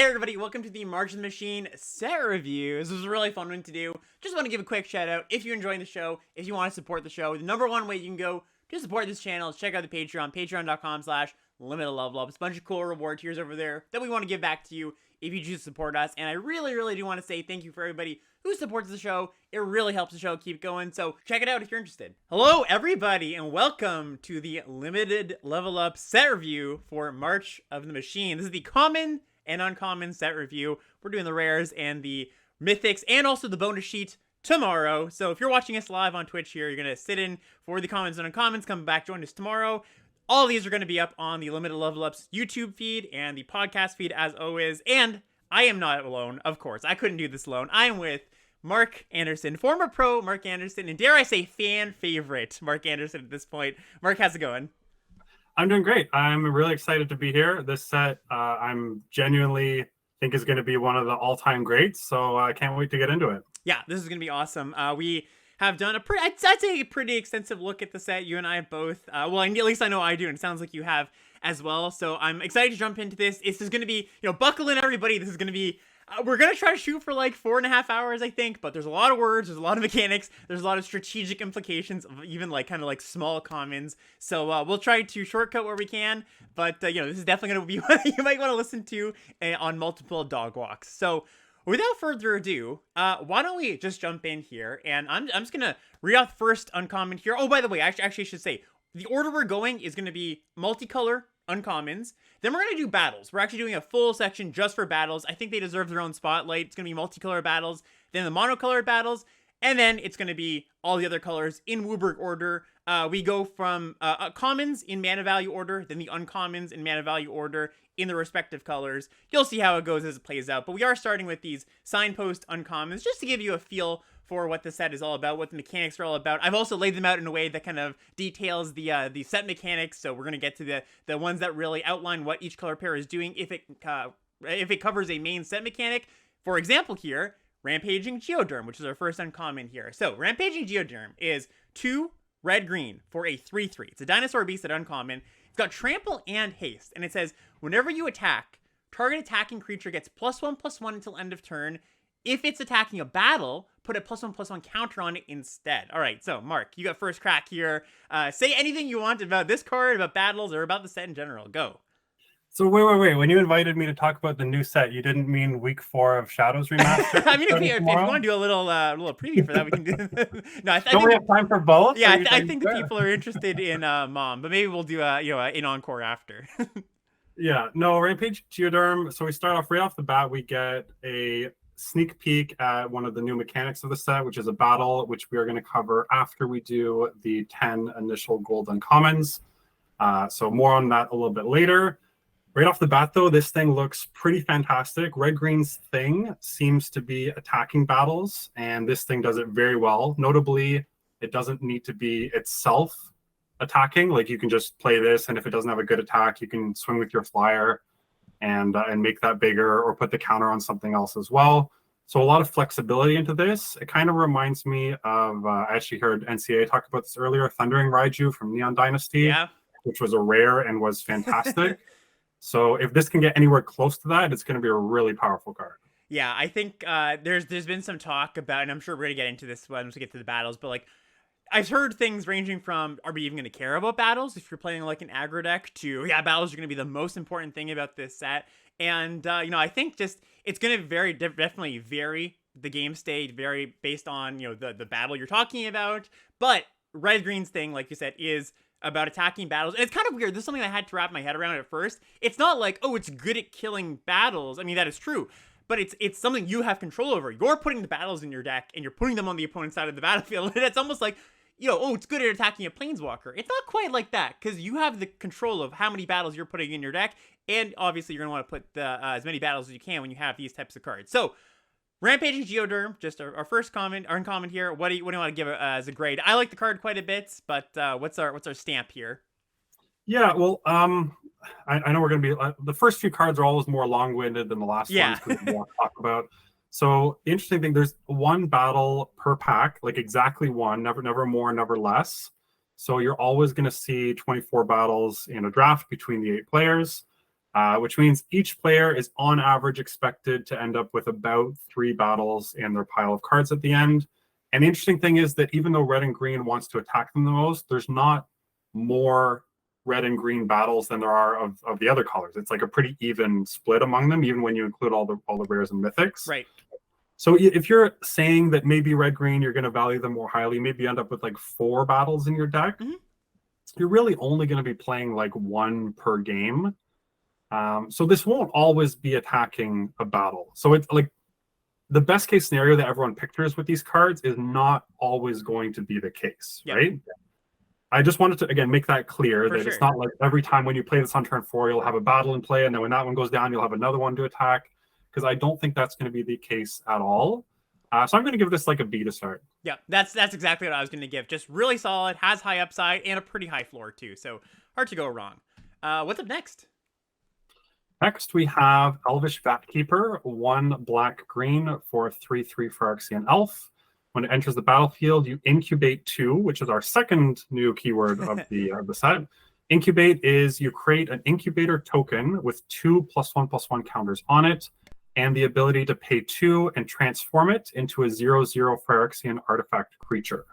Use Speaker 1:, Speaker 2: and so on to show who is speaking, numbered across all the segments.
Speaker 1: Hey everybody, welcome to the March of the Machine set review. This was a really fun one to do. Just want to give a quick shout out if you're enjoying the show, if you want to support the show. The number one way you can go to support this channel is check out the Patreon, patreon.com/limitedlevelup. It's a bunch of cool reward tiers over there that we want to give back to you if you choose to support us. And I really do want to say thank you for everybody who supports the show. It really helps the show keep going, so check it out if you're interested. Hello everybody, and welcome to the Limited Level Up set review for March of the Machine. This is the common and uncommon set review. We're doing the rares and the mythics and also the bonus sheet tomorrow. So if you're watching us live on Twitch here, you're going to sit in for the commons and uncommons. Come back, join us tomorrow. All these are going to be up on the Limited Level Up's YouTube feed and the podcast feed as always. And I am not alone, of course. I couldn't do this alone. I am with Marc Anderson, former pro Marc Anderson, and dare I say fan favorite Marc Anderson at this point. Marc, how's it going?
Speaker 2: I'm doing great. I'm really excited to be here. This set, I'm genuinely think is going to be one of the all-time greats. So I can't wait to get into it.
Speaker 1: Yeah, this is going to be awesome. We have done I'd say a pretty extensive look at the set. You and I both, well, at least I know I do, and it sounds like you have as well. So I'm excited to jump into this. This is going to be, buckle in everybody. This is going to be, we're going to try to shoot for like 4.5 hours, I think, but there's a lot of words, there's a lot of mechanics, there's a lot of strategic implications of even like kind of like small commons. So we'll try to shortcut where we can, but this is definitely going to be one you might want to listen to on multiple dog walks. So without further ado, why don't we just jump in here, and I'm just going to read off the first uncommon here. Oh, by the way, I actually should say, the order we're going is going to be multicolor, uncommons. Then we're going to do battles. We're actually doing a full section just for battles. I think they deserve their own spotlight. It's going to be multicolor battles, then the monocolored battles, and then it's going to be all the other colors in Wooburg order. We go from commons in mana value order, then the uncommons in mana value order in the respective colors. You'll see how it goes as it plays out, but we are starting with these signpost uncommons just to give you a feel for what the set is all about, what the mechanics are all about. I've also laid them out in a way that kind of details the set mechanics, so we're going to get to the ones that really outline what each color pair is doing if it covers a main set mechanic. For example here, Rampaging Geoderm, which is our first uncommon here. So Rampaging Geoderm is 2 red-green for a 3/3. It's a dinosaur beast at uncommon. It's got trample and haste, and it says, whenever you attack, target attacking creature gets +1/+1 until end of turn. If it's attacking a battle, put a +1/+1 counter on it instead. All right, so Marc, you got first crack here. Say anything you want about this card, about battles, or about the set in general. Go.
Speaker 2: So wait. When you invited me to talk about the new set, you didn't mean week 4 of Shadows Remastered?
Speaker 1: I mean, if you want to do a little preview for that, we can do. No, I think
Speaker 2: we have time for both.
Speaker 1: Yeah, I think the people are interested in Mom, but maybe we'll do an encore after.
Speaker 2: Yeah, no, Rampage Geoderm. So we start off right off the bat. We get a sneak peek at one of the new mechanics of the set, which is a battle, which we are going to cover after we do the 10 initial gold uncommons. So more on that a little bit later. Right off the bat, though, this thing looks pretty fantastic. Red-Green's thing seems to be attacking battles, and this thing does it very well. Notably, it doesn't need to be itself attacking. Like, you can just play this, and if it doesn't have a good attack, you can swing with your flyer and make that bigger or put the counter on something else as well. So a lot of flexibility into this. It kind of reminds me of, I actually heard NCA talk about this earlier, Thundering Raiju from Neon Dynasty, which was a rare and was fantastic. So if this can get anywhere close to that, it's going to be a really powerful card.
Speaker 1: Yeah, I think there's been some talk about, and I'm sure we're going to get into this once we get to the battles, but like, I've heard things ranging from, are we even going to care about battles if you're playing like an aggro deck, to, yeah, battles are going to be the most important thing about this set. And, I think just, it's going to definitely vary the game state, vary based on, the battle you're talking about. But Red-Green's thing, like you said, is about attacking battles. And it's kind of weird. This is something I had to wrap my head around at first. It's not like, oh, it's good at killing battles. I mean, that is true. But it's something you have control over. You're putting the battles in your deck, and you're putting them on the opponent's side of the battlefield. And it's almost like, oh, it's good at attacking a planeswalker. It's not quite like that, because you have the control of how many battles you're putting in your deck, and obviously you're going to want to put as many battles as you can when you have these types of cards. So, Rampaging Geoderm, just our first uncommon here. What do you want to give it as a grade? I like the card quite a bit, but what's our stamp here?
Speaker 2: Yeah, well, I know we're going to be the first few cards are always more long-winded than the last ones we want to talk about. So the interesting thing, there's one battle per pack, like exactly one, never more, never less. So you're always going to see 24 battles in a draft between the 8 players. which means each player is on average expected to end up with about 3 battles in their pile of cards at the end. And the interesting thing is that even though red and green wants to attack them the most, there's not more red and green battles than there are of the other colors. It's like a pretty even split among them, even when you include all the rares and mythics.
Speaker 1: Right.
Speaker 2: So if you're saying that maybe red green, you're going to value them more highly, maybe you end up with like 4 battles in your deck.
Speaker 1: Mm-hmm.
Speaker 2: You're really only going to be playing like 1 per game. So this won't always be attacking a battle. So it's like the best case scenario that everyone pictures with these cards is not always going to be the case, right? I just wanted to, again, make that clear that it's not like every time when you play this on turn 4, you'll have a battle in play, and then when that one goes down, you'll have another one to attack, because I don't think that's going to be the case at all. So I'm going to give this like a B to start.
Speaker 1: Yeah, that's exactly what I was going to give. Just really solid, has high upside, and a pretty high floor too, so hard to go wrong. What's up next?
Speaker 2: Next, we have Elvish Vatkeeper, 1 black-green for 3/3 Phyrexian Elf. When it enters the battlefield, you incubate 2, which is our second new keyword of the set. Incubate is you create an incubator token with 2 +1/+1 counters on it, and the ability to pay 2 and transform it into a 0/0 Phyrexian artifact creature.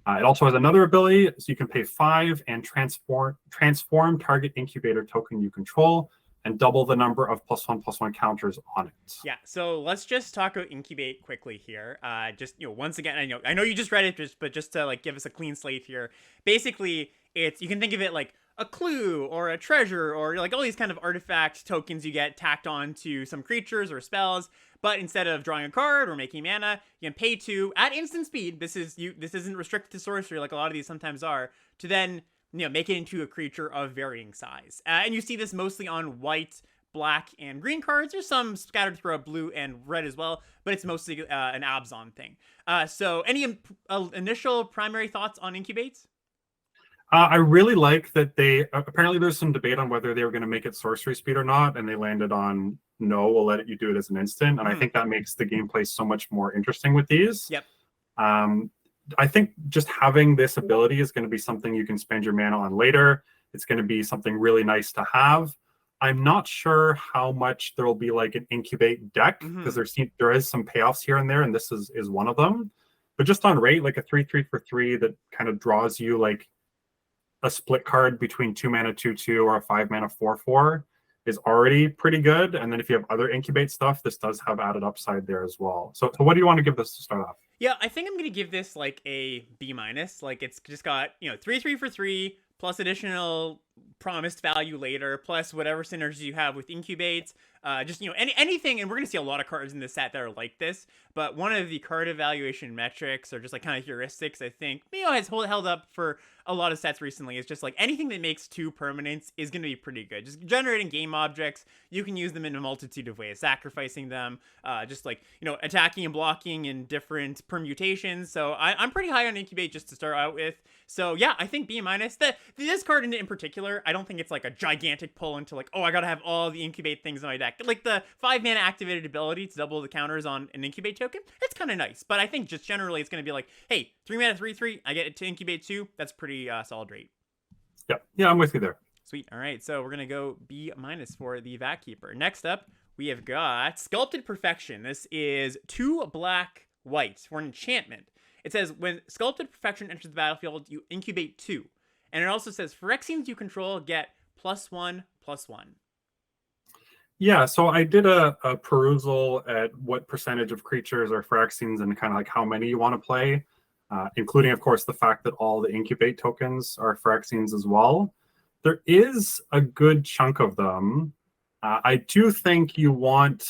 Speaker 2: It also has another ability, so you can pay 5 and transform target incubator token you control, and double the number of +1/+1 counters on it.
Speaker 1: Yeah, so let's just talk about incubate quickly here. Just once again, I know you just read it, but just to like give us a clean slate here. Basically, you can think of it like a clue or a treasure or like all these kind of artifact tokens you get tacked on to some creatures or spells. But instead of drawing a card or making mana, you can pay 2 at instant speed. This isn't restricted to sorcery like a lot of these sometimes are, to then make it into a creature of varying size. And you see this mostly on white, black, and green cards. There's some scattered throughout blue and red as well, but it's mostly an Abzon thing. So any initial primary thoughts on incubates?
Speaker 2: I really like that they, apparently there's some debate on whether they were going to make it sorcery speed or not, and they landed on no, we'll let you do it as an instant. And I think that makes the gameplay so much more interesting with these.
Speaker 1: Yep.
Speaker 2: I think just having this ability is going to be something you can spend your mana on later. It's going to be something really nice to have. I'm not sure how much there will be like an incubate deck, because there is some payoffs here and there, and this is one of them. But just on rate, like a 3/3 for 3 that kind of draws you like a split card between 2 mana 2/2 or a 5 mana 4/4 is already pretty good. And then if you have other incubate stuff, this does have added upside there as well. So what do you want to give this to start off?
Speaker 1: Yeah, I think I'm going to give this like a B-. Like it's just got, 3/3 for 3 plus additional promised value later, plus whatever synergy you have with incubates. Just, anything, and we're going to see a lot of cards in this set that are like this, but one of the card evaluation metrics or just like kind of heuristics, I think, has held up for a lot of sets recently is just like anything that makes 2 permanents is going to be pretty good. Just generating game objects, you can use them in a multitude of ways, sacrificing them, just like, attacking and blocking in different permutations. So I'm pretty high on incubate just to start out with. So yeah, I think B-. This card in particular, I don't think it's like a gigantic pull into like, oh, I gotta have all the incubate things in my deck. Like the 5 mana activated ability to double the counters on an incubate token, it's kind of nice. But I think just generally it's going to be like, hey, 3 mana 3/3, I get it to incubate 2. That's pretty solid rate.
Speaker 2: Yeah, I'm with you there.
Speaker 1: Sweet. All right, so we're going to go B- for the Vatkeeper. Next up, we have got Sculpted Perfection. This is 2 black white for an enchantment. It says when Sculpted Perfection enters the battlefield, you incubate 2. And it also says Phyrexians you control get +1/+1.
Speaker 2: Yeah, so I did a perusal at what percentage of creatures are Phyrexians and kind of like how many you want to play, including, of course, the fact that all the incubate tokens are Phyrexians as well. There is a good chunk of them. I do think you want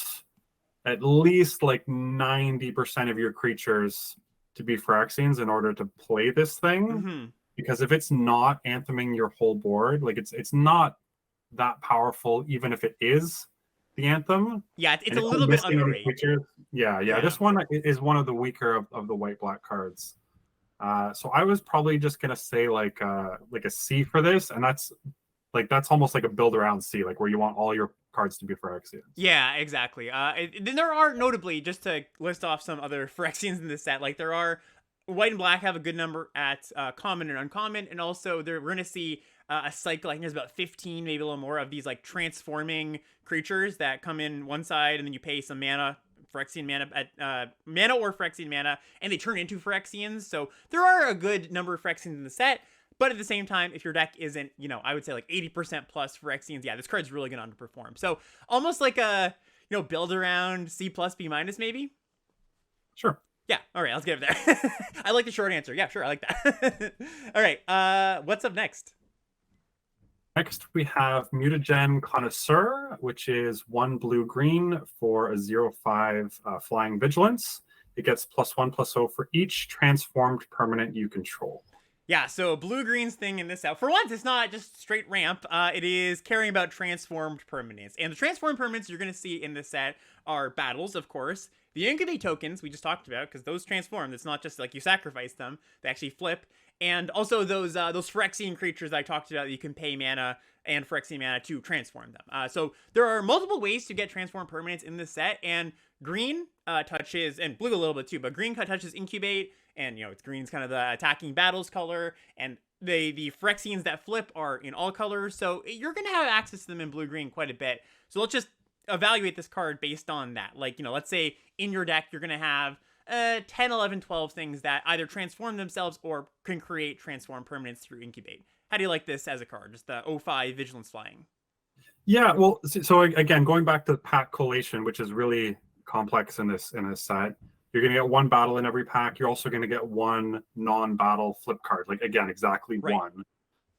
Speaker 2: at least like 90% of your creatures to be Phyrexians in order to play this thing. Because if it's not antheming your whole board, like it's not that powerful, even if it is the anthem.
Speaker 1: Yeah, it's a little bit underrated.
Speaker 2: Yeah. This one is one of the weaker of the white-black cards. So I was probably just gonna say like a C for this, and that's almost like a build around C, like where you want all your cards to be Phyrexians.
Speaker 1: Yeah, exactly. Then there are, notably, just to list off some other Phyrexians in this set, like there are white and black have a good number at common and uncommon, and also we're going to see a cycle. I think there's about 15, maybe a little more, of these like transforming creatures that come in one side, and then you pay some mana, Phyrexian mana, at mana or Phyrexian mana, and they turn into Phyrexians. So there are a good number of Phyrexians in the set. But at the same time, if your deck isn't, I would say like 80% plus Phyrexians, yeah, this card's really going to underperform. So almost like a, build around C plus B minus maybe.
Speaker 2: Sure.
Speaker 1: Yeah. All right. Let's get it there. I like the short answer. Yeah, sure. I like that. All right. What's up next?
Speaker 2: Next, we have Mutagen Connoisseur, which is 1 blue-green for a 0/5 flying vigilance. It gets +1/+0 for each transformed permanent you control.
Speaker 1: Yeah, so blue-green's thing in this set, for once, it's not just straight ramp. It is caring about transformed permanents. And the transformed permanents you're going to see in this set are battles, of course. The incubate tokens we just talked about, because those transform. It's not just like you sacrifice them. They actually flip. And also those Phyrexian creatures I talked about that you can pay mana and Phyrexian mana to transform them. So there are multiple ways to get transformed permanents in this set. And green touches, and blue a little bit too, but green touches incubate. And, it's green's kind of the attacking battles color. And the Phyrexians that flip are in all colors. So you're going to have access to them in blue-green quite a bit. So let's just evaluate this card based on that. Like, let's say in your deck, you're going to have 10, 11, 12 things that either transform themselves or can create transform permanents through incubate. How do you like this as a card? Just the 05 vigilance flying.
Speaker 2: Yeah, well, so again, going back to pack collation, which is really complex in this set, you're going to get 1 battle in every pack. You're also going to get 1 non-battle flip card. Like, again, exactly
Speaker 1: right.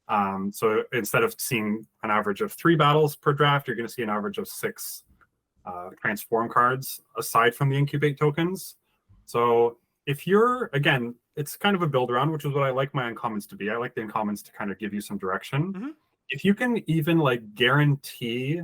Speaker 2: 1. So instead of seeing an average of 3 battles per draft, you're going to see an average of 6 transform cards aside from the incubate tokens. So if you're, again, it's kind of a build around, which is what I like my uncommons to be. I like the uncommons to kind of give you some direction.
Speaker 1: Mm-hmm.
Speaker 2: If you can even like guarantee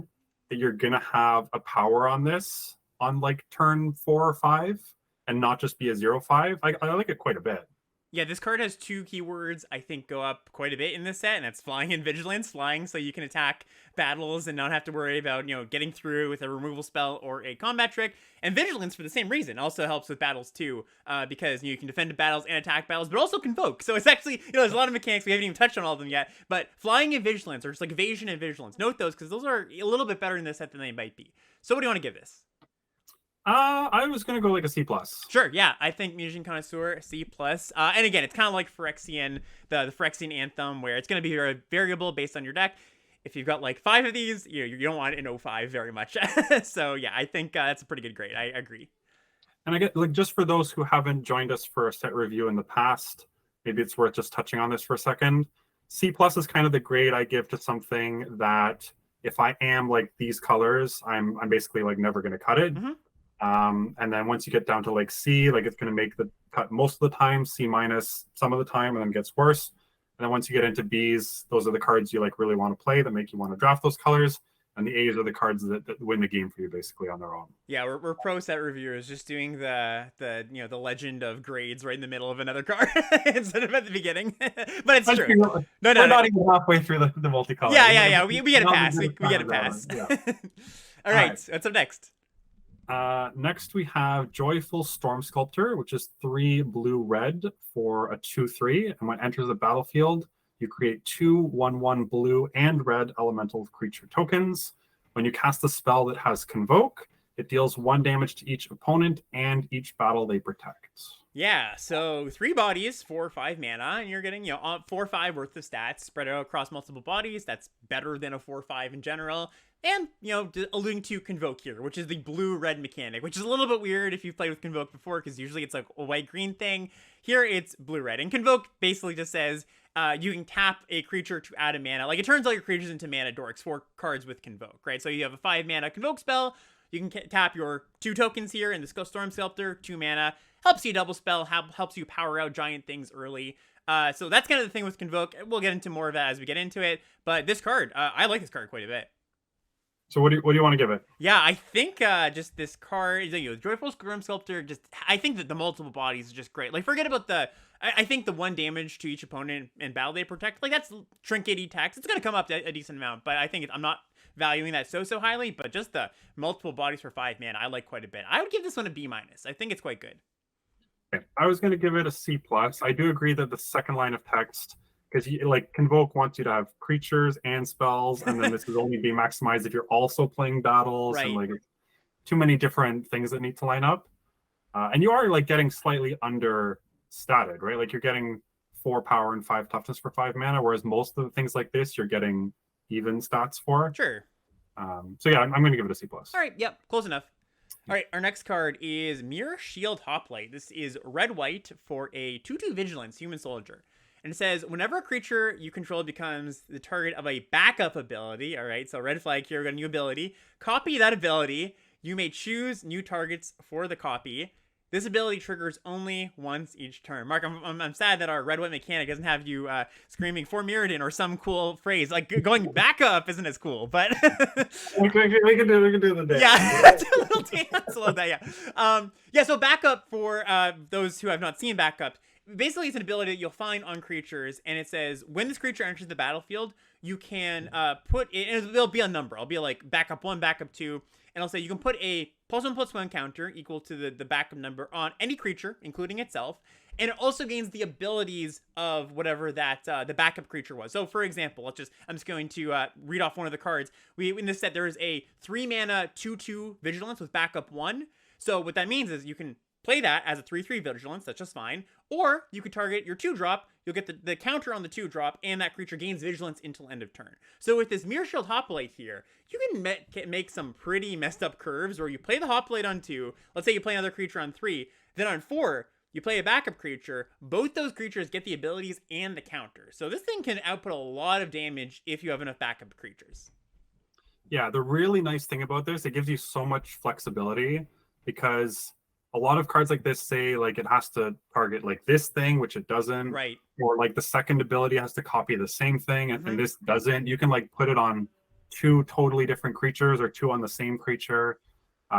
Speaker 2: that you're going to have a power on this on like turn 4 or 5 and not just be a 0/5, I like it quite a bit.
Speaker 1: Yeah, this card has 2 keywords I think go up quite a bit in this set, and that's flying and vigilance. Flying so you can attack battles and not have to worry about, getting through with a removal spell or a combat trick. And vigilance for the same reason also helps with battles too, because you can defend battles and attack battles, but also convoke. So it's actually, there's a lot of mechanics. We haven't even touched on all of them yet, but flying and vigilance, or just like evasion and vigilance. Note those, because those are a little bit better in this set than they might be. So what do you want to give this?
Speaker 2: I was going to go like a C+.
Speaker 1: Sure, yeah. I think Mutagen Connoisseur, C+. And again, it's kind of like Phyrexian, the Phyrexian Anthem, where it's going to be very variable based on your deck. If you've got like 5 of these, you don't want an 05 very much. So yeah, I think that's a pretty good grade. I agree.
Speaker 2: And I get, like, just for those who haven't joined us for a set review in the past, maybe it's worth just touching on this for a second. C+ is kind of the grade I give to something that if I am like these colors, I'm basically like never going to cut it.
Speaker 1: Mm-hmm.
Speaker 2: And then once you get down to like C, like it's going to make the cut most of the time, C- some of the time, and then gets worse. And then once you get into Bs, those are the cards you like really want to play that make you want to draft those colors. And the A's are the cards that win the game for you basically on their own.
Speaker 1: Yeah, we're pro set reviewers, just doing the legend of grades right in the middle of another card instead of at the beginning. But it's true. No,
Speaker 2: we're not even halfway through the multicolor.
Speaker 1: Yeah. We get a pass. We get a pass. Yeah. All right. What's up next?
Speaker 2: Next, we have Joyful Storm Sculptor, which is 3 blue-red for a 2/3. And when it enters the battlefield, you create 2 1/1 blue and red elemental creature tokens. When you cast a spell that has Convoke, it deals 1 damage to each opponent and each battle they protect.
Speaker 1: Yeah, so 3 bodies, 4 or 5 mana, and you're getting 4 or 5 worth of stats spread out across multiple bodies. That's better than a 4 or 5 in general. And, alluding to Convoke here, which is the blue-red mechanic, which is a little bit weird if you've played with Convoke before, because usually it's like a white-green thing. Here, it's blue-red. And Convoke basically just says you can tap a creature to add a mana. Like, it turns all your creatures into mana dorks, 4 cards with Convoke, right? So you have a 5-mana Convoke spell. You can tap your 2 tokens here in the Storm Sculptor, 2 mana. Helps you double spell, helps you power out giant things early. So that's kind of the thing with Convoke. We'll get into more of that as we get into it. But this card, I like this card quite a bit.
Speaker 2: So what do you want to give it?
Speaker 1: Yeah, I think just this card, Joyful Storm Sculptor, I think that the multiple bodies is just great. Like, forget about I think the 1 damage to each opponent in battle they protect, like, that's trinket tax. It's going to come up to a decent amount, but I think I'm not valuing that so highly, but just the multiple bodies for 5 mana, I like quite a bit. I would give this one a B-. I think it's quite good.
Speaker 2: Okay. I was going to give it a C+. I do agree that the second line of text because like Convoke wants you to have creatures and spells, and then this is only being maximized if you're also playing battles, and
Speaker 1: Right.
Speaker 2: like too many different things that need to line up. And you are like getting slightly under statted, right? Like you're getting 4 power and 5 toughness for 5 mana, whereas most of the things like this you're getting even stats for.
Speaker 1: Sure.
Speaker 2: So yeah, I'm going to give it a C plus.
Speaker 1: All right. Yep. Close enough. All right, our next card is Mirror Shield Hoplite. This is red-white for a 2/2 Vigilance Human Soldier. And it says, whenever a creature you control becomes the target of a backup ability, all right, so red flag here, we got a new ability, copy that ability. You may choose new targets for the copy. This ability triggers only once each turn. Mark, I'm sad that our red-white mechanic doesn't have you screaming for Mirrodin or some cool phrase. Like, going back up isn't as cool, but...
Speaker 2: we can do the dance.
Speaker 1: Yeah, it's a little dance. I love that, yeah. Yeah, so backup for those who have not seen backup, basically it's an ability that you'll find on creatures, and it says, when this creature enters the battlefield, you can put it, and it'll be a number. It'll be like backup 1, backup 2, and I'll say you can put a +1/+1 counter equal to the backup number on any creature, including itself, and it also gains the abilities of whatever that the backup creature was. So, for example, I'm just going to read off one of the cards. In this set, there is a 3 mana 2/2 Vigilance with backup 1. So what that means is you can play that as a 3/3 Vigilance, that's just fine. Or you could target your 2-drop, you'll get the counter on the 2-drop, and that creature gains Vigilance until end of turn. So with this Mirror Shield Hoplite here, you can make some pretty messed up curves where you play the Hoplite on 2, let's say you play another creature on 3, then on 4, you play a backup creature, both those creatures get the abilities and the counter. So this thing can output a lot of damage if you have enough backup creatures.
Speaker 2: Yeah, the really nice thing about this, it gives you so much flexibility, because a lot of cards like this say like it has to target like this thing, which it doesn't.
Speaker 1: Right.
Speaker 2: Or like the second ability has to copy the same thing, and this doesn't. You can like put it on 2 totally different creatures or 2 on the same creature.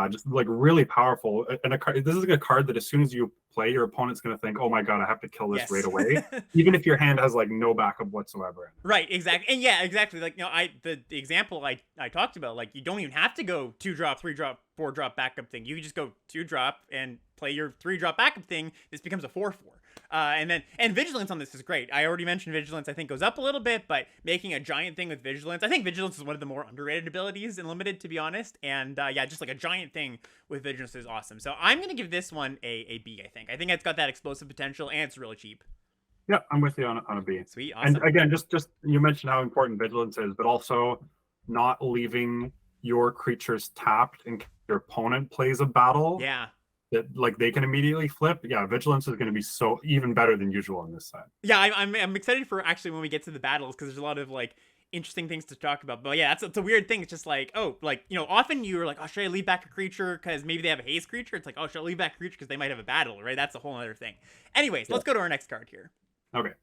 Speaker 2: Just like really powerful. And this is like a card that as soon as you play, your opponent's going to think, oh my god, I have to kill this right away, even if your hand has like no backup whatsoever.
Speaker 1: Right, exactly. And yeah, exactly. Like, the example I talked about, like, you don't even have to go 2-drop, 3-drop, 4-drop backup thing. You can just go 2-drop and play your 3-drop backup thing. This becomes a 4/4. And Vigilance on this is great. I already mentioned Vigilance, I think, goes up a little bit, but making a giant thing with Vigilance, I think Vigilance is one of the more underrated abilities in Limited, to be honest. And yeah, just like a giant thing with Vigilance is awesome. So I'm going to give this one a B, I think. I think it's got that explosive potential, and it's really cheap.
Speaker 2: Yeah, I'm with you on a B.
Speaker 1: Sweet, awesome.
Speaker 2: And again, just you mentioned how important Vigilance is, but also not leaving your creatures tapped in case your opponent plays a battle.
Speaker 1: Yeah.
Speaker 2: That like they can immediately flip. Yeah, Vigilance is going to be so even better than usual in this set.
Speaker 1: Yeah, I'm excited for actually when we get to the battles, because there's a lot of like interesting things to talk about. But yeah, it's a weird thing. It's just like, oh, like, often you're like, oh, should I leave back a creature because maybe they have a haste creature? It's like, oh, should I leave back a creature because they might have a battle, right? That's a whole other thing. Anyways, let's go to our next card here.
Speaker 2: Okay.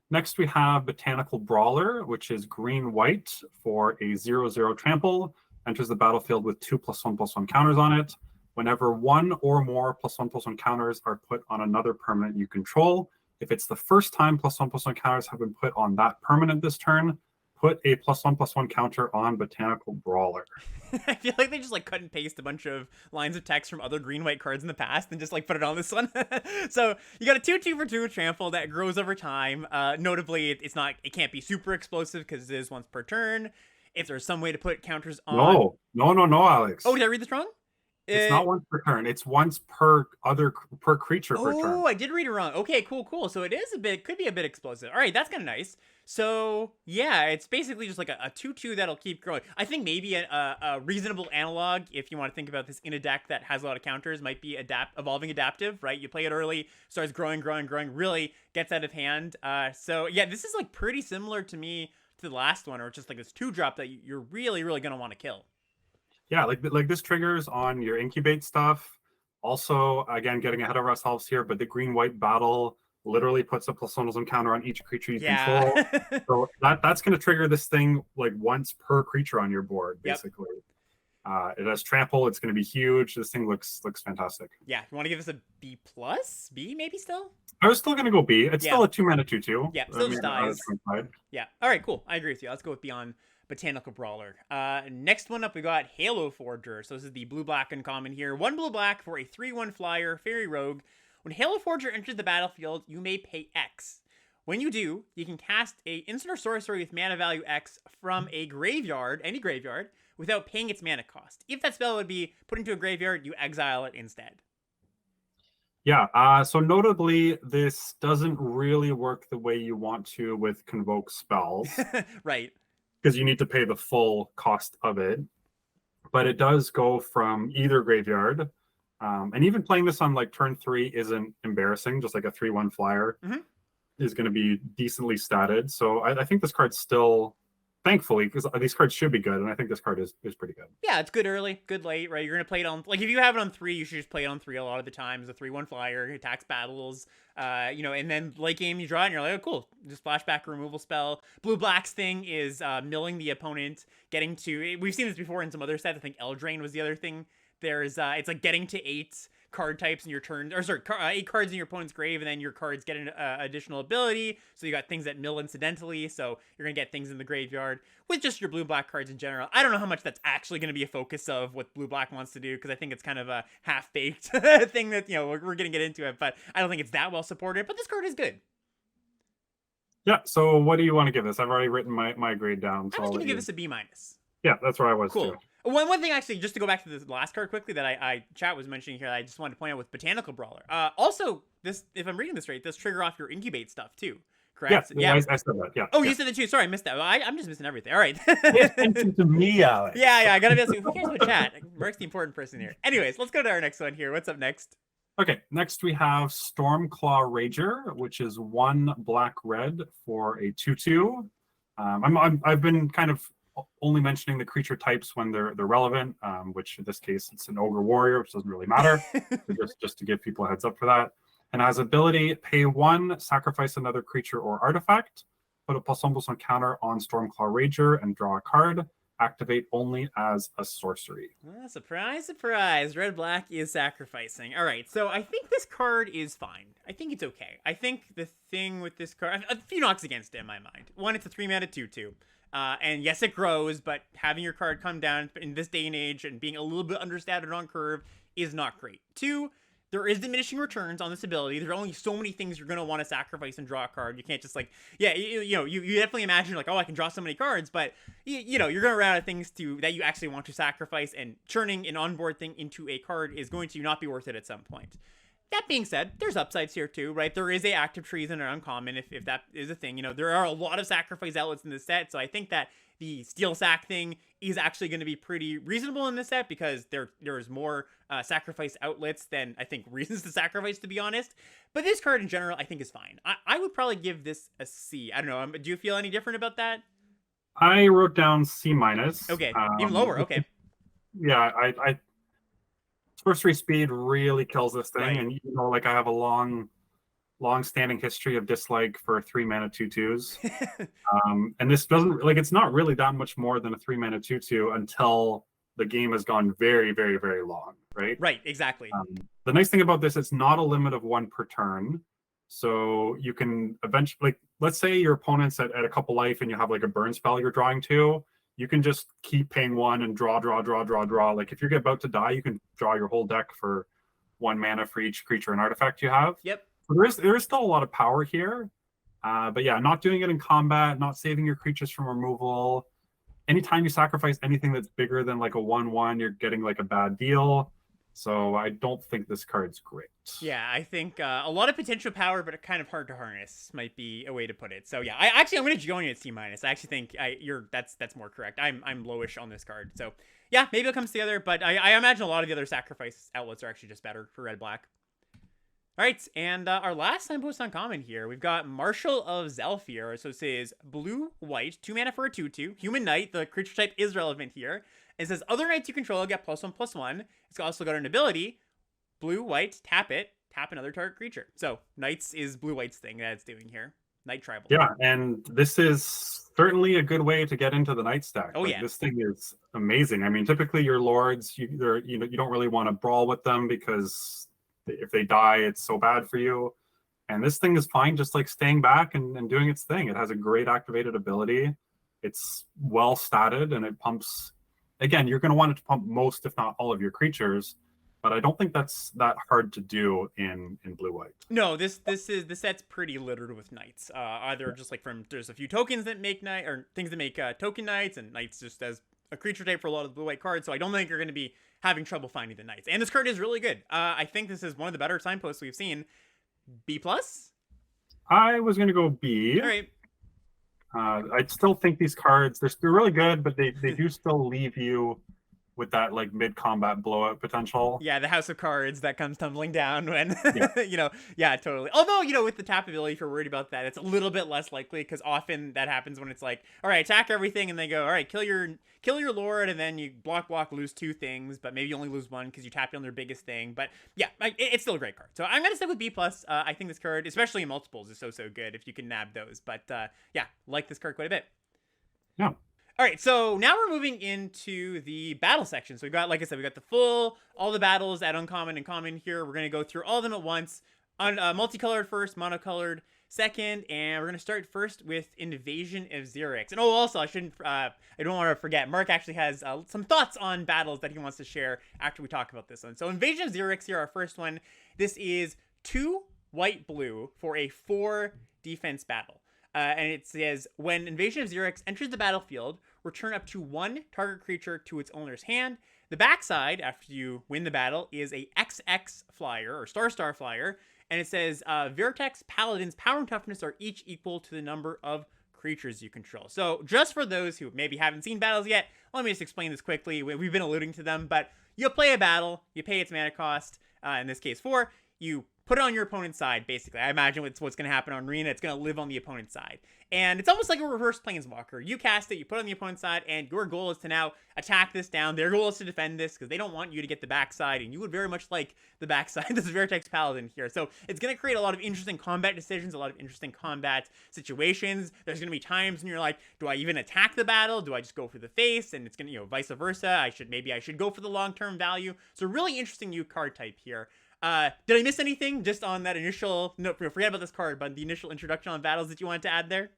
Speaker 2: Next we have Botanical Brawler, which is green-white for a 0/0 trample. Enters the battlefield with 2 +1/+1 counters on it. Whenever 1 or more +1/+1 counters are put on another permanent you control, if it's the first time +1/+1 counters have been put on that permanent this turn, put a +1/+1 counter on Botanical Brawler.
Speaker 1: I feel like they just like cut and paste a bunch of lines of text from other green-white cards in the past and just like put it on this one. So you got a 2/2 for 2 trample that grows over time. Notably, it can't be super explosive because it is once per turn. If there's some way to put counters on.
Speaker 2: No, Alex.
Speaker 1: Oh, did I read this wrong?
Speaker 2: It's not once per turn. It's once per creature per turn.
Speaker 1: Oh, I did read it wrong. Okay, cool. So could be a bit explosive. All right, that's kind of nice. So yeah, it's basically just like a 2/2 that'll keep growing. I think maybe a reasonable analog, if you want to think about this in a deck that has a lot of counters, might be evolving adaptive, right? You play it early, starts growing, really gets out of hand. So yeah, this is like pretty similar to me to the last one, or just like this 2-drop that you're really gonna want to kill.
Speaker 2: Yeah, like this triggers on your incubate stuff. Also, again, getting ahead of ourselves here, but the green-white battle literally puts a +1/+1 counter on each creature you control. So that's going to trigger this thing like once per creature on your board, basically. Yep. It has trample. It's going to be huge. This thing looks fantastic.
Speaker 1: Yeah, you want to give us a B+? B maybe still?
Speaker 2: I was still going to go B. It's still a 2-mana 2/2.
Speaker 1: Yeah, still just dies. Yeah. All right, cool. I agree with you. Let's go with Beyond Botanical Brawler. Next one up, we got Halo Forger. So this is the blue-black uncommon here. 1 blue-black for a 3/1 flyer, fairy rogue. When Halo Forger enters the battlefield, you may pay X. When you do, you can cast a instant or sorcery with mana value X from a graveyard, any graveyard, without paying its mana cost. If that spell would be put into a graveyard, you exile it instead.
Speaker 2: Yeah, so notably, this doesn't really work the way you want to with convoke spells.
Speaker 1: Right.
Speaker 2: Because you need to pay the full cost of it. But it does go from either graveyard. And even playing this on like turn 3 isn't embarrassing, just like a 3/1 flyer is going to be decently statted. So I think this card's still, thankfully, because these cards should be good, and I think this card is pretty good.
Speaker 1: Yeah, it's good early, good late, right? You're going to play it on, like, if you have it on 3, you should just play it on 3 a lot of the times. A 3/1 flyer, attacks battles, and then late game you draw it and you're like, oh, cool. Just flashback removal spell. Blue-Black's thing is milling the opponent, getting to, we've seen this before in some other sets. I think Eldraine was the other thing. There's, it's like getting to 8 card types in your turn, or sorry, 8 cards in your opponent's grave, and then your cards get an additional ability. So you got things that mill incidentally, so you're gonna get things in the graveyard with just your blue-black cards in general. I don't know how much that's actually gonna be a focus of what blue-black wants to do, because I think it's kind of a half-baked thing that, we're gonna get into it, but I don't think it's that well supported, but this card is good.
Speaker 2: Yeah, so what do you want to give this? I've already written my grade down.
Speaker 1: So I'm just gonna give this a B-.
Speaker 2: Yeah, that's where I was
Speaker 1: cool.
Speaker 2: too.
Speaker 1: One thing, actually, just to go back to the last card quickly that chat was mentioning here, I just wanted to point out with Botanical Brawler. Also, this, if I'm reading this right, does trigger off your incubate stuff too, correct?
Speaker 2: Yeah. I said that. Yeah.
Speaker 1: Oh, you said that too. Sorry, I missed that. I'm just missing everything. All right.
Speaker 3: Pay attention to me, Alex.
Speaker 1: Yeah. I gotta be asking, who cares about chat? Mark's the important person here. Anyways, let's go to our next one here. What's up next?
Speaker 2: Okay, next we have Stormclaw Rager, which is 1 black-red for a 2/2. I've been kind of only mentioning the creature types when they're relevant, which in this case it's an ogre warrior, which doesn't really matter. just to give people a heads up for that. And as ability, pay 1, sacrifice another creature or artifact, put a +1/+1 counter on Stormclaw Rager, and draw a card. Activate only as a sorcery.
Speaker 1: Surprise, surprise. Red-black is sacrificing. All right, so I think this card is fine. I think it's okay. I think the thing with this card, a few knocks against it in my mind. 1, it's a 3-mana 2/2. And yes, it grows, but having your card come down in this day and age and being a little bit understated on curve is not great. 2, there is diminishing returns on this ability. There are only so many things you're going to want to sacrifice and draw a card. You can't just like, you definitely imagine like, oh, I can draw so many cards, but you're going to run out of things that you actually want to sacrifice, and churning an onboard thing into a card is going to not be worth it at some point. That being said, there's upsides here too, right? There is a active treason or uncommon, if that is a thing. There are a lot of sacrifice outlets in this set, so I think that the steel sack thing is actually going to be pretty reasonable in this set, because there's more sacrifice outlets than I think reasons to sacrifice, to be honest. But this card in general, I think, is fine. I would probably give this a C. I don't know. Do you feel any different about that?
Speaker 2: I wrote down C-.
Speaker 1: Okay, even lower. Okay.
Speaker 2: Yeah, I sorcery speed really kills this thing,
Speaker 1: Right.
Speaker 2: and like I have a long-standing history of dislike for 3-mana 2/2s. And this doesn't, like, it's not really that much more than a 3-mana 2/2 until the game has gone very, very, very long, right?
Speaker 1: Right, exactly.
Speaker 2: The nice thing about this, it's not a limit of 1 per turn. So you can eventually, like, let's say your opponent's at a couple life and you have like a burn spell you're drawing to, you can just keep paying 1 and draw. Like if you're about to die, you can draw your whole deck for 1 mana for each creature and artifact you have.
Speaker 1: Yep.
Speaker 2: So there is still a lot of power here. But yeah, not doing it in combat, not saving your creatures from removal. Anytime you sacrifice anything that's bigger than like a 1/1, you're getting like a bad deal. So I don't think this card's great.
Speaker 1: Yeah, I think a lot of potential power, but kind of hard to harness might be a way to put it. So yeah, I'm going to join you at C-. I actually think that's more correct. I'm lowish on this card. So yeah, maybe it comes together, but I imagine a lot of the other sacrifice outlets are actually just better for red-black. All right, and our last time post uncommon here, we've got Marshal of Zhalfir. So it says blue-white, 2 mana for a 2/2. Human Knight, the creature type is relevant here. It says other knights you control get +1/+1. It's also got an ability, blue-white, tap it, tap another target creature. So Knights is blue-white's thing that it's doing here. Knight tribal.
Speaker 2: Yeah, and this is certainly a good way to get into the Knight stack.
Speaker 1: Oh, yeah.
Speaker 2: This thing is amazing. I mean, typically your lords, you don't really want to brawl with them because if they die, it's so bad for you. And this thing is fine just like staying back and doing its thing. It has a great activated ability. It's well statted, and it pumps. Again, you're going to want it to pump most, if not all, of your creatures. but I don't think that's that hard to do in blue-white.
Speaker 1: No, the set's pretty littered with knights. Either just like there's a few tokens that make knight or things that make token knights, and knights just as a creature type for a lot of the blue-white cards. So I don't think you're going to be having trouble finding the knights. And this card is really good. I think this is one of the better signposts we've seen. B plus.
Speaker 2: I was going to go B.
Speaker 1: All right.
Speaker 2: I still think these cards they're really good, but they do still leave you with that like mid-combat blowout potential.
Speaker 1: Yeah, the house of cards that comes tumbling down when,
Speaker 2: Yeah.
Speaker 1: yeah, totally. Although, with the tap ability, if you're worried about that, it's a little bit less likely because often that happens when it's like, all right, attack everything, and they go, all right, kill your lord, and then you block, lose 2 things, but maybe you only lose 1 because you tapped on their biggest thing. But yeah, it's still a great card. So I'm going to stick with B+. I think this card, especially in multiples, is so good if you can nab those. But yeah, like this card quite a bit.
Speaker 2: Yeah.
Speaker 1: All right, so now we're moving into the battle section. So we got, like I said, we got all the battles at uncommon and common here. We're going to go through all of them at once. Multicolored first, monocolored second, and we're going to start first with Invasion of Xerix. And also, I don't want to forget, Mark actually has some thoughts on battles that he wants to share after we talk about this one. So Invasion of Xerix here, our first one. This is 2 white-blue for a 4 defense battle. And it says, when Invasion of Xerix enters the battlefield, return up to 1 target creature to its owner's hand. The backside, after you win the battle, is a XX flyer, or star flyer. And it says, Vertex Paladin's power and toughness are each equal to the number of creatures you control. So just for those who maybe haven't seen battles yet, let me just explain this quickly. We've been alluding to them, but you play a battle, you pay its mana cost, in this case 4, you put it on your opponent's side, basically. I imagine it's what's going to happen on Arena. It's going to live on the opponent's side. And it's almost like a reverse Planeswalker. You cast it, you put it on the opponent's side, and your goal is to now attack this down. Their goal is to defend this, because they don't want you to get the backside, and you would very much like the backside. This is Vertex Paladin here. So it's going to create a lot of interesting combat decisions, a lot of interesting combat situations. There's going to be times when you're like, do I even attack the battle? Do I just go for the face? And it's going to, vice versa. I should go for the long-term value. So really interesting new card type here. Did I miss anything just on that initial, no, forget about this card, but the initial introduction on battles that you wanted to add there?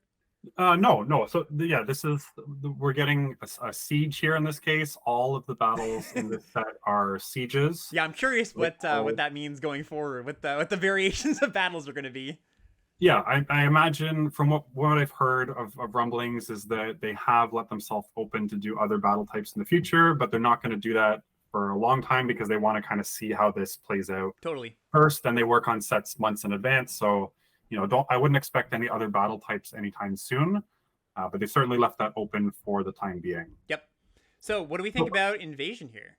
Speaker 2: No. So yeah, we're getting a siege here in this case. All of the battles in this set are sieges.
Speaker 1: Yeah, I'm curious what that means going forward, what the variations of battles are going to be.
Speaker 2: Yeah, I imagine from what I've heard of rumblings is that they have let themselves open to do other battle types in the future, but they're not going to do that for a long time because they want to kind of see how this plays out
Speaker 1: totally
Speaker 2: first. Then they work on sets months in advance. So, I wouldn't expect any other battle types anytime soon, but they certainly left that open for the time being.
Speaker 1: Yep. So what do we think about Invasion here?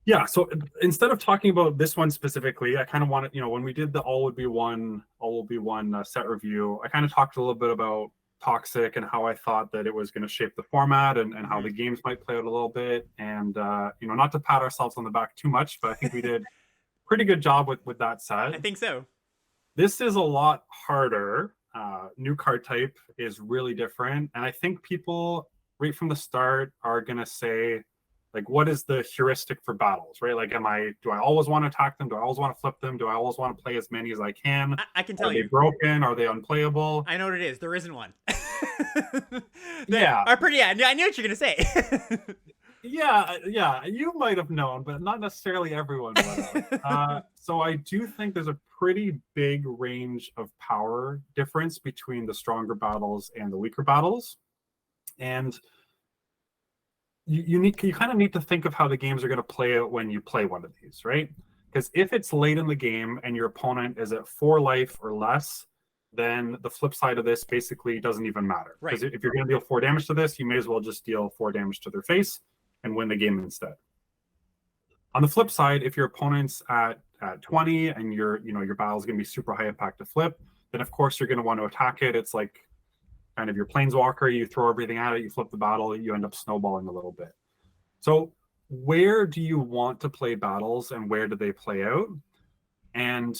Speaker 2: Yeah, so instead of talking about this one specifically, I kind of wanted, when we did the All Will Be One set review, I kind of talked a little bit about Toxic and how I thought that it was going to shape the format and how the games might play out a little bit. And, not to pat ourselves on the back too much, but I think we did pretty good job with that set.
Speaker 1: I think so.
Speaker 2: This is a lot harder. New card type is really different. And I think people right from the start are going to say, like, what is the heuristic for battles, right? Like, do I always want to attack them? Do I always want to flip them? Do I always want to play as many as I can?
Speaker 1: I can tell you.
Speaker 2: Are they broken? Are they unplayable?
Speaker 1: I know what it is. There isn't one.
Speaker 2: Yeah.
Speaker 1: I knew what you're going to say.
Speaker 2: Yeah. You might have known, but not necessarily everyone would have. So I do think there's a pretty big range of power difference between the stronger battles and the weaker battles. And you kind of need to think of how the games are going to play out when you play one of these, right? Because if it's late in the game and your opponent is at 4 life or less, then the flip side of this basically doesn't even matter. Because if you're going to deal 4 damage to this, you may as well just deal 4 damage to their face and win the game instead. On the flip side, if your opponent's at 20 and your battle is going to be super high impact to flip, then of course you're going to want to attack it. It's like kind of your planeswalker, you throw everything at it, you flip the battle, you end up snowballing a little bit. So where do you want to play battles and where do they play out? And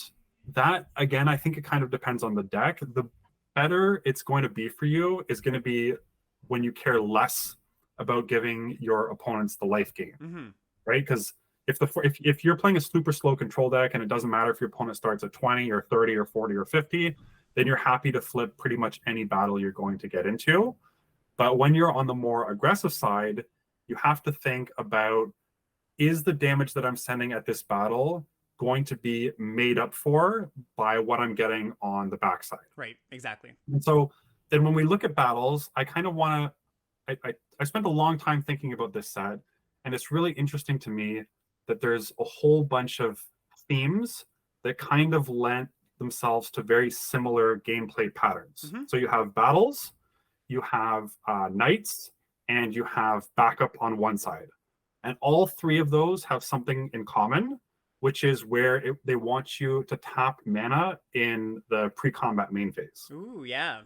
Speaker 2: that, again, I think it kind of depends on the deck. The better it's going to be for you is going to be when you care less about giving your opponents the life gain, right? Because if you're playing a super slow control deck and it doesn't matter if your opponent starts at 20 or 30 or 40 or 50, then you're happy to flip pretty much any battle you're going to get into. But when you're on the more aggressive side, you have to think about, is the damage that I'm sending at this battle going to be made up for by what I'm getting on the backside?
Speaker 1: Right, exactly.
Speaker 2: And so then when we look at battles, I kind of want to, I spent a long time thinking about this set, and it's really interesting to me that there's a whole bunch of themes that kind of lent themselves to very similar gameplay patterns. So you have battles, you have knights, and you have backup on one side. And all three of those have something in common, which is where they want you to tap mana in the pre-combat main phase.
Speaker 1: Ooh, yeah.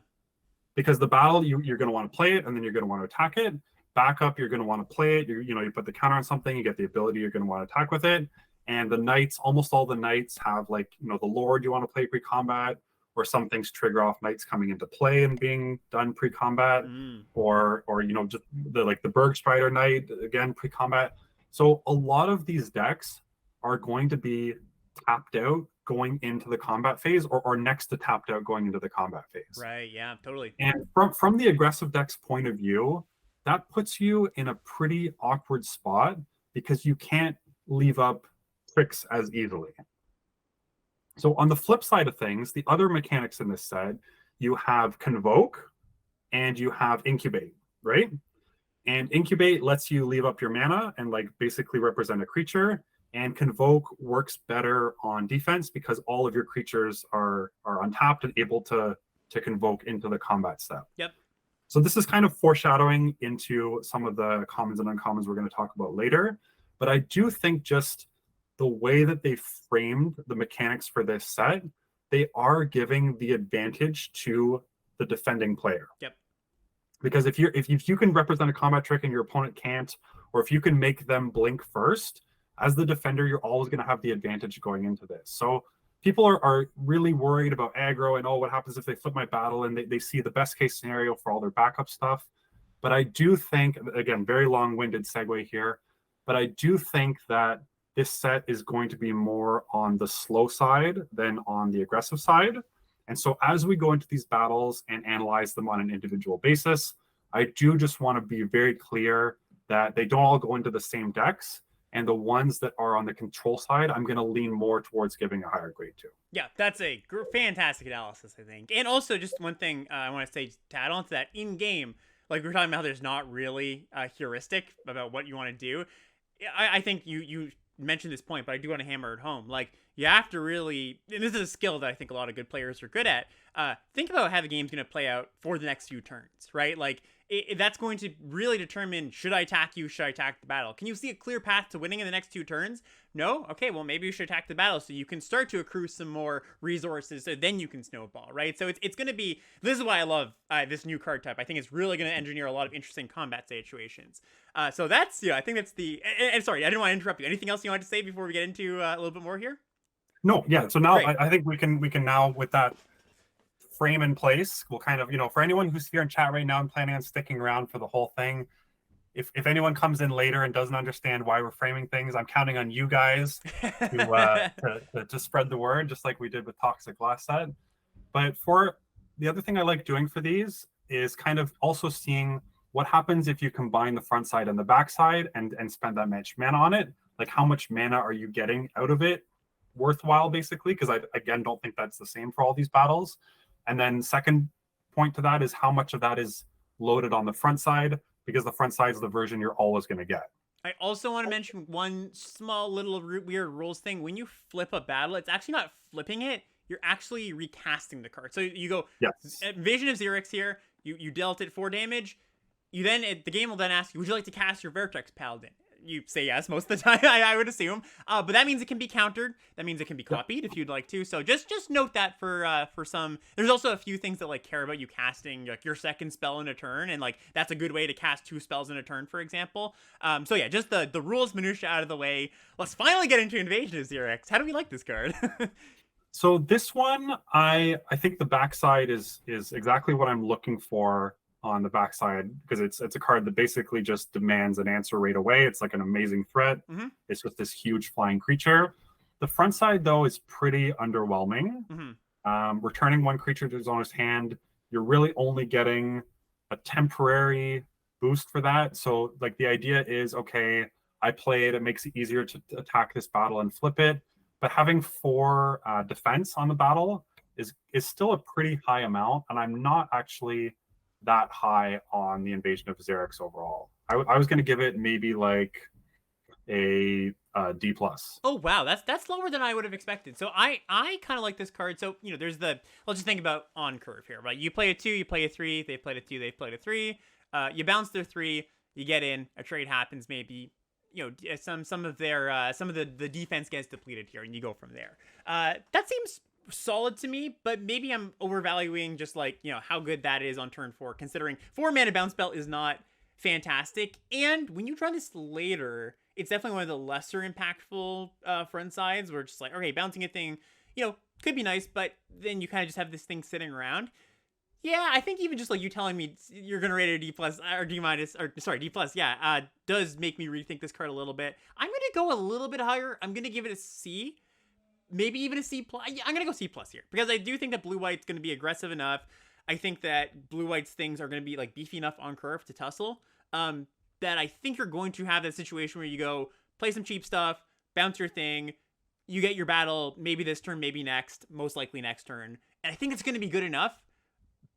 Speaker 2: Because the battle, you're going to want to play it, and then you're going to want to attack it. Backup, you're going to want to play it. You put the counter on something, you get the ability, you're going to want to attack with it. And the knights, almost all the knights have like, the Lord you want to play pre-combat, or some things trigger off knights coming into play and being done pre-combat, or just the Bergstrider Knight, again, pre-combat. So a lot of these decks are going to be tapped out going into the combat phase, or next to tapped out going into the combat phase.
Speaker 1: Right, yeah, totally.
Speaker 2: And from the aggressive deck's point of view, that puts you in a pretty awkward spot because you can't leave up tricks as easily. So on the flip side of things, the other mechanics in this set, you have Convoke and you have Incubate, right? And Incubate lets you leave up your mana and basically represent a creature. And Convoke works better on defense because all of your creatures are untapped and able to convoke into the combat step.
Speaker 1: Yep.
Speaker 2: So this is kind of foreshadowing into some of the commons and uncommons we're going to talk about later. But I do think just the way that they framed the mechanics for this set, they are giving the advantage to the defending player.
Speaker 1: Yep.
Speaker 2: Because if you can represent a combat trick and your opponent can't, or if you can make them blink first, as the defender, you're always going to have the advantage going into this. So people are really worried about aggro and, what happens if they flip my battle, and they see the best case scenario for all their backup stuff. But I do think, again, very long-winded segue here, but I do think that this set is going to be more on the slow side than on the aggressive side. And so as we go into these battles and analyze them on an individual basis, I do just want to be very clear that they don't all go into the same decks. And the ones that are on the control side, I'm going to lean more towards giving a higher grade to.
Speaker 1: Yeah, that's a fantastic analysis, I think. And also, just one thing I want to say to add on to that, in-game, like we were talking about how there's not really a heuristic about what you want to do. I think you mentioned this point, but I do want to hammer it home. Like, you have to really, and this is a skill that I think a lot of good players are good at, think about how the game's going to play out for the next few turns, right? Like, that's going to really determine, should I attack you, should I attack the battle? Can you see a clear path to winning in the next 2 turns? No? Okay, well, maybe you should attack the battle so you can start to accrue some more resources, so then you can snowball, right? So it's going to be, this is why I love this new card type. I think it's really going to engineer a lot of interesting combat situations. So that's, I think that's the, and sorry, I didn't want to interrupt you. Anything else you wanted to say before we get into a little bit more here?
Speaker 2: No, yeah. So now I think we can now, with that frame in place, we'll kind of, for anyone who's here in chat right now and planning on sticking around for the whole thing, if anyone comes in later and doesn't understand why we're framing things, I'm counting on you guys to spread the word, just like we did with Toxic last set. But for the other thing I like doing for these is kind of also seeing what happens if you combine the front side and the back side and spend that much mana on it. Like, how much mana are you getting out of it worthwhile, basically? Because I, again, don't think that's the same for all these battles. And then second point to that is how much of that is loaded on the front side, because the front side is the version you're always going to get.
Speaker 1: I also want to mention one small little weird rules thing. When you flip a battle, it's actually not flipping it. You're actually recasting the card. So you go,
Speaker 2: yes.
Speaker 1: Vision of Xerix here. You dealt it 4 damage. You then, the game will then ask you, would you like to cast your Vertex Paladin? You say yes most of the time, I would assume. But that means it can be countered. That means it can be copied if you'd like to. So just note that for some. There's also a few things that care about you casting your second spell in a turn, and that's a good way to cast 2 spells in a turn, for example. So yeah, just the rules minutia out of the way. Let's finally get into Invasion of Xerix. How do we like this card?
Speaker 2: So this one, I think the backside is exactly what I'm looking for on the backside, because it's a card that basically just demands an answer right away. It's like an amazing threat.
Speaker 1: Mm-hmm.
Speaker 2: It's just this huge flying creature. The front side, though, is pretty underwhelming.
Speaker 1: Mm-hmm.
Speaker 2: Returning 1 creature to his owner's hand, you're really only getting a temporary boost for that. So the idea is, okay, I played, it makes it easier to attack this battle and flip it. But having 4 defense on the battle is still a pretty high amount, and I'm not actually that high on the Invasion of Xerix overall. I was going to give it maybe like a D plus.
Speaker 1: Oh wow, that's lower than I would have expected. So I kind of like this card. So there's let's just think about on curve here, right? You play a 2, you play a 3. They played a 2, they played a 3. You bounce their 3, you get in, a trade happens, maybe some of the defense gets depleted here, and you go from there. That seems solid to me, but maybe I'm overvaluing just like how good that is on turn 4, considering 4 mana bounce spell is not fantastic, and when you draw this later, it's definitely one of the lesser impactful front sides where it's just like, okay, bouncing a thing could be nice, but then you kind of just have this thing sitting around. Yeah, I think even just like you telling me you're gonna rate it a D plus or D minus, or sorry, D plus, yeah, does make me rethink this card a little bit. I'm gonna go a little bit higher. I'm gonna give it a C, maybe even a C plus. I'm gonna go C plus here because I do think that blue white's gonna be aggressive enough. I think that blue white's things are gonna be like beefy enough on curve to tussle. That I think you're going to have that situation where you go play some cheap stuff, bounce your thing, you get your battle, maybe this turn, maybe next, most likely next turn, and I think it's going to be good enough.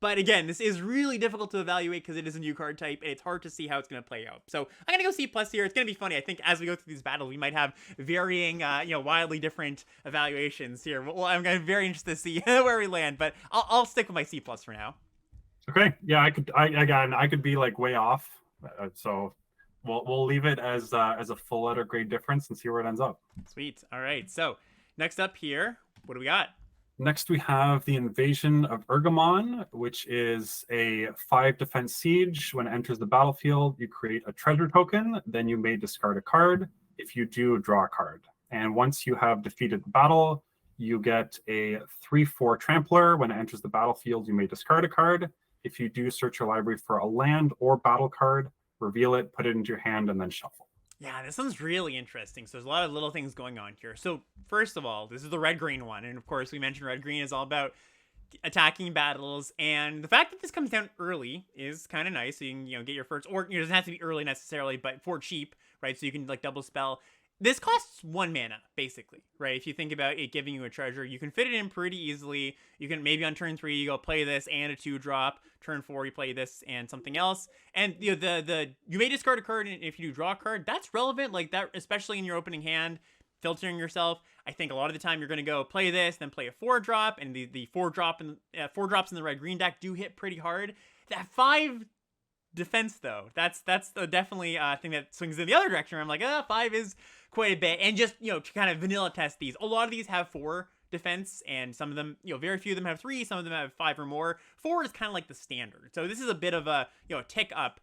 Speaker 1: But again, this is really difficult to evaluate because it is a new card type, and it's hard to see how it's going to play out. So I'm going to go C plus here. It's going to be funny. I think as we go through these battles, we might have varying, wildly different evaluations here. Well, I'm very interested to see where we land, but I'll stick with my C plus for now.
Speaker 2: Okay, yeah, I could be like way off. So we'll leave it as a full letter grade difference and see where it ends up.
Speaker 1: Sweet. All right. So next up here, what do we got?
Speaker 2: Next, we have the Invasion of Ergamon, which is a 5 defense siege. When it enters the battlefield, you create a treasure token. Then you may discard a card. If you do, draw a card. And once you have defeated the battle, you get a 3/4 trampler. When it enters the battlefield, you may discard a card. If you do, search your library for a land or battle card, reveal it, put it into your hand, and then shuffle.
Speaker 1: Yeah, this one's really interesting. So there's a lot of little things going on here. So first of all, this is the red-green one. And of course, we mentioned red-green is all about attacking battles. And the fact that this comes down early is kind of nice. So you can, get your first, or it doesn't have to be early necessarily, but for cheap, right? So you can like double spell. This costs 1 mana, basically, right? If you think about it giving you a treasure, you can fit it in pretty easily. You can maybe on turn 3, you go play this and a 2-drop. Turn 4, you play this and something else. And you may discard a card, and if you do draw a card, that's relevant, like that, especially in your opening hand, filtering yourself. I think a lot of the time you're going to go play this, then play a 4-drop, and the 4-drops in the red-green deck do hit pretty hard. That 5 defense though, that's definitely a thing that swings in the other direction. I'm like, 5 is quite a bit, and just to kind of vanilla test these. A lot of these have 4 defense, and some of them, very few of them have 3, some of them have 5 or more. 4 is kind of like the standard, so this is a bit of a tick up.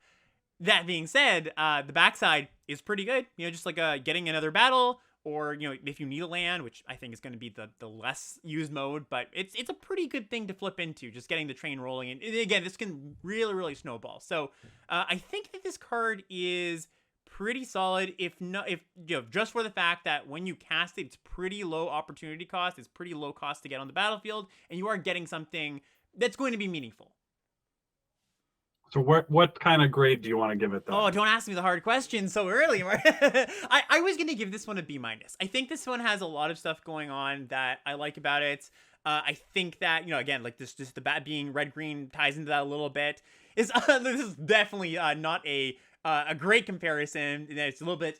Speaker 1: That being said, the backside is pretty good, just like getting another battle, or if you need a land, which I think is going to be the less used mode, but it's a pretty good thing to flip into, just getting the train rolling. And again, this can really snowball. So I think that this card is pretty solid, if just for the fact that when you cast it, it's pretty low opportunity cost, it's pretty low cost to get on the battlefield, and you are getting something that's going to be meaningful.
Speaker 2: So what kind of grade do you want to give it, though?
Speaker 1: Oh, don't ask me the hard question so early. I was going to give this one a B-. I think this one has a lot of stuff going on that I like about it. I think that, again, like this, just the bat being red-green ties into that a little bit. This is definitely not a great comparison. It's a little bit,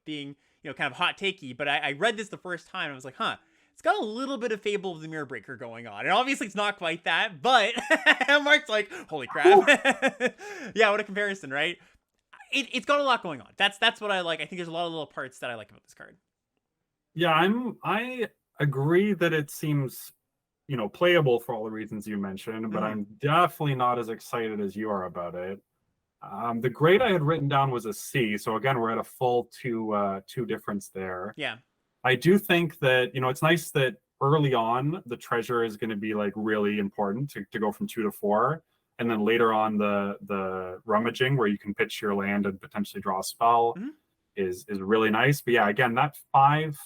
Speaker 1: being, kind of hot takey. But I read this the first time and I was like, it's got a little bit of Fable of the Mirror Breaker going on. And obviously it's not quite that, but Mark's like, holy crap. Yeah, what a comparison, right? It's got a lot going on. That's what I like. I think there's a lot of little parts that I like about this card.
Speaker 2: Yeah, I agree that it seems, playable for all the reasons you mentioned, but I'm definitely not as excited as you are about it. The grade I had written down was a C. So again, we're at a full 2 difference there.
Speaker 1: Yeah.
Speaker 2: I do think that, it's nice that early on, the treasure is going to be like really important to go from 2 to 4. And then later on, the rummaging where you can pitch your land and potentially draw a spell is really nice. But yeah, again, that 5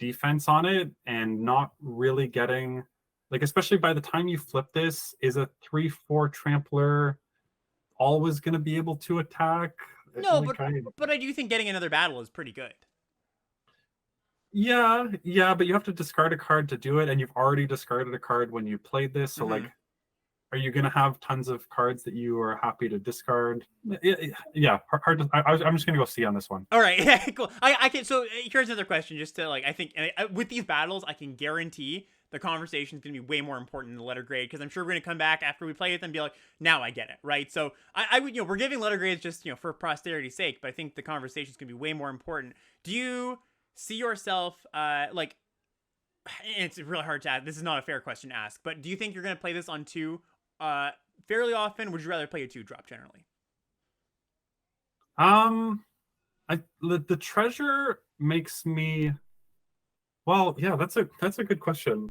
Speaker 2: defense on it and not really getting, like, especially by the time you flip this, is a 3/4 trampler always going to be able to attack?
Speaker 1: No,
Speaker 2: like,
Speaker 1: but I do think getting another battle is pretty good.
Speaker 2: yeah, but you have to discard a card to do it, and you've already discarded a card when you played this. So like, are you gonna have tons of cards that you are happy to discard? Yeah, hard to, I'm just gonna go C on this one.
Speaker 1: All right, yeah, cool. I can. So here's another question, just to like, I think with these battles, I can guarantee the conversation is going to be way more important than the letter grade, because I'm sure we're going to come back after we play it and be like, now I get it, right? So I would, we're giving letter grades just, for posterity's sake, but I think the conversation is going to be way more important. Do you see yourself, like, it's really hard to ask, this is not a fair question to ask, but do you think you're going to play this on 2 fairly often? Would you rather play a 2-drop generally?
Speaker 2: The treasure makes me, well, yeah, that's a good question.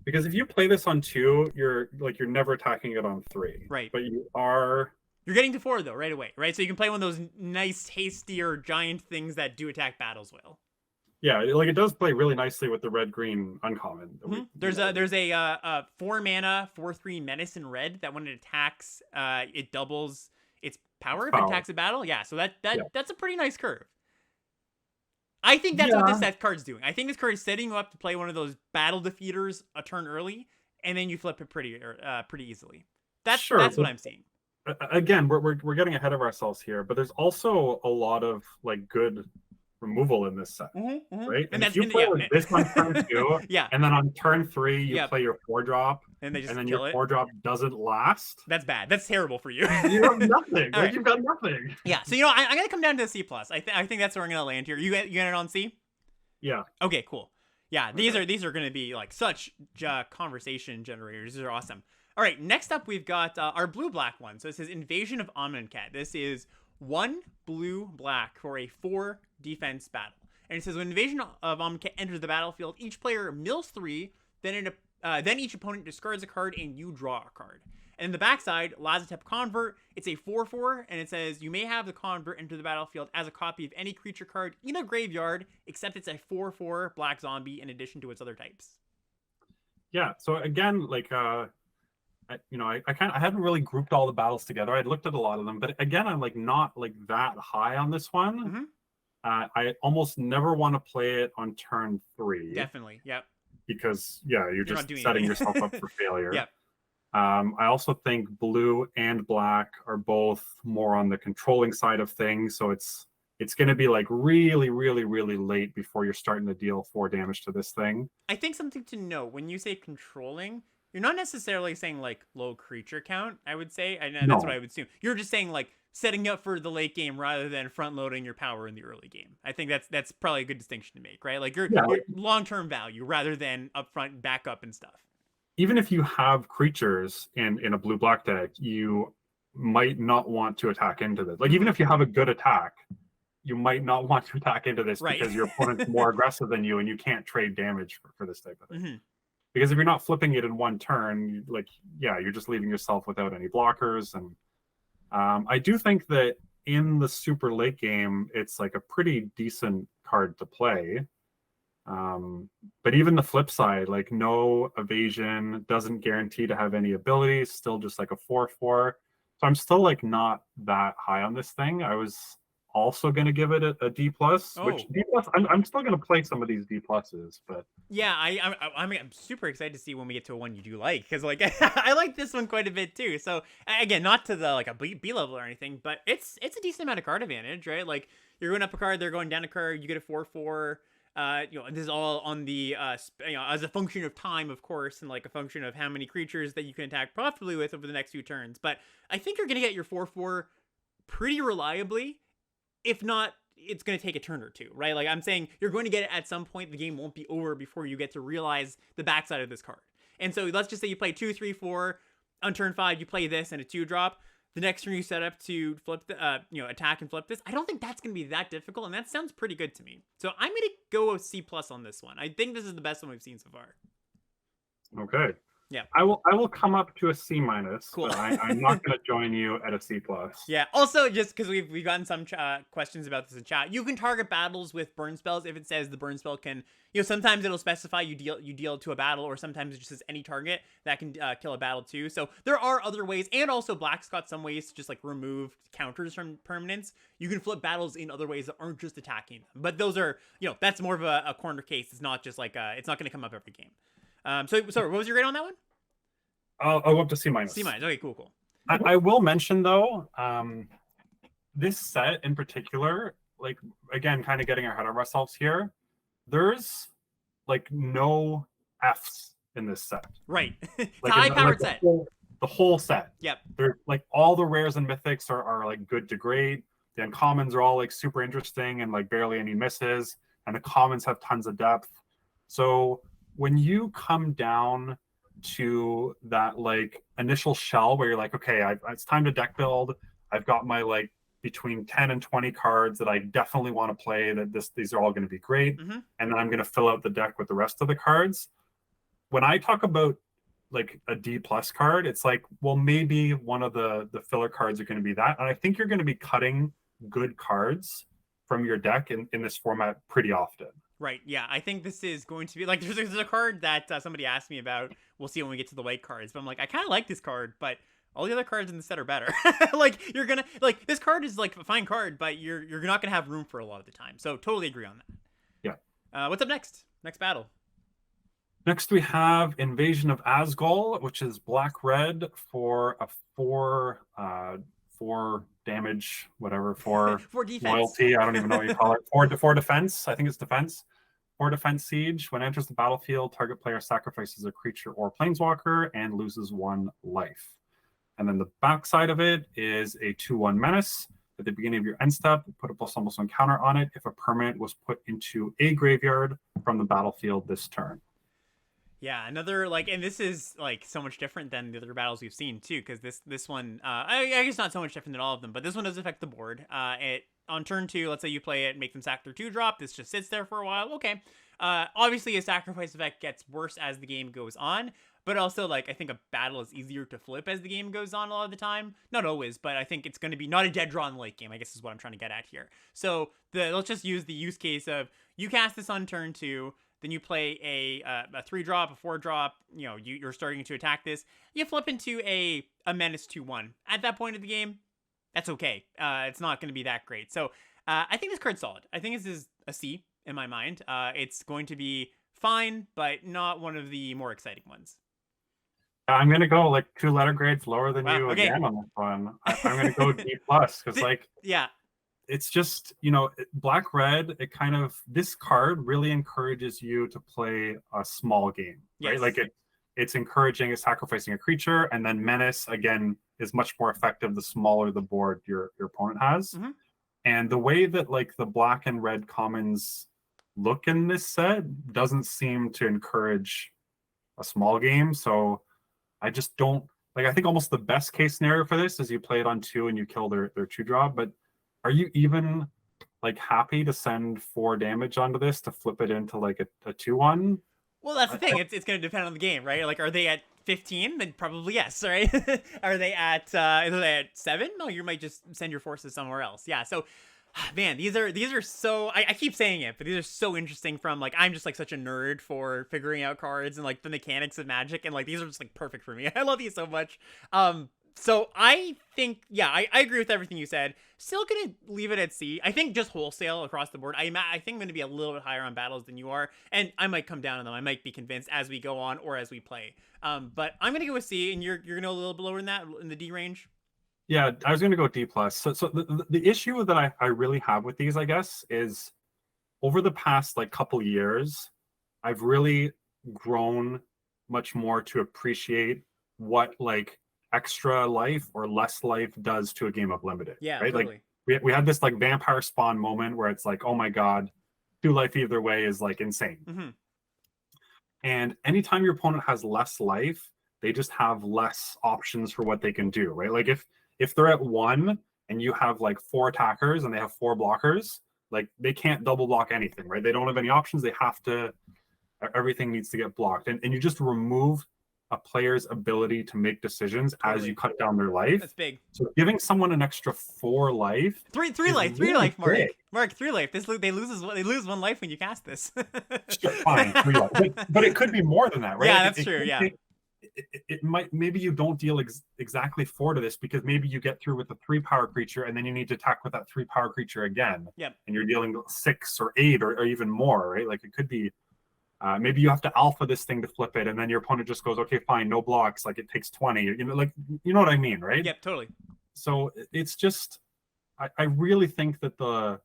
Speaker 2: Because if you play this on 2, you're never attacking it on 3.
Speaker 1: Right.
Speaker 2: But you're
Speaker 1: getting to 4 though right away, right? So you can play one of those nice, tastier, giant things that do attack battles well.
Speaker 2: Yeah, like it does play really nicely with the red-green uncommon.
Speaker 1: There's a 4 mana 4/3 menace in red that when it attacks, it doubles its power if it attacks a battle. Yeah, so that's a pretty nice curve. I think that's what this card's doing. I think this card is setting you up to play one of those battle defeaters a turn early, and then you flip it pretty easily. That's what I'm seeing.
Speaker 2: Again, we're getting ahead of ourselves here, but there's also a lot of like good removal in this set, right? And if you play this on turn 2, and then on turn 3 you play your 4-drop,
Speaker 1: and then
Speaker 2: your 4-drop doesn't last.
Speaker 1: That's bad. That's terrible for you.
Speaker 2: You have nothing. Like, you've got nothing.
Speaker 1: Yeah. So I'm gonna come down to a C+. I think that's where I'm gonna land here. You get it on C?
Speaker 2: Yeah.
Speaker 1: Okay. Cool. Yeah. These are gonna be like such conversation generators. These are awesome. All right. Next up, we've got our blue-black one. So it says Invasion of Amonkhet. This is 1 blue-black for a 4 defense battle. And it says when Invasion of Amonkhet enters the battlefield, each player mills 3, then each opponent discards a card and you draw a card. And in the backside, Lazotep Convert, it's a 4/4, and it says you may have the Convert enter the battlefield as a copy of any creature card in a graveyard, except it's a 4/4 black zombie in addition to its other types.
Speaker 2: Yeah, so again, like, I hadn't really grouped all the battles together. I'd looked at a lot of them, but again, I'm like not like that high on this one. I almost never want to play it on turn 3.
Speaker 1: Definitely, yep.
Speaker 2: Because you're just setting yourself up for failure.
Speaker 1: Yep.
Speaker 2: I also think blue and black are both more on the controlling side of things, so it's going to be like really, really, really late before you're starting to deal 4 damage to this thing.
Speaker 1: I think something to note when you say controlling, you're not necessarily saying like low creature count. I would say, that's what I would assume. You're just saying like setting up for the late game rather than front loading your power in the early game. I think that's probably a good distinction to make, right? Like your long-term value rather than upfront backup and stuff.
Speaker 2: Even if you have creatures in a blue-black deck, you might not want to attack into this. Like even if you have a good attack, you might not want to attack into this because your opponent's more aggressive than you and you can't trade damage for this type of thing. Because if you're not flipping it in one turn, you're just leaving yourself without any blockers. And I do think that in the super late game, it's like a pretty decent card to play. But even the flip side, like no evasion, doesn't guarantee to have any abilities, still just like a 4/4. So I'm still like not that high on this thing. I was also going to give it a D+, which D+, I'm still going to play some of these D+, but
Speaker 1: yeah, I'm super excited to see when we get to a one you do like, because like I like this one quite a bit too. So again, not to the like a B level or anything, but it's a decent amount of card advantage, right? Like you're going up a card, they're going down a card, you get a 4/4. This is all on the as a function of time, of course, and like a function of how many creatures that you can attack profitably with over the next few turns. But I think you're going to get your 4/4 pretty reliably. If not, it's going to take a turn or two, right? Like I'm saying, you're going to get it at some point. The game won't be over before you get to realize the backside of this card. And so let's just say you play 2, 3, 4. On turn 5, you play this and a 2-drop. The next turn you set up to flip the, attack and flip this. I don't think that's going to be that difficult, and that sounds pretty good to me. So I'm going to go with C+ on this one. I think this is the best one we've seen so far.
Speaker 2: Okay.
Speaker 1: Yeah.
Speaker 2: I will come up to a C minus,
Speaker 1: Cool.
Speaker 2: but I'm not going to join you at a C plus.
Speaker 1: Yeah. Also, just because we've gotten some questions about this in chat, you can target battles with burn spells if it says the burn spell can. Sometimes it'll specify you deal to a battle, or sometimes it just says any target that can kill a battle too. So there are other ways, and also Black's got some ways to just like remove counters from permanents. You can flip battles in other ways that aren't just attacking them, but those are that's more of a corner case. It's not just like it's not going to come up every game. So what was your grade on that one?
Speaker 2: I'll go up to C minus.
Speaker 1: C minus. Okay, cool.
Speaker 2: I will mention though, this set in particular, like again, kind of getting ahead of ourselves here. There's like no Fs in this set.
Speaker 1: Right. It's
Speaker 2: Like,
Speaker 1: a high-powered set.
Speaker 2: The whole set.
Speaker 1: Yep.
Speaker 2: They're like all the rares and mythics are like good to great. The uncommons are all like super interesting and like barely any misses. And the commons have tons of depth. So when you come down to that like initial shell where you're like, okay, it's time to deck build. I've got my like between 10 and 20 cards that I definitely want to play, that these are all going to be great.
Speaker 1: Mm-hmm.
Speaker 2: And then I'm going to fill out the deck with the rest of the cards. When I talk about like a D plus card, it's like, well, maybe one of the filler cards are going to be that. And I think you're going to be cutting good cards from your deck in this format pretty often.
Speaker 1: Right, yeah. I think this is going to be like there's a card that somebody asked me about. We'll see when we get to the white cards. But I'm like, I kind of like this card, but all the other cards in the set are better. Like you're gonna like this card is like a fine card, but you're not gonna have room for a lot of the time. So totally agree on that.
Speaker 2: Yeah.
Speaker 1: What's up next? Next battle.
Speaker 2: Next we have Invasion of Asgol, which is black-red for a 4 damage, whatever, 4
Speaker 1: For defense.
Speaker 2: loyalty. I don't even know what you call it. 4 defense. I think it's defense. 4 defense siege. When it enters the battlefield, target player sacrifices a creature or planeswalker and loses 1 life. And then the back side of it is a 2/1 menace. At the beginning of your end step, put a +1/+1 counter on it if a permanent was put into a graveyard from the battlefield this turn.
Speaker 1: Yeah, another like, and this is like so much different than the other battles we've seen too, because this one, I guess not so much different than all of them, but this one does affect the board. It on turn 2, let's say you play it, make them sack their 2-drop. This just sits there for a while. Okay. Obviously, a sacrifice effect gets worse as the game goes on, but also like I think a battle is easier to flip as the game goes on a lot of the time. Not always, but I think it's going to be not a dead draw in the late game, I guess is what I'm trying to get at here. So let's just use the use case of you cast this on turn 2. Then you play a 3-drop, a 4-drop. You're starting to attack this. You flip into a menace 2/1. At that point of the game, that's okay. It's not going to be that great. So I think this card's solid. I think this is a C in my mind. It's going to be fine, but not one of the more exciting ones.
Speaker 2: I'm going to go like 2 letter grades lower than you
Speaker 1: okay.
Speaker 2: again on this one. I'm going to go D plus because like
Speaker 1: yeah.
Speaker 2: It's just, black red, it kind of, this card really encourages you to play a small game, right?
Speaker 1: Yes.
Speaker 2: Like it's encouraging sacrificing a creature, and then menace again is much more effective the smaller the board your opponent has.
Speaker 1: Mm-hmm.
Speaker 2: And the way that like the black and red commons look in this set doesn't seem to encourage a small game. So I just don't like, I think almost the best case scenario for this is you play it on 2 and you kill their 2-drop, but are you even like happy to send 4 damage onto this to flip it into like a 2/1?
Speaker 1: Well, that's the thing. It's going to depend on the game, right? Like, are they at 15? Then probably yes, right? Are they at 7? No, you might just send your forces somewhere else. Yeah. So, man, these are so. I keep saying it, but these are so interesting. From like, I'm just like such a nerd for figuring out cards and like the mechanics of Magic, and like these are just like perfect for me. I love these so much. So I think, yeah, I agree with everything you said. Still gonna leave it at C. I think just wholesale across the board. I think I'm gonna be a little bit higher on battles than you are, and I might come down on them. I might be convinced as we go on or as we play. But I'm gonna go with C, and you're gonna go a little bit lower than that in the D range.
Speaker 2: Yeah, I was gonna go D plus. So the issue that I really have with these, I guess, is over the past like couple years, I've really grown much more to appreciate what like extra life or less life does to a game of limited.
Speaker 1: Yeah,
Speaker 2: right.
Speaker 1: Totally.
Speaker 2: Like we had this like vampire spawn moment where it's like, oh my god, 2 life either way is like insane.
Speaker 1: Mm-hmm.
Speaker 2: And anytime your opponent has less life, they just have less options for what they can do, right? Like if they're at 1 and you have like 4 attackers and they have 4 blockers, like they can't double block anything, right? They don't have any options. They have to, everything needs to get blocked. And you just remove a player's ability to make decisions as
Speaker 1: Totally.
Speaker 2: you cut down their life.
Speaker 1: That's big.
Speaker 2: So giving someone an extra 4 life,
Speaker 1: Three
Speaker 2: is
Speaker 1: life,
Speaker 2: really
Speaker 1: Mark.
Speaker 2: big.
Speaker 1: Mark, 3 life. They lose 1 life when you cast this.
Speaker 2: Sure, fine, 3 life. But it could be more than that, right?
Speaker 1: Yeah,
Speaker 2: Like,
Speaker 1: that's
Speaker 2: it
Speaker 1: true.
Speaker 2: could
Speaker 1: Yeah.
Speaker 2: be- it might, maybe you don't deal exactly 4 to this because maybe you get through with a 3 power creature and then you need to attack with that 3 power creature again.
Speaker 1: Yep.
Speaker 2: And you're dealing 6 or 8 or even more, right? Like it could be maybe you have to alpha this thing to flip it, and then your opponent just goes, okay, fine, no blocks, like it takes 20. You know, like, you know what I mean, right?
Speaker 1: Yep, totally.
Speaker 2: So it's just, I really think that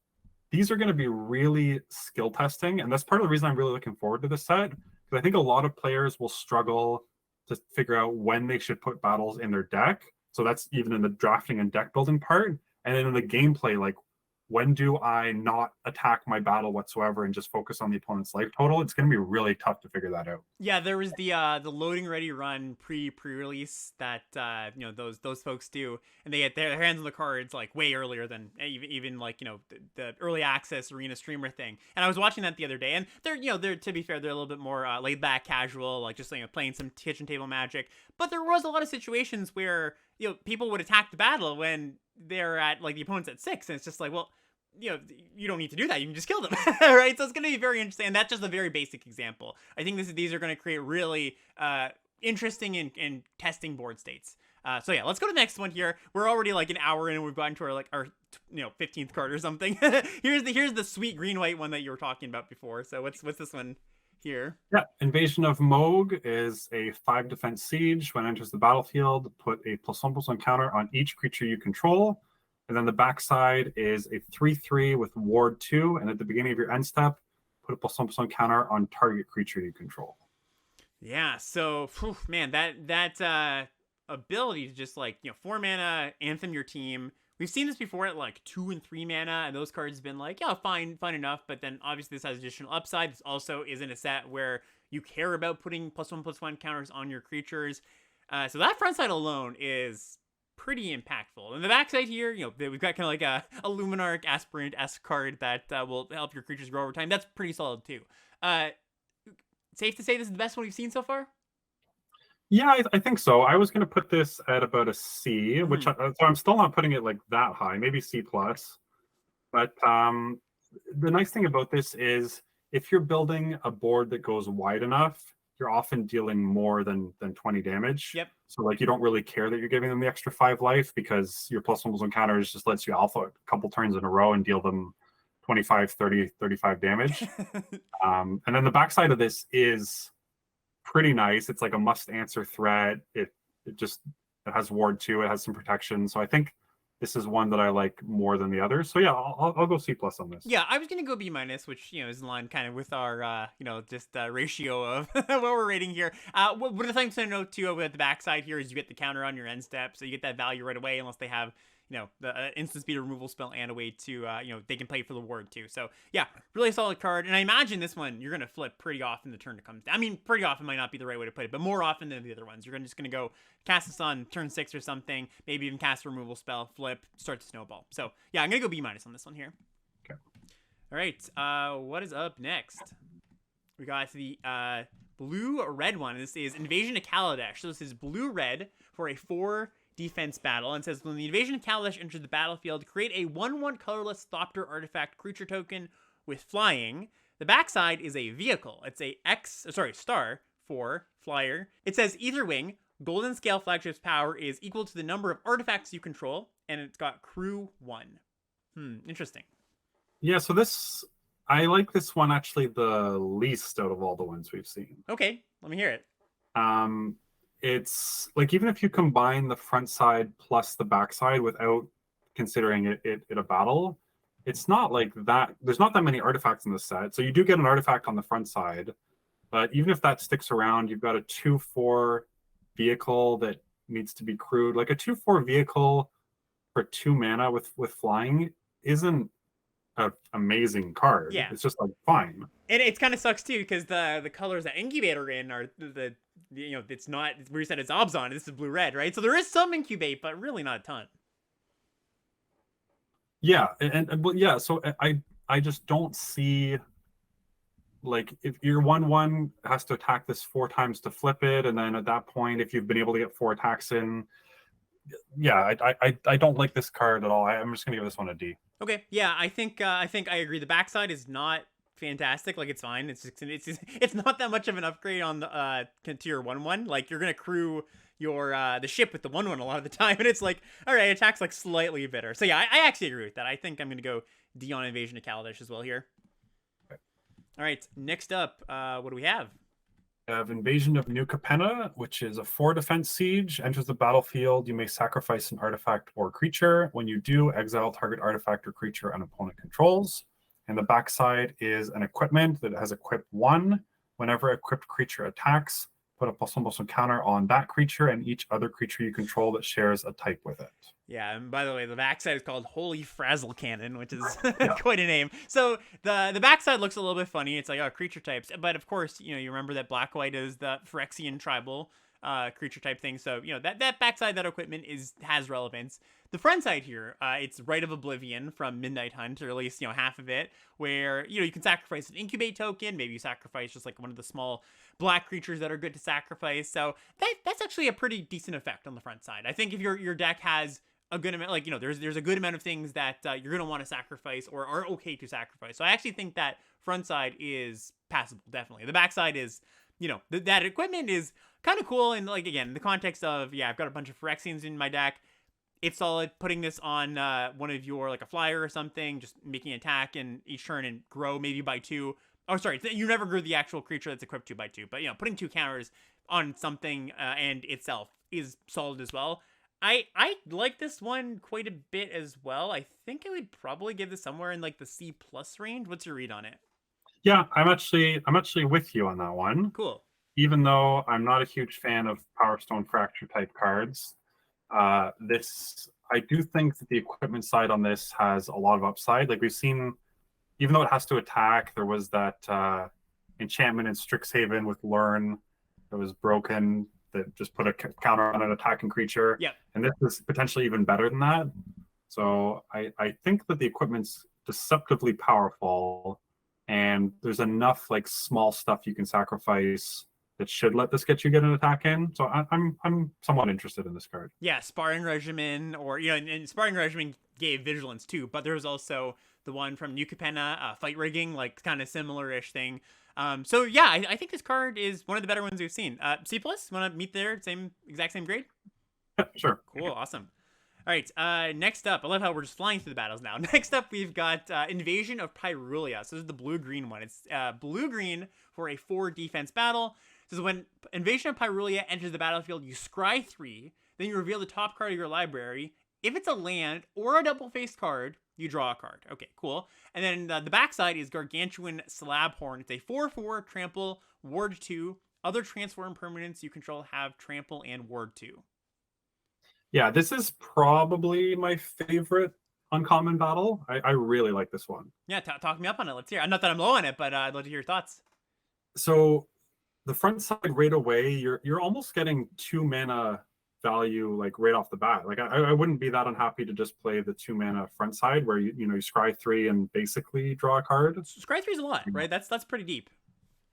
Speaker 2: these are going to be really skill testing, and that's part of the reason I'm really looking forward to this set, because I think a lot of players will struggle to figure out when they should put battles in their deck. So that's even in the drafting and deck building part, and then in the gameplay, like, when do I not attack my battle whatsoever and just focus on the opponent's life total? It's going to be really tough to figure that out.
Speaker 1: Yeah, there was the loading ready run pre-release that you know, those folks do, and they get their hands on the cards like way earlier than even like, you know, the early access arena streamer thing. And I was watching that the other day, and they're to be fair, they're a little bit more laid back, casual, like just, you know, playing some kitchen table Magic. But there was a lot of situations where, you know, people would attack the battle when they're at, like, the opponent's at 6, and it's just like, well, you know, you don't need to do that. You can just kill them, right? So it's going to be very interesting. And that's just a very basic example. I think these are going to create really interesting and testing board states. So yeah, let's go to the next one here. We're already like an hour in, and we've gotten to our 15th card or something. here's the sweet green white one that you were talking about before. So what's this one here?
Speaker 2: Yeah, Invasion of Moog is a 5 defense siege. When it enters the battlefield, put a +1/+1 counter on each creature you control. And then the backside is a 3/3 with Ward 2. And at the beginning of your end step, put a +1/+1 counter on target creature you control.
Speaker 1: Yeah, so man, that ability to just, like, you know, 4 mana, anthem your team. We've seen this before at like 2 and 3 mana, and those cards have been like, yeah, fine enough. But then obviously this has additional upside. This also isn't a set where you care about putting +1/+1 counters on your creatures. So that front side alone is pretty impactful. And the backside here, you know, we've got kind of like a Luminarch Aspirant-esque card that will help your creatures grow over time. That's pretty solid too. Safe to say this is the best one we've seen so far?
Speaker 2: Yeah, I think so. I was going to put this at about a C, which so I'm still not putting it like that high, maybe C+. But the nice thing about this is if you're building a board that goes wide enough, you're often dealing more than 20 damage.
Speaker 1: Yep.
Speaker 2: So like you don't really care that you're giving them the extra 5 life because your +1/+1 counters just lets you alpha a couple turns in a row and deal them 25, 30, 35 damage. And then the backside of this is pretty nice. It's like a must answer threat. It has Ward 2. It has some protection. So I think this is one that I like more than the others. So yeah, I'll go C+ on this.
Speaker 1: Yeah, I was gonna go B-, which, you know, is in line kind of with our you know, just ratio of what we're rating here. One of the things to note too with the backside here is you get the counter on your end step, so you get that value right away unless they have, you know, the instant speed removal spell and a way to you know, they can play for the ward too. So yeah, really solid card. And I imagine this one you're gonna flip pretty often the turn it comes down. I mean, pretty often might not be the right way to put it, but more often than the other ones. You're just gonna go cast this on turn 6 or something, maybe even cast a removal spell, flip, start to snowball. So yeah, I'm gonna go B- on this one here.
Speaker 2: Okay.
Speaker 1: All right, what is up next? We got the blue-red one. This is Invasion of Kaladesh. So this is blue-red for a 4 defense battle, and says when the Invasion of Kaladesh enters the battlefield, create a 1/1 colorless Thopter artifact creature token with flying. The backside is a vehicle. It's a star for flyer. It says either wing, golden scale flagship's power is equal to the number of artifacts you control, and it's got crew 1. Interesting.
Speaker 2: Yeah, so this, I like this one actually the least out of all the ones we've seen.
Speaker 1: Okay, let me hear it.
Speaker 2: It's like, even if you combine the front side plus the back side without considering it a battle, it's not like that. There's not that many artifacts in the set. So you do get an artifact on the front side, but even if that sticks around, you've got a 2/4 vehicle that needs to be crewed. Like a 2/4 vehicle for 2 mana with flying isn't an amazing card.
Speaker 1: Yeah.
Speaker 2: It's just like fine.
Speaker 1: And it kind of sucks too, because the colors that Incubate are in are the you know, it's not where you said it's Obzon. This is blue-red, right? So there is some Incubate, but really not a ton.
Speaker 2: Yeah, and well, yeah. So I just don't see like if your 1/1 has to attack this 4 times to flip it, and then at that point, if you've been able to get 4 attacks in, yeah, I don't like this card at all. I'm just gonna give this one a D.
Speaker 1: Okay, yeah, I think I agree. The backside is not fantastic. Like, it's fine. It's not that much of an upgrade on the to your 1/1. Like, you're gonna crew your the ship with the 1/1 a lot of the time, and it's like, all right, attacks like slightly better. So yeah, I actually agree with that. I think I'm gonna go D on Invasion of Kaladesh as well here.
Speaker 2: Okay.
Speaker 1: All right, next up, what do we have?
Speaker 2: We have Invasion of New Capenna, which is a 4 defense siege. Enters the battlefield. You may sacrifice an artifact or creature. When you do, exile target artifact or creature an opponent controls. And the backside is an equipment that has equip 1. Whenever equipped creature attacks, put a +1/+1 counter on that creature and each other creature you control that shares a type with it.
Speaker 1: Yeah, and by the way, the backside is called Holy Frazzle Cannon, which is quite a name. So the backside looks a little bit funny. It's like, oh, creature types. But of course, you remember that Black-White is the Phyrexian tribal creature type thing. So, that backside, that equipment has relevance. The front side here, it's Rite of Oblivion from Midnight Hunt, or at least, half of it, where, you can sacrifice an incubate token. Maybe you sacrifice just like one of the small black creatures that are good to sacrifice. So that's actually a pretty decent effect on the front side. I think if your deck has a good amount, like, there's a good amount of things that you're going to want to sacrifice or are okay to sacrifice. So I actually think that front side is passable, definitely. The back side is, that equipment is kind of cool. And, like, again, in the context of, I've got a bunch of Phyrexians in my deck. It's solid. Putting this on one of your, like, a flyer or something, just making an attack in each turn and grow maybe by 2. Oh, sorry, you never grew the actual creature that's equipped 2 by 2. But, putting 2 counters on something and itself is solid as well. I like this one quite a bit as well. I think I would probably give this somewhere in, like, the C+ range. What's your read on it?
Speaker 2: Yeah, I'm actually with you on that one.
Speaker 1: Cool.
Speaker 2: Even though I'm not a huge fan of Power Stone Fracture type cards, I do think that the equipment side on this has a lot of upside. Like, we've seen, even though it has to attack, there was that enchantment in Strixhaven with Learn that was broken that just put a counter on an attacking creature.
Speaker 1: Yeah.
Speaker 2: And this is potentially even better than that. So I think that the equipment's deceptively powerful, and there's enough, like, small stuff you can sacrifice that should let this get an attack in. So I'm somewhat interested in this card.
Speaker 1: Yeah, Sparring Regimen, or, and Sparring Regimen gave Vigilance too, but there was also the one from New Capenna, Fight Rigging, like, kind of similar-ish thing. So yeah, I think this card is one of the better ones we've seen. C+, want to meet there, exact same grade?
Speaker 2: Yeah, sure.
Speaker 1: Cool, awesome. All right, next up, I love how we're just flying through the battles now. Next up, we've got Invasion of Pyrulia. So this is the blue-green one. It's blue-green for a 4 defense battle. This is when Invasion of Pyrulia enters the battlefield, you scry 3, then you reveal the top card of your library. If it's a land or a double-faced card, you draw a card. Okay, cool. And then the backside is Gargantuan Slabhorn. It's a 4/4 trample, ward 2. Other transform permanents you control have trample and ward 2.
Speaker 2: Yeah, this is probably my favorite uncommon battle. I really like this one.
Speaker 1: Yeah, talk me up on it. Let's hear it. Not that I'm low on it, but I'd love to hear your thoughts.
Speaker 2: So the front side right away, you're almost getting 2 mana value, like, right off the bat. Like, I wouldn't be that unhappy to just play the 2 mana front side where you scry 3 and basically draw a card.
Speaker 1: Scry 3 is a lot, right? That's pretty deep.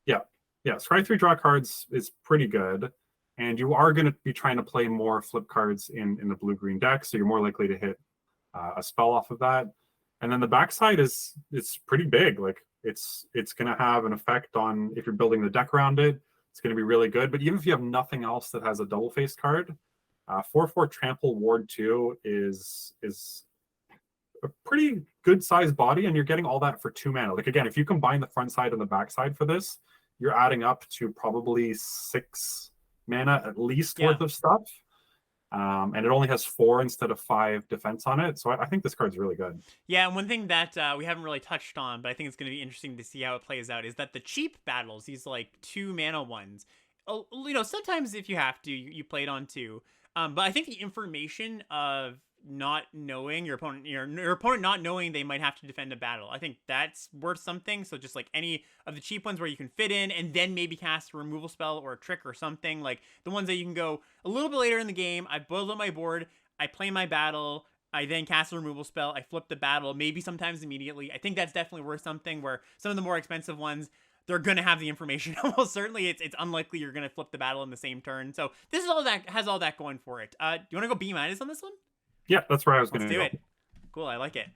Speaker 2: Yeah, scry 3 draw cards is pretty good, and you are going to be trying to play more flip cards in the blue-green deck, so you're more likely to hit a spell off of that. And then the backside is pretty big. Like, it's going to have an effect on, if you're building the deck around it, it's going to be really good. But even if you have nothing else that has a double-faced card, 4/4 trample ward 2 is a pretty good sized body, and you're getting all that for 2 mana. Like, again, if you combine the front side and the back side for this, you're adding up to probably 6 mana at least worth of stuff. And it only has 4 instead of 5 defense on it. So I think this card's really good.
Speaker 1: Yeah, and one thing that we haven't really touched on, but I think it's going to be interesting to see how it plays out, is that the cheap battles, these, like, 2 mana ones, sometimes if you have to, you play it on 2. But I think the information of not knowing your opponent not knowing they might have to defend a battle, I think that's worth something. So just, like, any of the cheap ones where you can fit in and then maybe cast a removal spell or a trick or something, like the ones that you can go a little bit later in the game, I boiled up my board, I play my battle, I then cast a removal spell, I flip the battle, maybe sometimes immediately. I think that's definitely worth something, where some of the more expensive ones, they're gonna have the information. Almost certainly, it's unlikely you're gonna flip the battle in the same turn. So this is all that has all that going for it. Do you want to go B- on this one?
Speaker 2: Yeah, that's where I was going
Speaker 1: Let's
Speaker 2: to
Speaker 1: do
Speaker 2: go.
Speaker 1: it. Cool, I like it.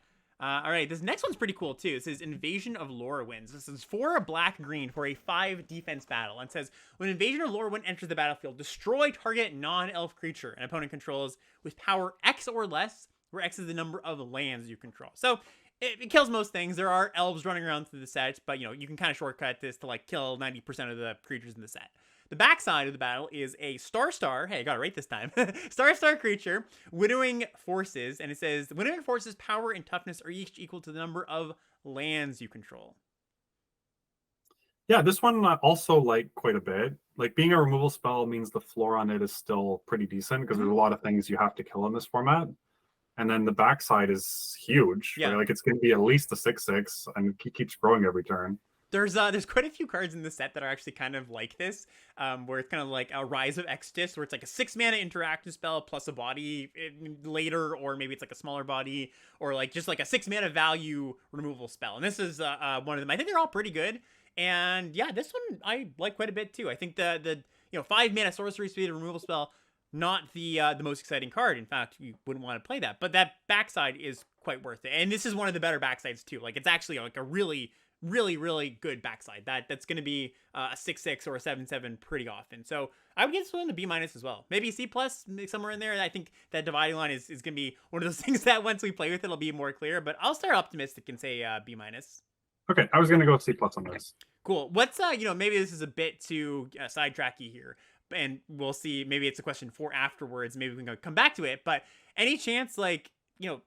Speaker 1: All right, this next one's pretty cool too. It says Invasion of Lorwyn. This is 4 black-green for a 5 defense battle. And it says, when Invasion of Lorwyn enters the battlefield, destroy target non-elf creature an opponent controls with power X or less, where X is the number of lands you control. So it kills most things. There are elves running around through the set, but you can kind of shortcut this to like kill 90% of the creatures in the set. The backside of the battle is a star. Hey, I got it right this time. Star creature, Winnowing Forces, and it says the Winnowing Forces power and toughness are each equal to the number of lands you control.
Speaker 2: Yeah, this one I also like quite a bit. Like, being a removal spell means the floor on it is still pretty decent because there's a lot of things you have to kill in this format. And then the backside is huge.
Speaker 1: Yeah.
Speaker 2: Right? Like, it's going to be at least a 6/6, and it keeps growing every turn.
Speaker 1: There's quite a few cards in the set that are actually kind of like this, where it's kind of like a Rise of Exodus, where it's like a 6-mana interactive spell plus a body later, or maybe it's like a smaller body, or like just like a 6-mana value removal spell. And this is one of them. I think they're all pretty good. And yeah, this one I like quite a bit too. I think the 5-mana sorcery speed removal spell, not the most exciting card. In fact, you wouldn't want to play that. But that backside is quite worth it. And this is one of the better backsides too. Like, it's actually like a really good backside that's going to be a 6/6 or a 7/7 pretty often. So I would get this one to B- as well. Maybe C+, somewhere in there. I think that dividing line is going to be one of those things that once we play with it, it'll be more clear. But I'll start optimistic and say B-.
Speaker 2: Okay, I was going to go C+ on this.
Speaker 1: Cool. What's maybe this is a bit too sidetracky here, and we'll see. Maybe it's a question for afterwards. Maybe we can come back to it. But any chance, like,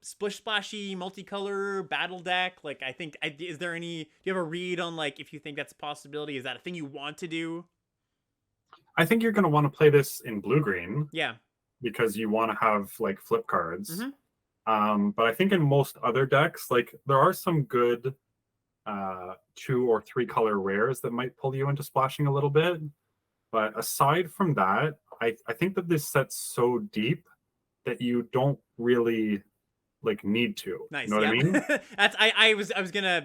Speaker 1: splish splashy multicolor battle deck? Like, I think, is there any, do you have a read on like if you think that's a possibility? Is that a thing you want to do?
Speaker 2: I think you're going to want to play this in blue-green.
Speaker 1: Yeah.
Speaker 2: Because you want to have like flip cards. But I think in most other decks, like, there are some good 2 or 3 color rares that might pull you into splashing a little bit. But aside from that, I think that this set's so deep that you don't really like need to.
Speaker 1: Nice.
Speaker 2: You know what I mean?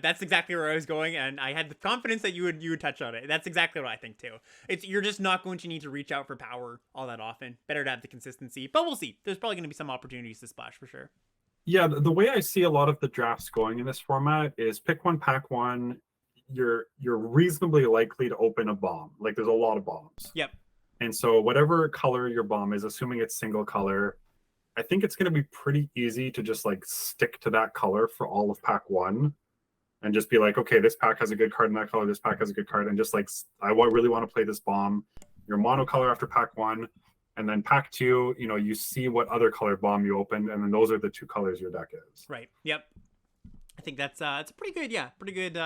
Speaker 1: That's exactly where I was going, and I had the confidence that you would touch on it. That's exactly what I think too. You're just not going to need to reach out for power all that often. Better to have the consistency, but we'll see. There's probably going to be some opportunities to splash for sure.
Speaker 2: Yeah, the way I see a lot of the drafts going in this format is pick one, pack one. You're reasonably likely to open a bomb. Like, there's a lot of bombs.
Speaker 1: Yep.
Speaker 2: And so whatever color your bomb is, assuming it's single color, I think it's going to be pretty easy to just like stick to that color for all of pack one and just be like, okay, this pack has a good card in that color, this pack has a good card, and just like, really want to play this bomb. Your monocolor after pack one, and then pack two, you see what other color bomb you opened, and then those are the 2 colors your deck is.
Speaker 1: Right. Yep. I think it's a pretty good.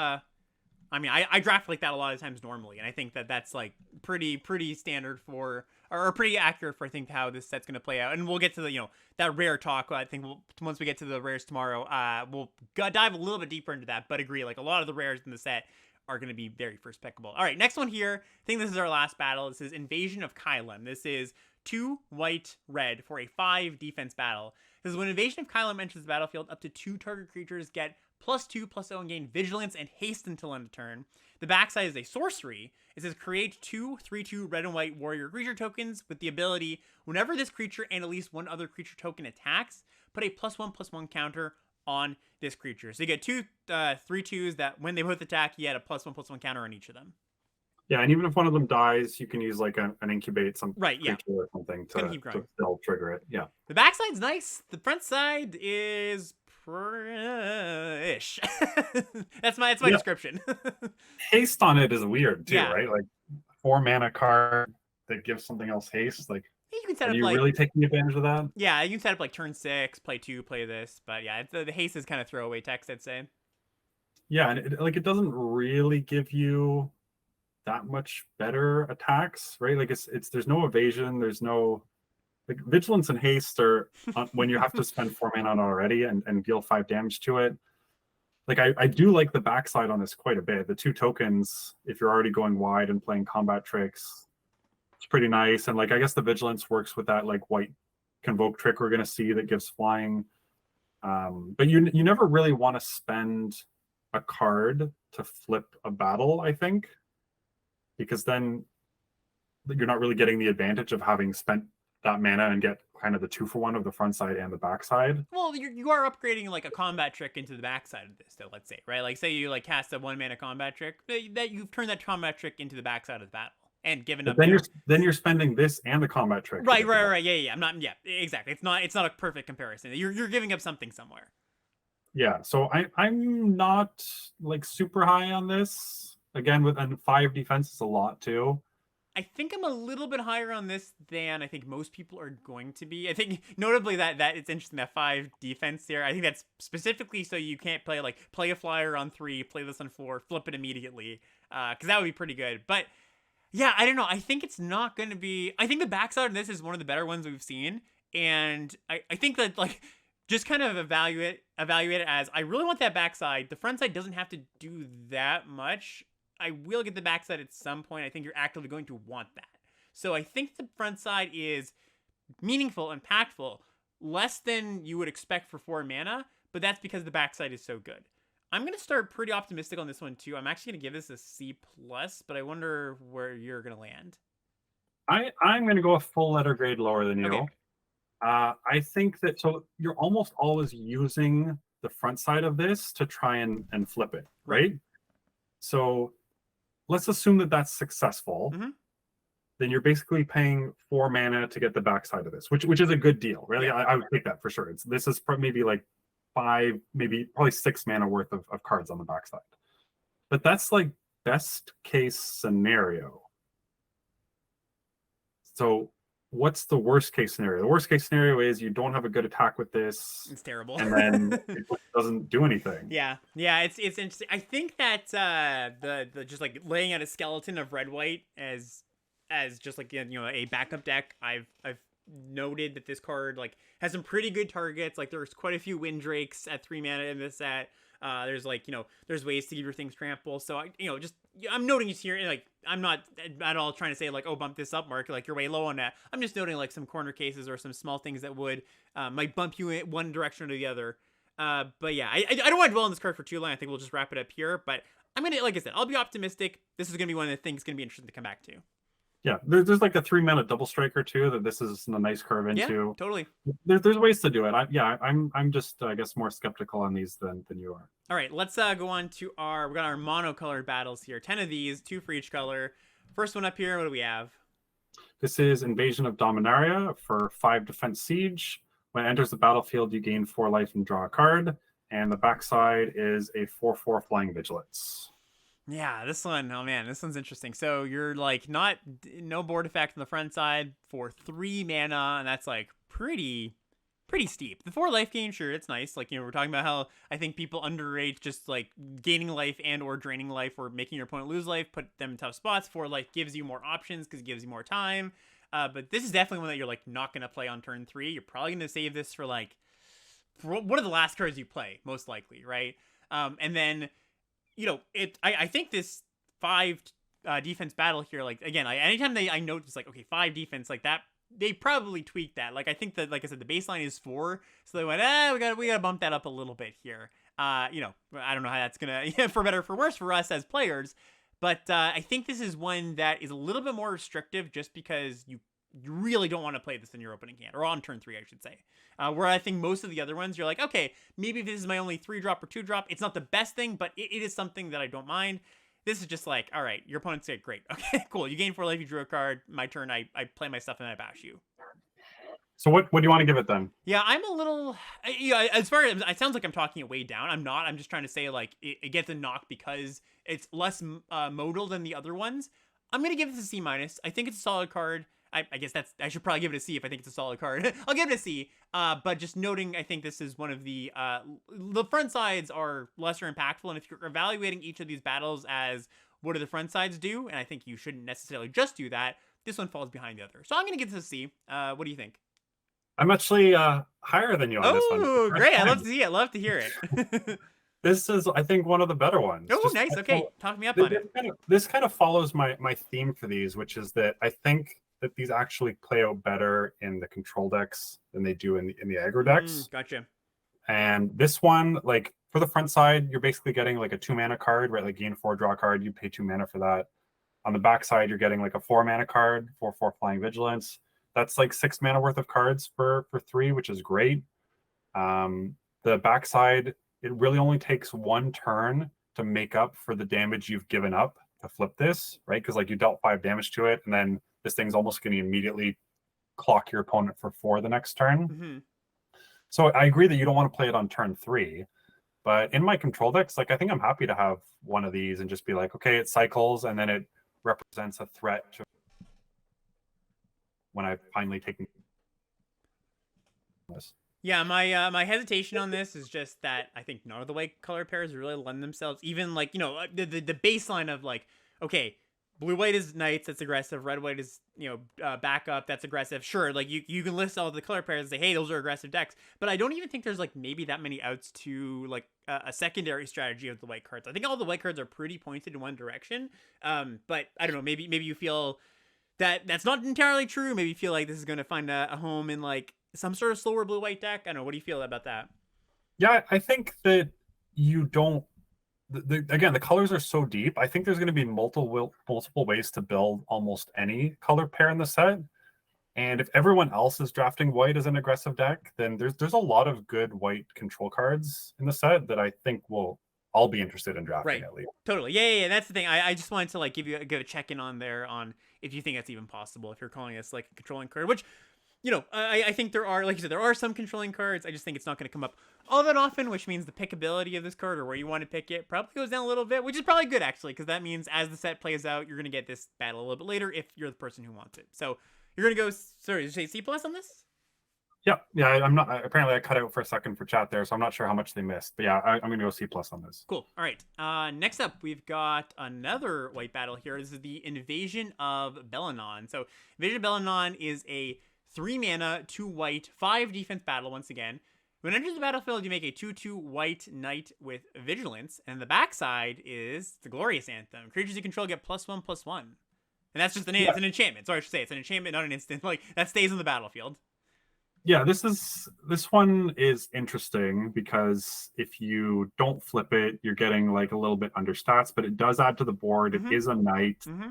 Speaker 1: I mean, I draft like that a lot of times normally, and I think that's like pretty standard for, or pretty accurate for, I think, how this set's going to play out. And we'll get to the that rare talk. I think once we get to the rares tomorrow, we'll dive a little bit deeper into that. But agree, like, a lot of the rares in the set are going to be very first pickable. All right, next one here. I think this is our last battle. This is Invasion of Kylem. This is 2 white red for a 5 defense battle. This is when Invasion of Kylem enters the battlefield, up to 2 target creatures get +2/+0 and gain vigilance and haste until end of turn. The backside is a sorcery. It says create 2 3/2 red and white warrior creature tokens with the ability, whenever this creature and at least one other creature token attacks, put a +1/+1 counter on this creature. So you get 2 3/2s that when they both attack, you get a +1/+1 counter on each of them.
Speaker 2: Yeah, and even if one of them dies, you can use like an incubate some
Speaker 1: creature
Speaker 2: or something to still trigger it. Yeah.
Speaker 1: The backside's nice. The front side is ish. that's my description.
Speaker 2: Haste on it is weird too,
Speaker 1: Yeah.
Speaker 2: right? Like, 4 mana card that gives something else haste. Like,
Speaker 1: You can set
Speaker 2: are
Speaker 1: up
Speaker 2: you
Speaker 1: like,
Speaker 2: really taking advantage of that?
Speaker 1: yeah, you can set up like turn 6, play 2, play this. But yeah, the haste is kind of throwaway text, I'd say.
Speaker 2: Yeah, and it doesn't really give you that much better attacks, right? Like, it's there's no evasion, there's no, like, vigilance and haste are when you have to spend 4 mana on it already and deal 5 damage to it. Like, I do like the backside on this quite a bit. The 2 tokens, if you're already going wide and playing combat tricks, it's pretty nice. And like, I guess the vigilance works with that like white convoke trick we're gonna see that gives flying. But you never really want to spend a card to flip a battle, I think. because then you're not really getting the advantage of having spent that mana and get kind of the 2-for-1 of the front side and the back side.
Speaker 1: Well, you are upgrading like a combat trick into the backside of this, though. Let's say, right? Like, say you like cast a 1-mana combat trick, that you've turned that combat trick into the backside of the battle and given up.
Speaker 2: Then you're spending this and the combat trick.
Speaker 1: Right. Yeah. I'm not. Yeah, exactly. It's not a perfect comparison. You're giving up something somewhere.
Speaker 2: Yeah. So I'm not like super high on this. Again, with 5 defense is a lot too.
Speaker 1: I think I'm a little bit higher on this than I think most people are going to be. I think notably that it's interesting that 5 defense here. I think that's specifically so you can't play a flyer on 3, play this on 4, flip it immediately, because that would be pretty good. But yeah, I don't know. I think it's not going to be. I think the backside of this is one of the better ones we've seen, and I think that like just kind of evaluate it as I really want that backside. The front side doesn't have to do that much. I will get the backside at some point. I think you're actively going to want that. So I think the front side is meaningful, impactful, less than you would expect for 4 mana, but that's because the backside is so good. I'm going to start pretty optimistic on this one too. I'm actually going to give this a C+, but I wonder where you're going to land.
Speaker 2: I'm going to go a full letter grade lower than you.
Speaker 1: Okay.
Speaker 2: I think that, so you're almost always using the front side of this to try and flip it, right? So let's assume that that's successful.
Speaker 1: Mm-hmm.
Speaker 2: Then you're basically paying 4 mana to get the backside of this, which is a good deal. Really, yeah. I would take that for sure. This is maybe like 5, probably 6 mana worth of cards on the backside. But that's like best case scenario. So what's the worst case scenario? The worst case scenario is you don't have a good attack with this.
Speaker 1: It's terrible.
Speaker 2: And then it doesn't do anything.
Speaker 1: Yeah, it's interesting. I think that the just like laying out a skeleton of red white as just like a backup deck. I've noted that this card like has some pretty good targets. Like there's quite a few Windrakes at 3 mana in this set. There's like there's ways to give your things trample. So I'm noting it here. Like I'm not at all trying to say like, oh, bump this up, Mark. Like you're way low on that. I'm just noting like some corner cases or some small things that would might bump you in one direction or the other. But yeah, I don't want to dwell on this card for too long. I think we'll just wrap it up here. But I'm gonna, like I said, I'll be optimistic. This is gonna be one of the things gonna be interesting to come back to.
Speaker 2: Yeah, there's like a 3-mana double striker too that this is a nice curve into.
Speaker 1: Yeah, totally.
Speaker 2: There's ways to do it. I'm just I guess more skeptical on these than you are.
Speaker 1: All right, let's go on to we got our monocolored battles here. 10 of these, 2 for each color. First one up here, what do we have?
Speaker 2: This is Invasion of Dominaria for 5 defense siege. When it enters the battlefield, you gain 4 life and draw a card. And the backside is a 4/4 flying vigilance.
Speaker 1: Yeah, this one, oh man, this one's interesting. So you're like no board effect on the front side for 3 mana, and that's like pretty steep. The 4 life gain, sure, it's nice. Like, we're talking about how I think people underrate just like gaining life and or draining life or making your opponent lose life, put them in tough spots. 4 life gives you more options because it gives you more time. But this is definitely one that you're like not going to play on turn 3. You're probably going to save this for one of the last cards you play, most likely, right? And then I think this 5 defense battle here, like again, anytime I notice like, okay, 5 defense like that, they probably tweaked that. Like I think that, like I said, the baseline is 4, so they went, we gotta bump that up a little bit here. I don't know how that's gonna for better or for worse for us as players, but I think this is one that is a little bit more restrictive just because you really don't want to play this in your opening hand, or on turn 3, I should say. Where I think most of the other ones, you're like, okay, maybe this is my only 3-drop or 2-drop. It's not the best thing, but it is something that I don't mind. This is just like, all right, your opponent's say, great. Okay, cool. You gain 4 life, you drew a card. My turn, I play my stuff, and I bash you.
Speaker 2: So what do you want to give it then?
Speaker 1: Yeah, I'm a little, as far as, it sounds like I'm talking it way down. I'm not. I'm just trying to say, like, it gets a knock because it's less modal than the other ones. I'm going to give this a C-. I think it's a solid card. I guess I should probably give it a C if I think it's a solid card. I'll give it a C. But just noting, I think this is one of the front sides are lesser impactful. And if you're evaluating each of these battles as what do the front sides do, and I think you shouldn't necessarily just do that, this one falls behind the other. So I'm going to give this a C. What do you think?
Speaker 2: I'm actually higher than you on this one.
Speaker 1: Oh, great. I love to see it. Love to hear it.
Speaker 2: This is, I think, one of the better ones.
Speaker 1: Oh, nice. Okay. Talk me up on it.
Speaker 2: This kind of follows my theme for these, which is that I think that these actually play out better in the control decks than they do in the aggro decks.
Speaker 1: Gotcha.
Speaker 2: And this one, like for the front side, you're basically getting like a 2-mana card, right? Like gain 4, draw a card, you pay 2 mana for that. On the backside, you're getting like a 4-mana card for 4 Flying Vigilance. That's like 6 mana worth of cards for 3, which is great. The backside, it really only takes 1 turn to make up for the damage you've given up to flip this, right? Because like you dealt 5 damage to it, and then this thing's almost going to immediately clock your opponent for 4 the next turn.
Speaker 1: Mm-hmm.
Speaker 2: So I agree that you don't want to play it on turn 3. But in my control decks, like I think I'm happy to have one of these and just be like, okay, it cycles, and then it represents a threat to when I've finally taken this.
Speaker 1: Yeah, my hesitation on this is just that I think none of the white color pairs really lend themselves, even like, you know, the baseline of like, okay, blue-white is knights, that's aggressive, red-white is, you know, backup, that's aggressive. Sure, like you can list all the color pairs and say, hey, those are aggressive decks, but I don't even think there's like maybe that many outs to like a secondary strategy of the white cards. I think all the white cards are pretty pointed in one direction, but I don't know, maybe you feel that that's not entirely true. Maybe you feel like this is going to find a home in like some sort of slower blue-white deck. I don't know. What do you feel about that?
Speaker 2: Yeah, I think that you don't. Again, the colors are so deep. I think there's going to be multiple ways to build almost any color pair in the set. And if everyone else is drafting white as an aggressive deck, then there's a lot of good white control cards in the set that I think I'll be interested in drafting
Speaker 1: Right.
Speaker 2: at least.
Speaker 1: Totally. Yeah. That's the thing. I just wanted to like give a check-in on there on if you think that's even possible, if you're calling this like a controlling card, which, you know, I think there are, like you said, there are some controlling cards. I just think it's not going to come up all that often, which means the pickability of this card or where you want to pick it probably goes down a little bit, which is probably good actually, because that means as the set plays out, you're going to get this battle a little bit later if you're the person who wants it. So you're going to go, sorry, did you say C+ on this?
Speaker 2: Yeah, I'm not. Apparently, I cut out for a second for chat there, so I'm not sure how much they missed. But yeah, I'm going to go C+ on this.
Speaker 1: Cool. All right. Next up, we've got another white battle here. This is the Invasion of Belanon. So Invasion of Belanon is a 3 mana, 2 white, 5 defense battle once again. When it enters the battlefield, you make a 2/2 white knight with vigilance, and the backside is the Glorious Anthem. Creatures you control get +1/+1. And that's just it's an enchantment. Sorry, I should say it's an enchantment, not an instant. Like that stays on the battlefield.
Speaker 2: Yeah, this one is interesting because if you don't flip it, you're getting like a little bit under stats, but it does add to the board.
Speaker 1: Mm-hmm.
Speaker 2: It is a knight.
Speaker 1: Mm-hmm.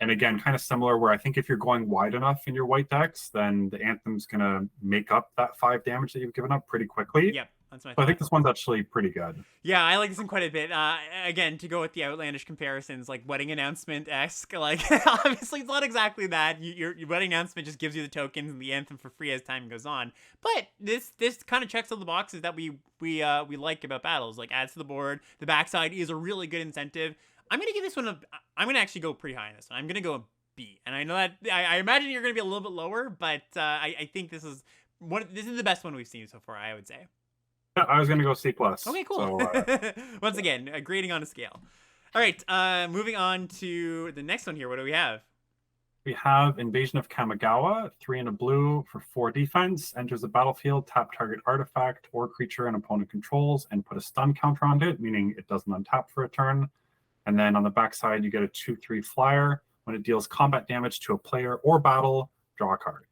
Speaker 2: And again, kind of similar where I think if you're going wide enough in your white decks, then the Anthem's going to make up that 5 damage that you've given up pretty quickly.
Speaker 1: Yep, that's my
Speaker 2: thought. So I think this one's actually pretty good.
Speaker 1: Yeah, I like this one quite a bit. Again, to go with the outlandish comparisons, like Wedding Announcement-esque, like, obviously it's not exactly that. Your Wedding Announcement just gives you the tokens and the Anthem for free as time goes on. But this kind of checks all the boxes that we like about battles. Like, adds to the board. The backside is a really good incentive. I'm going to give this one I'm going to actually go pretty high on this one. I'm going to go a B. And I know that, I imagine you're going to be a little bit lower, but I think this is the best one we've seen so far, I would say.
Speaker 2: Yeah, I was going to go C+.
Speaker 1: Okay, cool. So, once again, grading on a scale. All right, moving on to the next one here. What do we have?
Speaker 2: We have Invasion of Kamigawa, 3 and a blue for 4 defense. Enters the battlefield, tap target artifact or creature an opponent controls, and put a stun counter on it, meaning it doesn't untap for a turn. And then on the backside, you get a 2/3 flyer. When it deals combat damage to a player or battle, draw a card.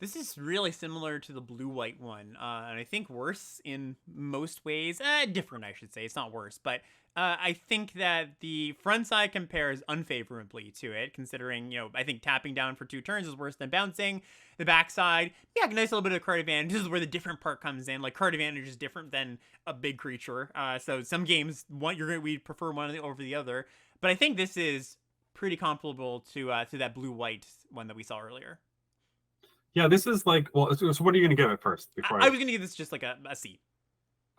Speaker 1: This is really similar to the blue-white one, and I think worse in most ways. Different, I should say. It's not worse, but I think that the front side compares unfavorably to it, considering, you know, I think tapping down for 2 turns is worse than bouncing. The backside, yeah, nice little bit of card advantage. This is where the different part comes in. Like, card advantage is different than a big creature. So some games, we prefer one over the other. But I think this is pretty comparable to that blue-white one that we saw earlier.
Speaker 2: Yeah, this is like, well, so what are you going to give it first?
Speaker 1: I was going to give this just like a C.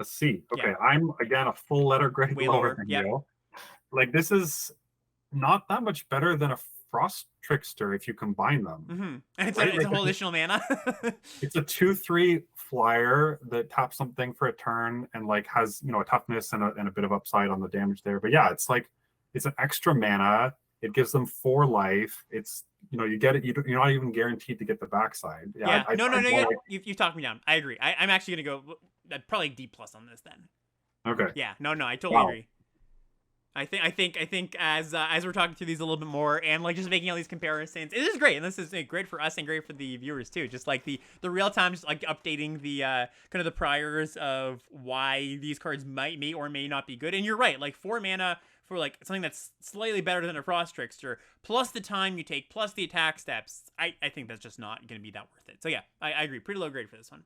Speaker 2: A C. Okay,
Speaker 1: Yeah.
Speaker 2: I'm, again, a full letter grade
Speaker 1: Way
Speaker 2: lower
Speaker 1: lower,
Speaker 2: than
Speaker 1: yep.
Speaker 2: you. Like, this is not that much better than a Frost Trickster if you combine them.
Speaker 1: Mm-hmm. And it's
Speaker 2: Right,
Speaker 1: a whole additional mana.
Speaker 2: It's a 2/3 flyer that taps something for a turn and like has, you know, a toughness and a bit of upside on the damage there. But yeah, it's like, it's an extra mana. It gives them 4 life. It's, you know, you get it. You're not even guaranteed to get the backside.
Speaker 1: Yeah. No.
Speaker 2: like,
Speaker 1: You talked me down. I agree. I'm actually going to go probably D+ on this then.
Speaker 2: Okay.
Speaker 1: Yeah. No. I totally agree. I think as we're talking through these a little bit more and like just making all these comparisons, it is great, and this is great for us and great for the viewers too. Just like the real time, just like updating the kind of the priors of why these cards may or may not be good. And you're right, like 4 mana for like something that's slightly better than a Frost Trickster, plus the time you take, plus the attack steps, I think that's just not going to be that worth it. So yeah, I agree. Pretty low grade for this one.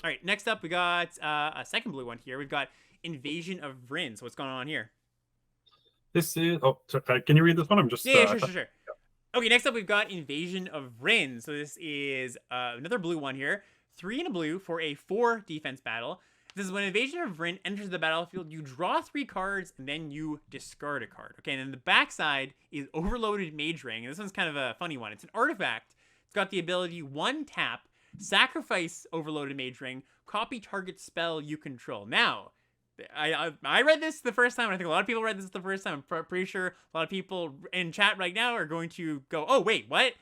Speaker 1: All right, next up we got a second blue one here. We've got Invasion of Vryn. So what's going on here?
Speaker 2: This is... Oh, sorry, can you read this one? I'm just...
Speaker 1: Yeah, sure. Okay, next up we've got Invasion of Vryn. So this is another blue one here. 3 in a blue for a 4 defense battle. This is when Invasion of Vryn enters the battlefield, you draw 3 cards, and then you discard a card. Okay, and then the backside is Overloaded Mage Ring. And this one's kind of a funny one. It's an artifact. It's got the ability 1 tap, sacrifice Overloaded Mage Ring, copy target spell you control. Now, I read this the first time, and I think a lot of people read this the first time. I'm pretty sure a lot of people in chat right now are going to go, oh, wait, what?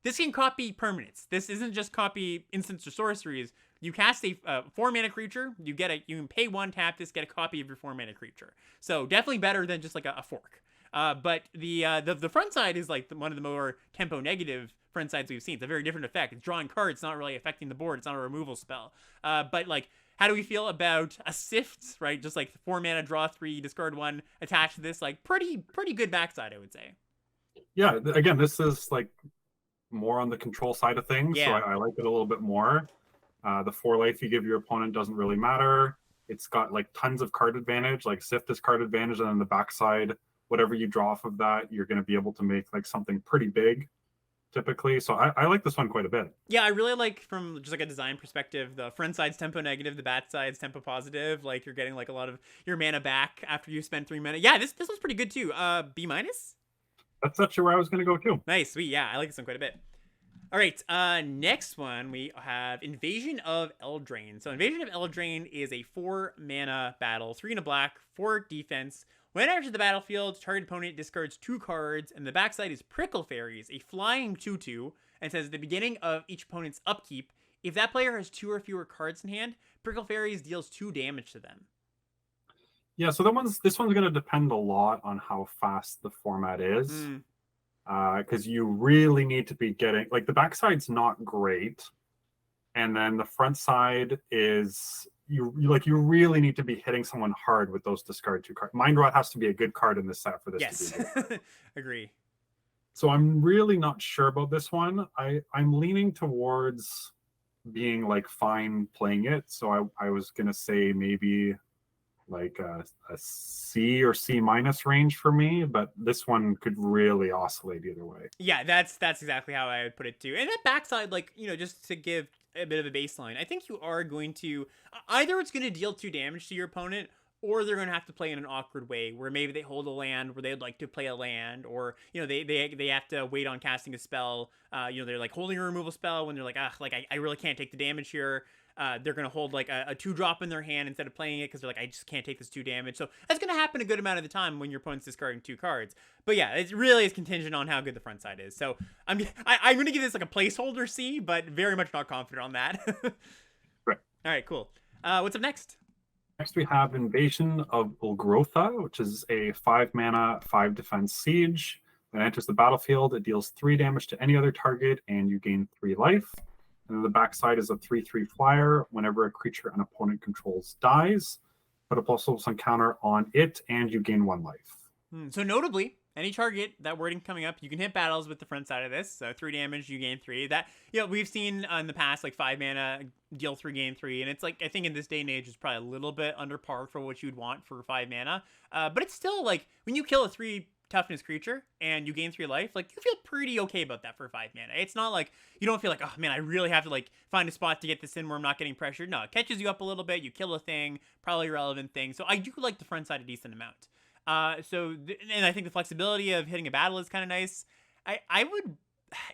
Speaker 1: This can copy permanents. This isn't just copy instants or sorceries. You cast a 4-mana creature, you can pay 1 tap this, get a copy of your 4-mana creature. So definitely better than just like a fork. But the front side is like one of the more tempo negative front sides we've seen. It's a very different effect. It's drawing cards, not really affecting the board. It's not a removal spell. But like, how do we feel about a Sift, right? Just like 4 mana, draw 3, discard 1, attach to this. Like pretty good backside, I would say.
Speaker 2: Yeah, again, this is like more on the control side of things.
Speaker 1: Yeah.
Speaker 2: So I like it a little bit more. The 4 life you give your opponent doesn't really matter. It's got like tons of card advantage, like Sift is card advantage, and then the backside, whatever you draw off of that, you're going to be able to make like something pretty big. Typically, so I like this one quite a bit.
Speaker 1: Yeah, I really like, from just like a design perspective, the front side's tempo negative, the back side's tempo positive. Like you're getting like a lot of your mana back after you spend 3 mana. Yeah, this one's pretty good too. B minus.
Speaker 2: That's actually where I was going to go too.
Speaker 1: Nice, sweet. Yeah, I like this one quite a bit. All right, next one we have Invasion of Eldraine. So Invasion of Eldraine is a 4 mana battle, 3 in a black, 4 defense. When it enters the battlefield, target opponent discards 2 cards, and the backside is Prickle Fairies, a flying 2/2, and says at the beginning of each opponent's upkeep, if that player has 2 or fewer cards in hand, Prickle Fairies deals 2 damage to them.
Speaker 2: Yeah, so this one's going to depend a lot on how fast the format is, because you really need to be getting, like, the backside's not great, and then the front side is you really need to be hitting someone hard with those discard 2 cards. Mind Rot has to be a good card in this set for this to be good.
Speaker 1: Agree.
Speaker 2: So I'm really not sure about this one. I'm leaning towards being like fine playing it. So I was gonna say maybe like a C or C minus range for me, but this one could really oscillate either way.
Speaker 1: Yeah, that's exactly how I would put it too. And that backside, like, just to give a bit of a baseline, I think you are going to either it's going to deal 2 damage to your opponent, or they're going to have to play in an awkward way where maybe they hold a land where they'd like to play a land, or they have to wait on casting a spell. They're like holding a removal spell when they're like, I really can't take the damage here. They're going to hold like a 2-drop in their hand instead of playing it because they're like, I just can't take this 2 damage. So that's going to happen a good amount of the time when your opponent's discarding 2 cards. But yeah, it really is contingent on how good the front side is. So I'm going to give this like a placeholder C, but very much not confident on that.
Speaker 2: Right.
Speaker 1: All right, cool. What's up next?
Speaker 2: Next we have Invasion of Ulgrotha, which is a 5 mana, 5 defense siege. When it enters the battlefield, it deals 3 damage to any other target, and you gain 3 life. And then the backside is a 3/3 flyer. Whenever a creature an opponent controls dies, put a +1 counter on it, and you gain 1 life.
Speaker 1: So notably, any target, that wording coming up, you can hit battles with the front side of this. So 3 damage, you gain 3. That, we've seen in the past, like 5 mana, deal 3, gain 3. And it's like, I think in this day and age, it's probably a little bit under par for what you'd want for 5 mana. But it's still like, when you kill a 3 toughness creature and you gain 3 life, like you feel pretty okay about that for 5 mana. It's not like you don't feel like, oh man, I really have to like find a spot to get this in where I'm not getting pressured. No, it catches you up a little bit, you kill a thing, probably a relevant thing. So I do like the front side a decent amount. And I think the flexibility of hitting a battle is kind of nice.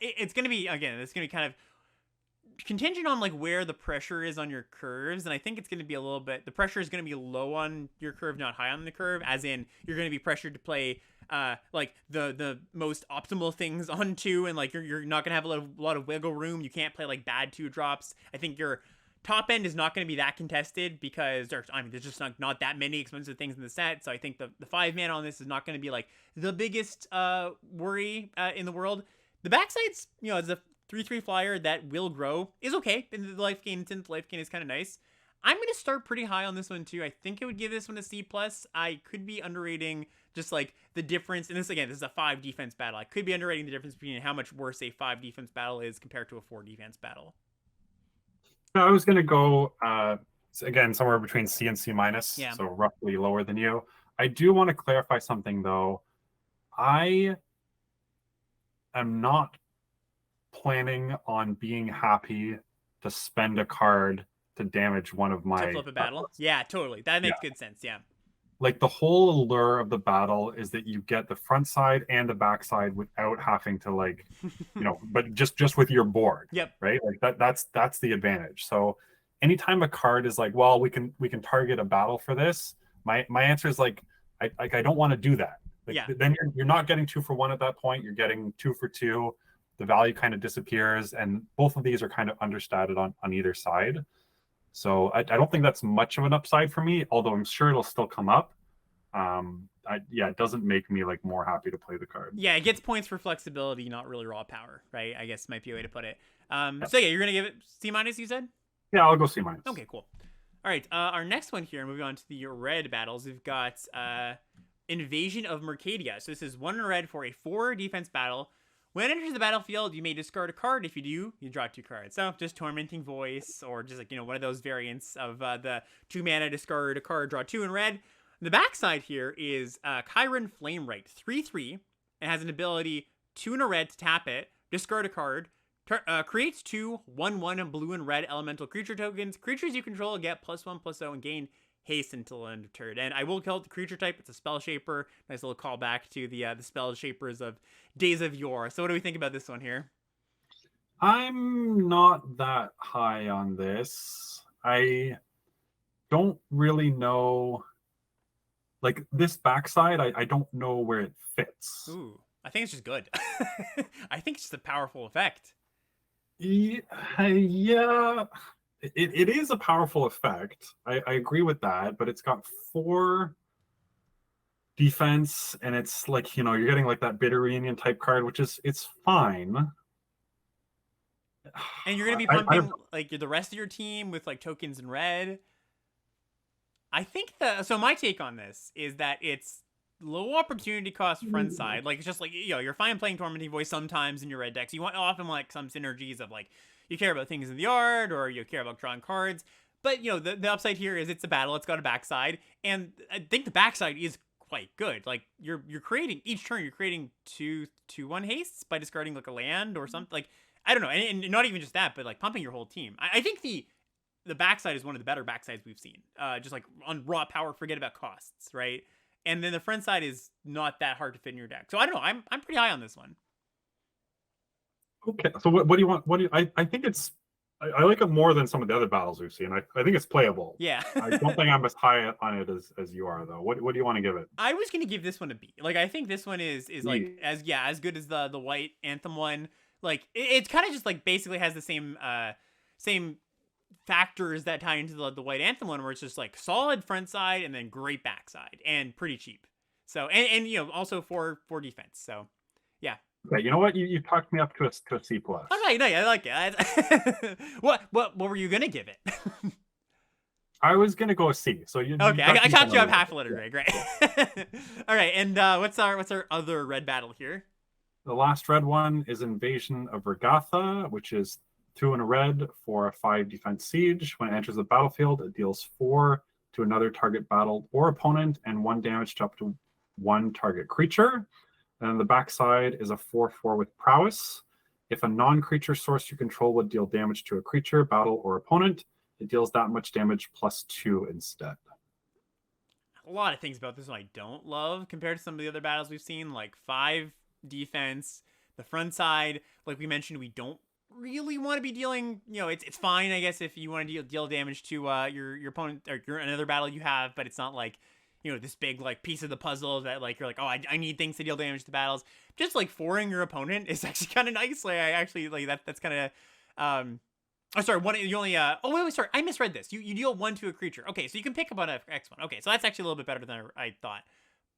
Speaker 1: It's going to be, again, it's going to be kind of contingent on like where the pressure is on your curves, and I think it's going to be a little bit, the pressure is going to be low on your curve, not high on the curve, as in you're going to be pressured to play like the most optimal things on 2, and like you're not going to have a lot of wiggle room. You can't play like bad 2-drops. I think your top end is not going to be that contested because there's just not that many expensive things in the set. So I think the 5 mana on this is not going to be like the biggest worry in the world. The backside's, as a 3/3 flyer that will grow is okay. And the life gain, since life gain is kind of nice. I'm going to start pretty high on this one too. I think I would give this one a C+. I could be underrating just like the difference. And this, again, this is a 5 defense battle. I could be underrating the difference between how much worse a 5 defense battle is compared to a 4 defense battle.
Speaker 2: I was going to go, again, somewhere between C and C minus,
Speaker 1: Yeah.
Speaker 2: so roughly lower than you. I do want to clarify something, though. I am not planning on being happy to spend a card to damage one of my...
Speaker 1: To flip a battle? Battles. Yeah, totally. That makes good sense, yeah.
Speaker 2: Like, the whole allure of the battle is that you get the front side and the back side without having to, like, but just with your board.
Speaker 1: Yep.
Speaker 2: Right? Like, that's the advantage. So anytime a card is like, well, we can target a battle for this, my answer is like, I don't want to do that. Like, then you're not getting 2 for 1 at that point. You're getting 2 for 2. The value kind of disappears, and both of these are kind of understated on either side. So I don't think that's much of an upside for me, although I'm sure it'll still come up. It doesn't make me like more happy to play the card.
Speaker 1: Yeah, it gets points for flexibility, not really raw power, right? I guess might be a way to put it. So yeah, you're gonna give it C minus, you said?
Speaker 2: Yeah, I'll go C minus.
Speaker 1: Okay, cool. All right, our next one here, moving on to the red battles, we've got Invasion of Mercadia. So this is 1 red for a 4 defense battle. When it enters the battlefield, you may discard a card. If you do, you draw 2 cards. So just Tormenting Voice, or just like, one of those variants of the 2 mana, discard a card, draw 2 in red. The backside here is Chiron Flamewright, 3/3. It has an ability 2 in a red to tap it, discard a card, creates 2 1/1 blue and red elemental creature tokens. Creatures you control get +1/+0 and gain haste until the end of turn. And I will call it the creature type. It's a spell shaper. Nice little callback to the spell shapers of days of yore. So what do we think about this one here?
Speaker 2: I'm not that high on this. I don't really know. Like, this backside, I don't know where it fits.
Speaker 1: Ooh, I think it's just good. I think it's just a powerful effect.
Speaker 2: Yeah. It is a powerful effect. I agree with that, but it's got 4 defense, and it's like, you're getting like that bitter reunion type card, which it's fine.
Speaker 1: And you're gonna be pumping like the rest of your team with like tokens in red. I think so my take on this is that it's low opportunity cost front side. Like, it's just like, you're fine playing Tormenting Voice sometimes in your red decks. You want often like some synergies of like, you care about things in the yard, or you care about drawing cards. But, the upside here is it's a battle. It's got a backside. And I think the backside is quite good. Like, you're creating, each turn, you're creating 2/1 hastes by discarding, like, a land or something. Like, I don't know. And not even just that, but, like, pumping your whole team. I think the backside is one of the better backsides we've seen. Just, like, on raw power, forget about costs, right? And then the front side is not that hard to fit in your deck. So, I don't know. I'm pretty high on this one.
Speaker 2: Okay, so what do you want? I think it's, I like it more than some of the other battles we've seen. I think it's playable.
Speaker 1: Yeah.
Speaker 2: I don't think I'm as high on it as you are, though. What do you want to give it?
Speaker 1: I was gonna give this one a B. Like, I think this one is like as good as the white Anthem one. Like, it's kind of just like basically has the same factors that tie into the white Anthem one, where it's just like solid front side and then great backside and pretty cheap. So and also for defense. So yeah.
Speaker 2: Okay, you know what? You talked me up to a C+.
Speaker 1: All right, no, I like it. What were you gonna give it?
Speaker 2: I was gonna go a C. So you
Speaker 1: okay? I caught you up half a letter, Greg. Great. All right, and what's our other red battle here?
Speaker 2: The last red one is Invasion of Regatha, which is 2 in a red for a 5 defense siege. When it enters the battlefield, it deals 4 to another target battle or opponent, and 1 damage to up to 1 target creature. And the backside is a 4/4 with prowess. If a non-creature source you control would deal damage to a creature, battle, or opponent, it deals that much damage +2 instead.
Speaker 1: A lot of things about this one I don't love compared to some of the other battles we've seen, like 5 defense. The front side, like we mentioned, we don't really want to be dealing, it's fine, I guess, if you want to deal damage to your opponent or another battle you have, but it's not like, this big like piece of the puzzle that like you're like, oh, I need things to deal damage to battles. Just like 4ing your opponent is actually kind of nice. Like, I actually like that's kind of oh, sorry, one you only sorry, I misread this. You deal 1 to a creature. Okay, so you can pick up on an X1. Okay, so that's actually a little bit better than I thought.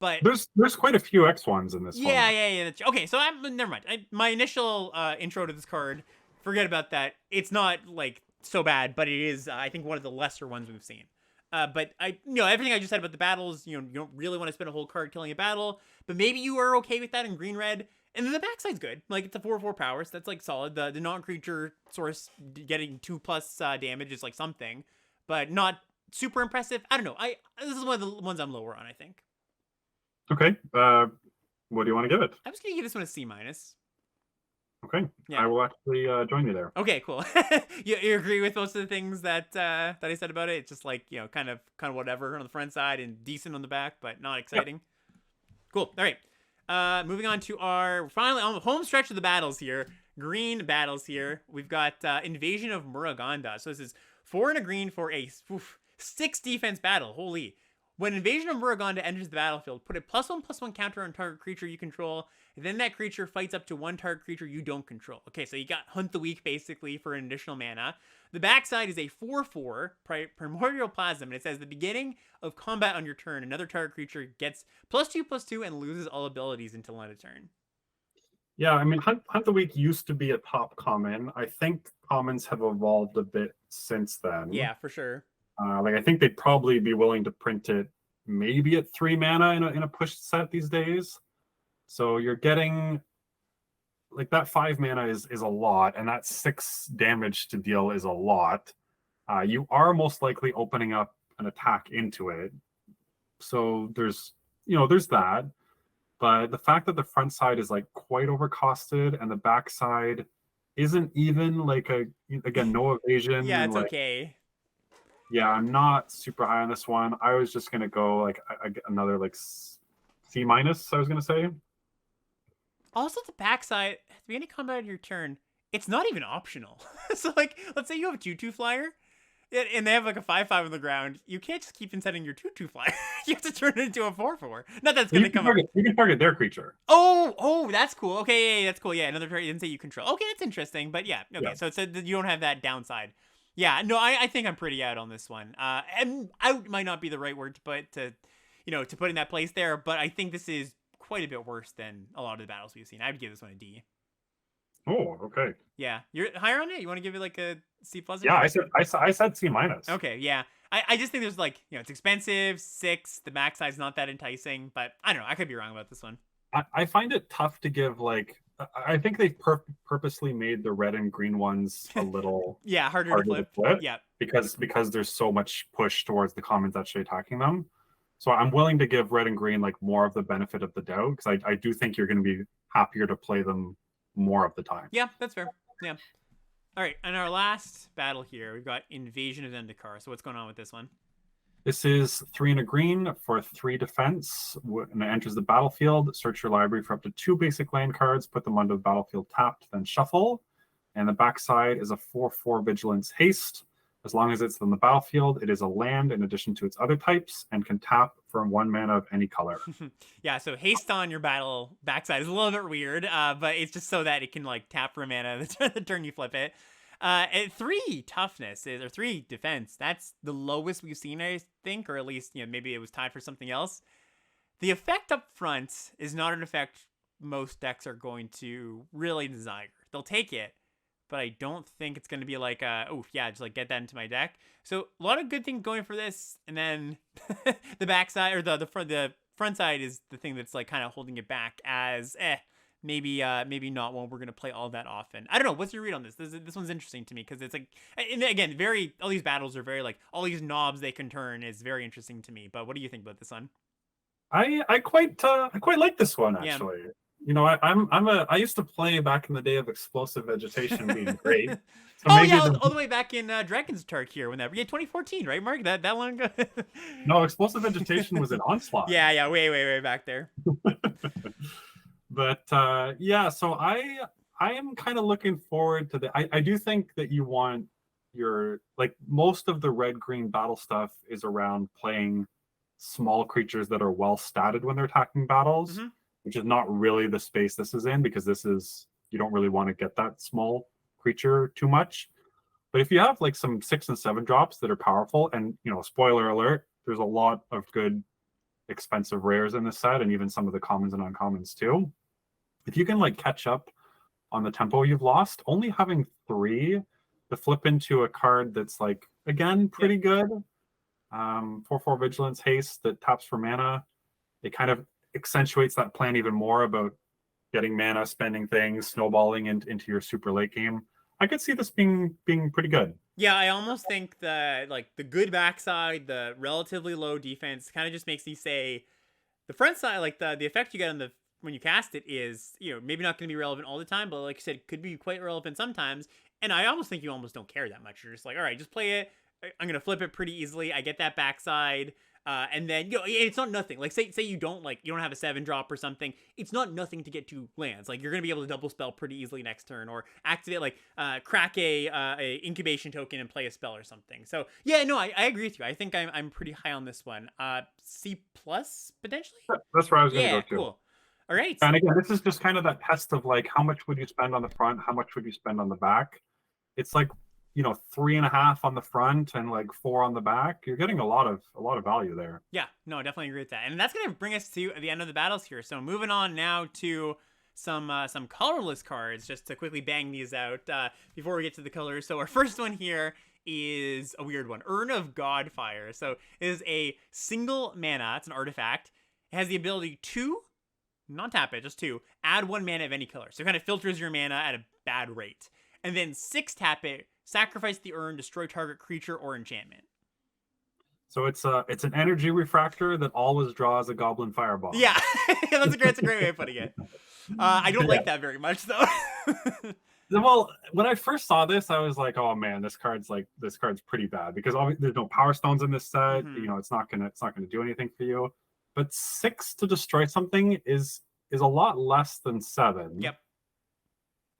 Speaker 1: But
Speaker 2: there's quite a few X1s in this one.
Speaker 1: Yeah. Okay, so never mind. My initial intro to this card, forget about that. It's not like so bad, but it is I think one of the lesser ones we've seen. But everything I just said about the battles, you don't really want to spend a whole card killing a battle, but maybe you are okay with that in green red. And then the backside's good. Like, it's a 4/4 power, so that's like solid. The non-creature source getting 2+ damage is like something, but not super impressive. I don't know. This is one of the ones I'm lower on, I think.
Speaker 2: Okay. What do you want to give it?
Speaker 1: I'm just gonna give this one a C-.
Speaker 2: Okay.
Speaker 1: Yeah.
Speaker 2: I will actually join you there.
Speaker 1: Okay, cool. you agree with most of the things that I said about it? It's just like, kind of whatever on the front side and decent on the back, but not exciting. Yep. Cool. All right. Moving on to our finally on the home stretch of the battles here. Green battles here. We've got Invasion of Muruganda. So this is 4 and a green for a 6 defense battle. Holy. When Invasion of Muruganda enters the battlefield, put a +1/+1 counter on target creature you control, and then that creature fights up to 1 target creature you don't control. Okay, so you got Hunt the Weak, basically, for an additional mana. The backside is a 4/4 Primordial Plasm, and it says, the beginning of combat on your turn, another target creature gets +2/+2 and loses all abilities until end of turn.
Speaker 2: Yeah, I mean, Hunt the Weak used to be a top common. I think commons have evolved a bit since then.
Speaker 1: Yeah, for sure.
Speaker 2: I think they'd probably be willing to print it maybe at 3 mana in a push set these days. So you're getting like that 5 mana is a lot, and that 6 damage to deal is a lot. You are most likely opening up an attack into it. So there's that. But the fact that the front side is like quite overcosted and the back side isn't even like no evasion.
Speaker 1: Yeah, it's
Speaker 2: like,
Speaker 1: okay.
Speaker 2: Yeah, I'm not super high on this one. I was just gonna go like another like C-. I was gonna say.
Speaker 1: Also, the backside at the beginning of combat of your turn, it's not even optional. So, like, let's say you have a 2/2 flyer, and they have like a 5/5 on the ground. You can't just keep insetting your 2/2 flyer. You have to turn it into a 4/4. Not that's gonna come.
Speaker 2: You can target their creature.
Speaker 1: Oh, that's cool. Okay, yeah, that's cool. Yeah, another target didn't say you control. Okay, that's interesting. But yeah, okay. Yeah. So it said that you don't have that downside. Yeah, no, I think I'm pretty out on this one. And out might not be the right word to put to put in that place there, but I think this is quite a bit worse than a lot of the battles we've seen. I would give this one a D.
Speaker 2: Oh, okay.
Speaker 1: Yeah, you're higher on it. You want to give it like a C+?
Speaker 2: Yeah, I said C-.
Speaker 1: Okay, yeah. I just think there's like it's expensive. 6. The max size not that enticing, but I don't know. I could be wrong about this one.
Speaker 2: I find it tough to give like. I think they've purposely made the red and green ones a little
Speaker 1: harder to flip. Yeah,
Speaker 2: because there's so much push towards the commons actually attacking them. So I'm willing to give red and green like more of the benefit of the doubt because I do think you're going to be happier to play them more of the time.
Speaker 1: Yeah, that's fair. Yeah. All right, and our last battle here, we've got Invasion of Zendikar. So what's going on with this one?
Speaker 2: This is 3 and a green for 3 defense. When it enters the battlefield, search your library for up to 2 basic land cards, put them onto the battlefield tapped, then shuffle. And the backside is a 4/4 Vigilance Haste. As long as it's on the battlefield, it is a land in addition to its other types and can tap for 1 mana of any color.
Speaker 1: Yeah, so haste on your battle backside is a little bit weird, but it's just so that it can like tap for mana the turn you flip it. At 3 toughness or 3 defense, that's the lowest we've seen, I think, or at least maybe it was tied for something else. The effect up front is not an effect most decks are going to really desire. They'll take it, but I don't think it's going to be like, just like get that into my deck. So a lot of good things going for this, and then the backside or the front side is the thing that's like kind of holding it back as maybe not one we're gonna play all that often. I don't know. What's your read on this? This one's interesting to me because it's like, and again, all these battles are very like all these knobs they can turn is very interesting to me. But what do you think about this one?
Speaker 2: I quite like this one actually. Yeah. I used to play back in the day of explosive vegetation being great.
Speaker 1: So all the way back in Dragon's Tark here, 2014, right, Mark? That long ago.
Speaker 2: No, explosive vegetation was an Onslaught.
Speaker 1: Yeah, way back there.
Speaker 2: But so I am kind of looking forward to I do think that you want your like most of the red-green battle stuff is around playing small creatures that are well statted when they're attacking battles, which is not really the space this is in because you don't really want to get that small creature too much. But if you have like some 6 and 7 drops that are powerful, and spoiler alert, there's a lot of good expensive rares in this set and even some of the commons and uncommons too. If you can like catch up on the tempo you've lost, only having 3 the flip into a card that's like, again, pretty good. 4/4 Vigilance Haste that taps for mana. It kind of accentuates that plan even more about getting mana, spending things, snowballing into your super late game. I could see this being pretty good.
Speaker 1: Yeah, I almost think that like the good backside, the relatively low defense, kind of just makes me say the front side, like the effect you get on the when you cast it is, maybe not going to be relevant all the time, but like you said, could be quite relevant sometimes. And I almost think you almost don't care that much. You're just like, all right, just play it. I'm going to flip it pretty easily. I get that backside. And then, it's not nothing. Like, say you don't have a 7-drop or something. It's not nothing to get 2 lands. Like, you're going to be able to double spell pretty easily next turn, or activate, crack a incubation token and play a spell or something. So, yeah, no, I agree with you. I think I'm pretty high on this one. C+, potentially?
Speaker 2: That's where I was going to go to.
Speaker 1: Cool. All right.
Speaker 2: And again, this is just kind of that test of, like, how much would you spend on the front? How much would you spend on the back? It's like, 3.5 on the front and like 4 on the back. You're getting a lot of value there.
Speaker 1: Yeah, no, definitely agree with that. And that's gonna bring us to the end of the battles here. So moving on now to some colorless cards, just to quickly bang these out before we get to the colors. So our first one here is a weird one, Urn of Godfire. So it is a single mana. It's an artifact. It has the ability to not tap it, just to add 1 mana of any color. So it kind of filters your mana at a bad rate. And then 6 tap it, sacrifice the urn, destroy target creature or enchantment.
Speaker 2: So it's an energy refractor that always draws a goblin fireball.
Speaker 1: Yeah, that's a great way of putting it. I don't like that very much though.
Speaker 2: Well, when I first saw this, I was like, "Oh man, this card's pretty bad," because there's no power stones in this set.
Speaker 1: Mm-hmm.
Speaker 2: It's not gonna do anything for you. But 6 to destroy something is a lot less than 7.
Speaker 1: Yep.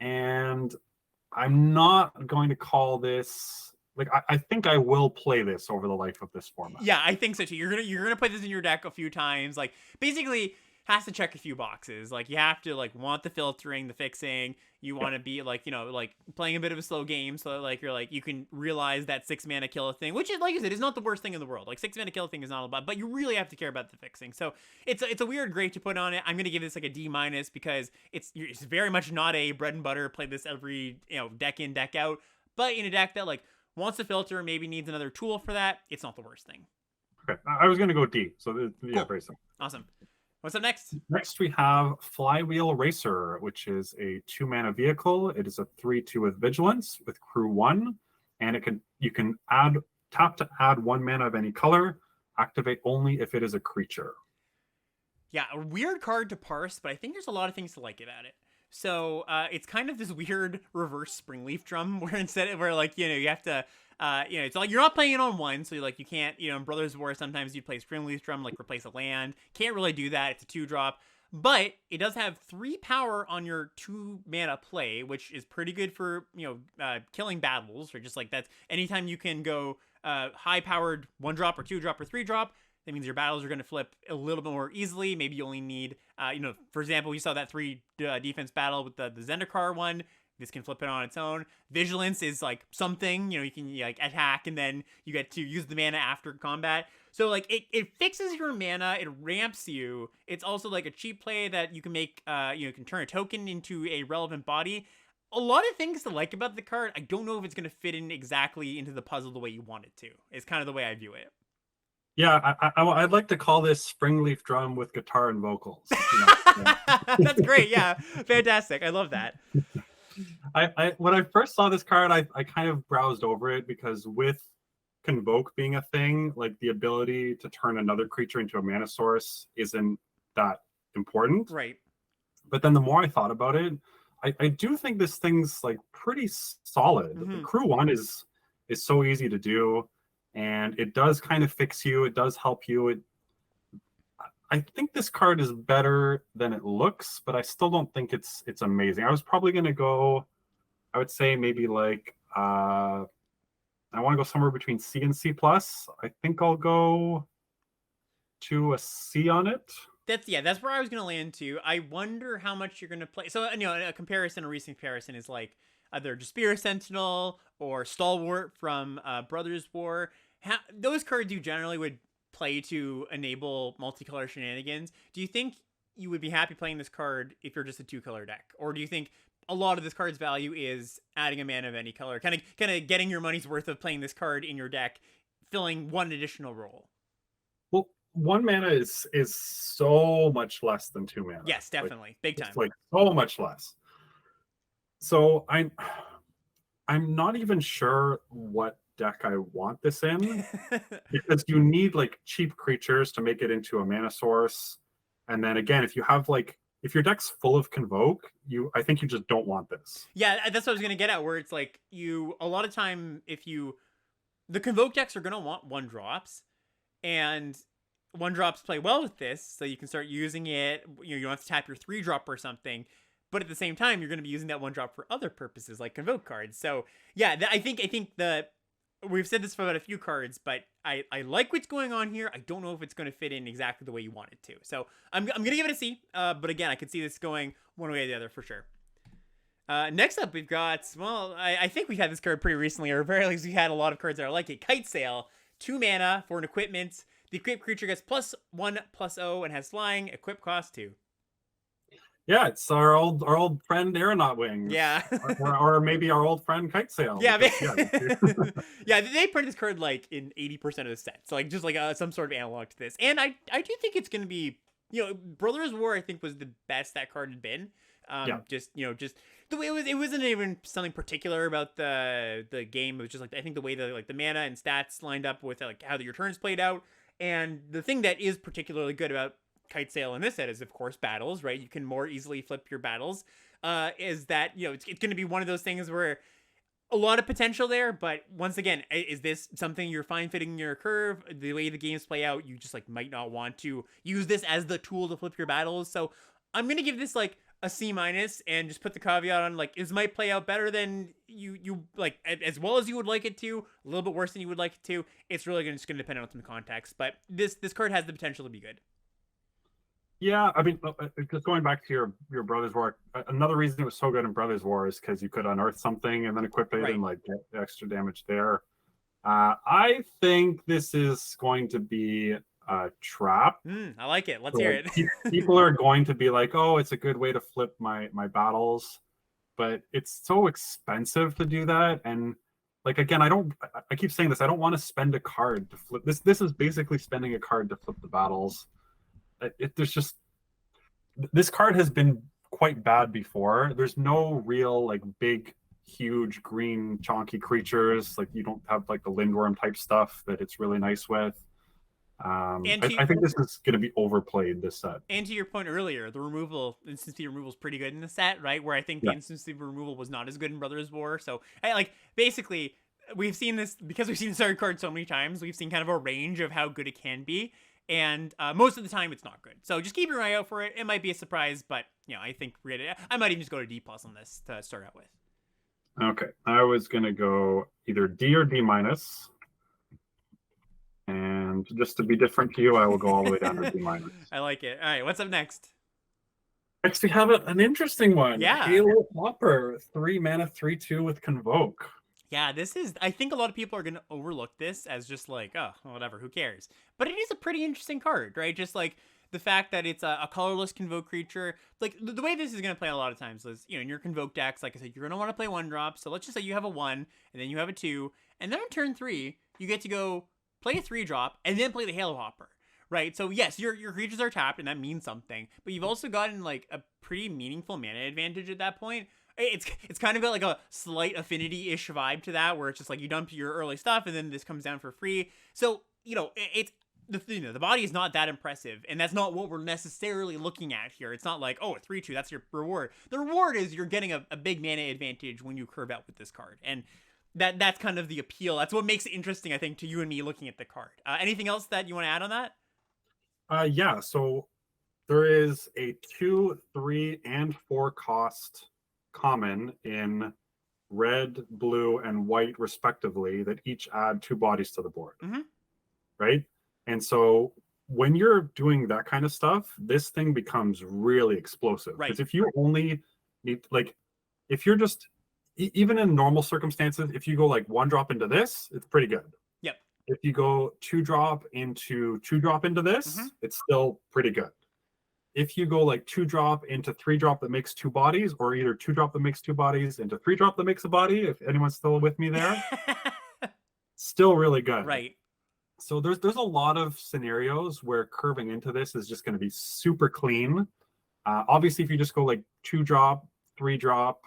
Speaker 2: And I'm not going to call this, like, I think I will play this over the life of this format.
Speaker 1: Yeah, I think so too. You're gonna put this in your deck a few times. Like, basically has to check a few boxes. Like, you have to want the filtering, the fixing. You want to be playing a bit of a slow game, so that you can realize that 6 mana kill a thing, which is, like I said, is not the worst thing in the world. Like, 6 mana kill a thing is not all bad, but you really have to care about the fixing. So it's a weird grade to put on it. I'm gonna give this a D- because it's very much not a bread and butter. Play this every deck in, deck out, but in a deck that wants to filter, maybe needs another tool for that, it's not the worst thing.
Speaker 2: Okay, I was gonna go D. So yeah,
Speaker 1: cool.
Speaker 2: Very simple.
Speaker 1: Awesome. What's up next?
Speaker 2: Next, we have Flywheel Racer, which is a 2-mana vehicle. It is a 3/2 with Vigilance with Crew 1, and you can tap to add 1 mana of any color. Activate only if it is a creature.
Speaker 1: Yeah, a weird card to parse, but I think there's a lot of things to like about it. So it's kind of this weird reverse Springleaf Drum, where you have to. It's like you're not playing it on 1, so you can't, in Brothers War, sometimes you play Springleaf Drum, replace a land. Can't really do that. It's a 2-drop. But it does have 3 power on your 2 mana play, which is pretty good for, killing battles, or just that's anytime you can go high powered 1-drop or 2-drop or 3-drop. That means your battles are going to flip a little bit more easily. Maybe you only need, for example, we saw that 3 defense battle with the Zendikar one. This can flip it on its own. Vigilance is something, you can attack and then you get to use the mana after combat. So it fixes your mana, it ramps you. It's also a cheap play that you can make, you can turn a token into a relevant body. A lot of things to like about the card. I don't know if it's going to fit in exactly into the puzzle the way you want it to. It's kind of the way I view it.
Speaker 2: Yeah, I'd like to call this Springleaf Drum with guitar and vocals.
Speaker 1: That's great. Yeah, fantastic. I love that.
Speaker 2: When I first saw this card, I kind of browsed over it because with Convoke being a thing, the ability to turn another creature into a mana source isn't that important.
Speaker 1: Right.
Speaker 2: But then the more I thought about it, I do think this thing's pretty solid.
Speaker 1: Mm-hmm.
Speaker 2: The Crew 1 is so easy to do, and it does kind of fix you. It does help you. I think this card is better than it looks, but I still don't think it's amazing. I was probably going to go, I would say maybe I want to go somewhere between C and C+. I think I'll go to a C on it.
Speaker 1: That's where I was going to land to. I wonder how much you're going to play. So, a recent comparison is either Jaspira Sentinel or Stalwart from Brothers War. Those cards you generally would play to enable multicolor shenanigans. Do you think you would be happy playing this card if you're just a 2-color deck? Or do you think a lot of this card's value is adding a mana of any color, kind of getting your money's worth of playing this card in your deck, filling one additional role.
Speaker 2: Well, 1 mana is so much less than 2 mana.
Speaker 1: Yes, definitely, big time.
Speaker 2: It's like so much less. So I'm not even sure what deck I want this in, because you need like cheap creatures to make it into a mana source, and then again, if you have like, if your deck's full of Convoke, I think you just don't want this.
Speaker 1: Yeah, that's what I was gonna get at, where it's like a lot of time, the Convoke decks are gonna want 1-drops, and 1-drops play well with this, so you can start using it. You don't have to tap your 3-drop or something, but at the same time, you're gonna be using that 1-drop for other purposes, like Convoke cards. So yeah, I think we've said this for about a few cards, but I like what's going on here. I don't know if it's going to fit in exactly the way you want it to. So I'm going to give it a C. But again, I could see this going one way or the other for sure. Next up, we've got, well, I think we've had this card pretty recently, or very least we had a lot of cards that are like it. Kite Sail, 2 mana for an equipment. The equipped creature gets +1/+0 and has flying. Equip cost 2.
Speaker 2: Yeah, it's our old friend Aeronaut Wings.
Speaker 1: Yeah.
Speaker 2: or maybe our old friend Kite Sail.
Speaker 1: Yeah, yeah, they printed this card like in 80% of the set. So like just like some sort of analog to this. And I do think it's going to be, Brothers War I think was the best that card had been. Just the way it wasn't even something particular about the game. It was just like, I think the way the mana and stats lined up with like how your turns played out. And the thing that is particularly good about Kite Sail in this set is, of course, battles, right? You can more easily flip your battles. Is that, it's going to be one of those things where a lot of potential there, but once again, is this something you're fine fitting in your curve? The way the games play out, you just like might not want to use this as the tool to flip your battles. So I'm going to give this like a C- and just put the caveat on like, this might play out better than you like, as well as you would like it to, a little bit worse than you would like it to. It's really just going to depend on some context, but this card has the potential to be good.
Speaker 2: Yeah, I mean, just going back to your Brothers War, another reason it was so good in Brothers War is because you could unearth something and then equip it and like get extra damage there. I think this is going to be a trap.
Speaker 1: I like it. Let's hear it.
Speaker 2: People are going to be like, "Oh, it's a good way to flip my battles," but it's so expensive to do that. And like again, I keep saying this. I don't want to spend a card to flip this. This is basically spending a card to flip the battles. This card has been quite bad before. There's no real like big, huge green chonky creatures. Like you don't have like the Lindworm type stuff that it's really nice with. I think this is going to be overplayed this set.
Speaker 1: And to your point earlier, the instantly removal is pretty good in the set, right? Where I think the instantly removal was not as good in Brothers War. So basically we've seen this because we've seen this card so many times. We've seen kind of a range of how good it can be. And most of the time, it's not good. So just keep your eye out for it. It might be a surprise, but I think I might even just go to D+ on this to start out with.
Speaker 2: Okay, I was gonna go either D or D-, and just to be different to you, I will go all the way down to D-.
Speaker 1: I like it. All right, what's up next?
Speaker 2: Next, we have an interesting one.
Speaker 1: Yeah,
Speaker 2: Halo Hopper, 3 mana, 3/2 with Convoke.
Speaker 1: Yeah, I think a lot of people are going to overlook this as just like, oh, whatever, who cares? But it is a pretty interesting card, right? Just like the fact that it's a colorless Convoke creature. Like the way this is going to play a lot of times is, in your Convoke decks, like I said, you're going to want to play 1-drop. So let's just say you have a 1 and then you have a 2. And then on turn 3, you get to go play a 3-drop and then play the Halo Hopper, right? So yes, your creatures are tapped and that means something. But you've also gotten like a pretty meaningful mana advantage at that point. It's kind of got like a slight affinity-ish vibe to that, where it's just like you dump your early stuff and then this comes down for free. So it's the body is not that impressive, and that's not what we're necessarily looking at here. It's not like, oh, a 3/2, that's your reward. The reward is you're getting a big mana advantage when you curve out with this card, and that's kind of the appeal. That's what makes it interesting, I think, to you and me looking at the card. Anything else that you want to add on that?
Speaker 2: Yeah. So there is a 2, 3, and 4 cost common in red, blue, and white respectively that each add 2 bodies to the board. Right? And so when you're doing that kind of stuff, this thing becomes really explosive. Because if you only need, like, if you're just, even in normal circumstances, if you go like 1-drop into this, it's pretty good.
Speaker 1: Yep.
Speaker 2: If you go 2-drop into 2-drop into this, it's still pretty good. if you go like 2-drop into 3-drop that makes 2 bodies, or either 2-drop that makes 2 bodies into 3-drop that makes a body, if anyone's still with me there, still really good.
Speaker 1: Right.
Speaker 2: So there's a lot of scenarios where curving into this is just going to be super clean. Obviously, if you just go like 2-drop, 3-drop,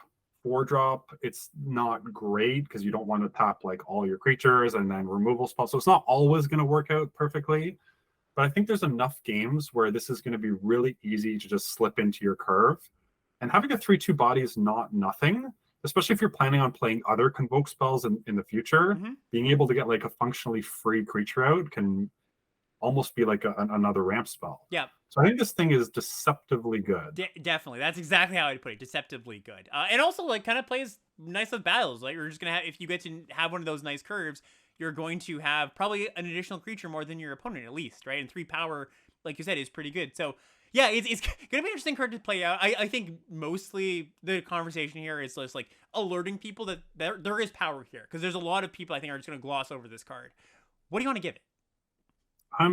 Speaker 2: 4-drop, it's not great because you don't want to tap like all your creatures and then removal spells. So it's not always going to work out perfectly. But I think there's enough games where this is going to be really easy to just slip into your curve. And having a 3/2 body is not nothing, especially if you're planning on playing other convoke spells in the future. Being able to get like a functionally free creature out can almost be like another ramp spell.
Speaker 1: Yeah.
Speaker 2: So I think this thing is deceptively good.
Speaker 1: Definitely. That's exactly how I'd put it. Deceptively good. And also like kind of plays nice with battles. Like you're just going to have, if you get to have one of those nice curves, you're going to have probably an additional creature more than your opponent at least, right? And 3 power, like you said, is pretty good. So yeah, it's going to be an interesting card to play out. I think mostly the conversation here is just like alerting people that there is power here. Because there's a lot of people I think are just going to gloss over this card. What do you want to give it?
Speaker 2: I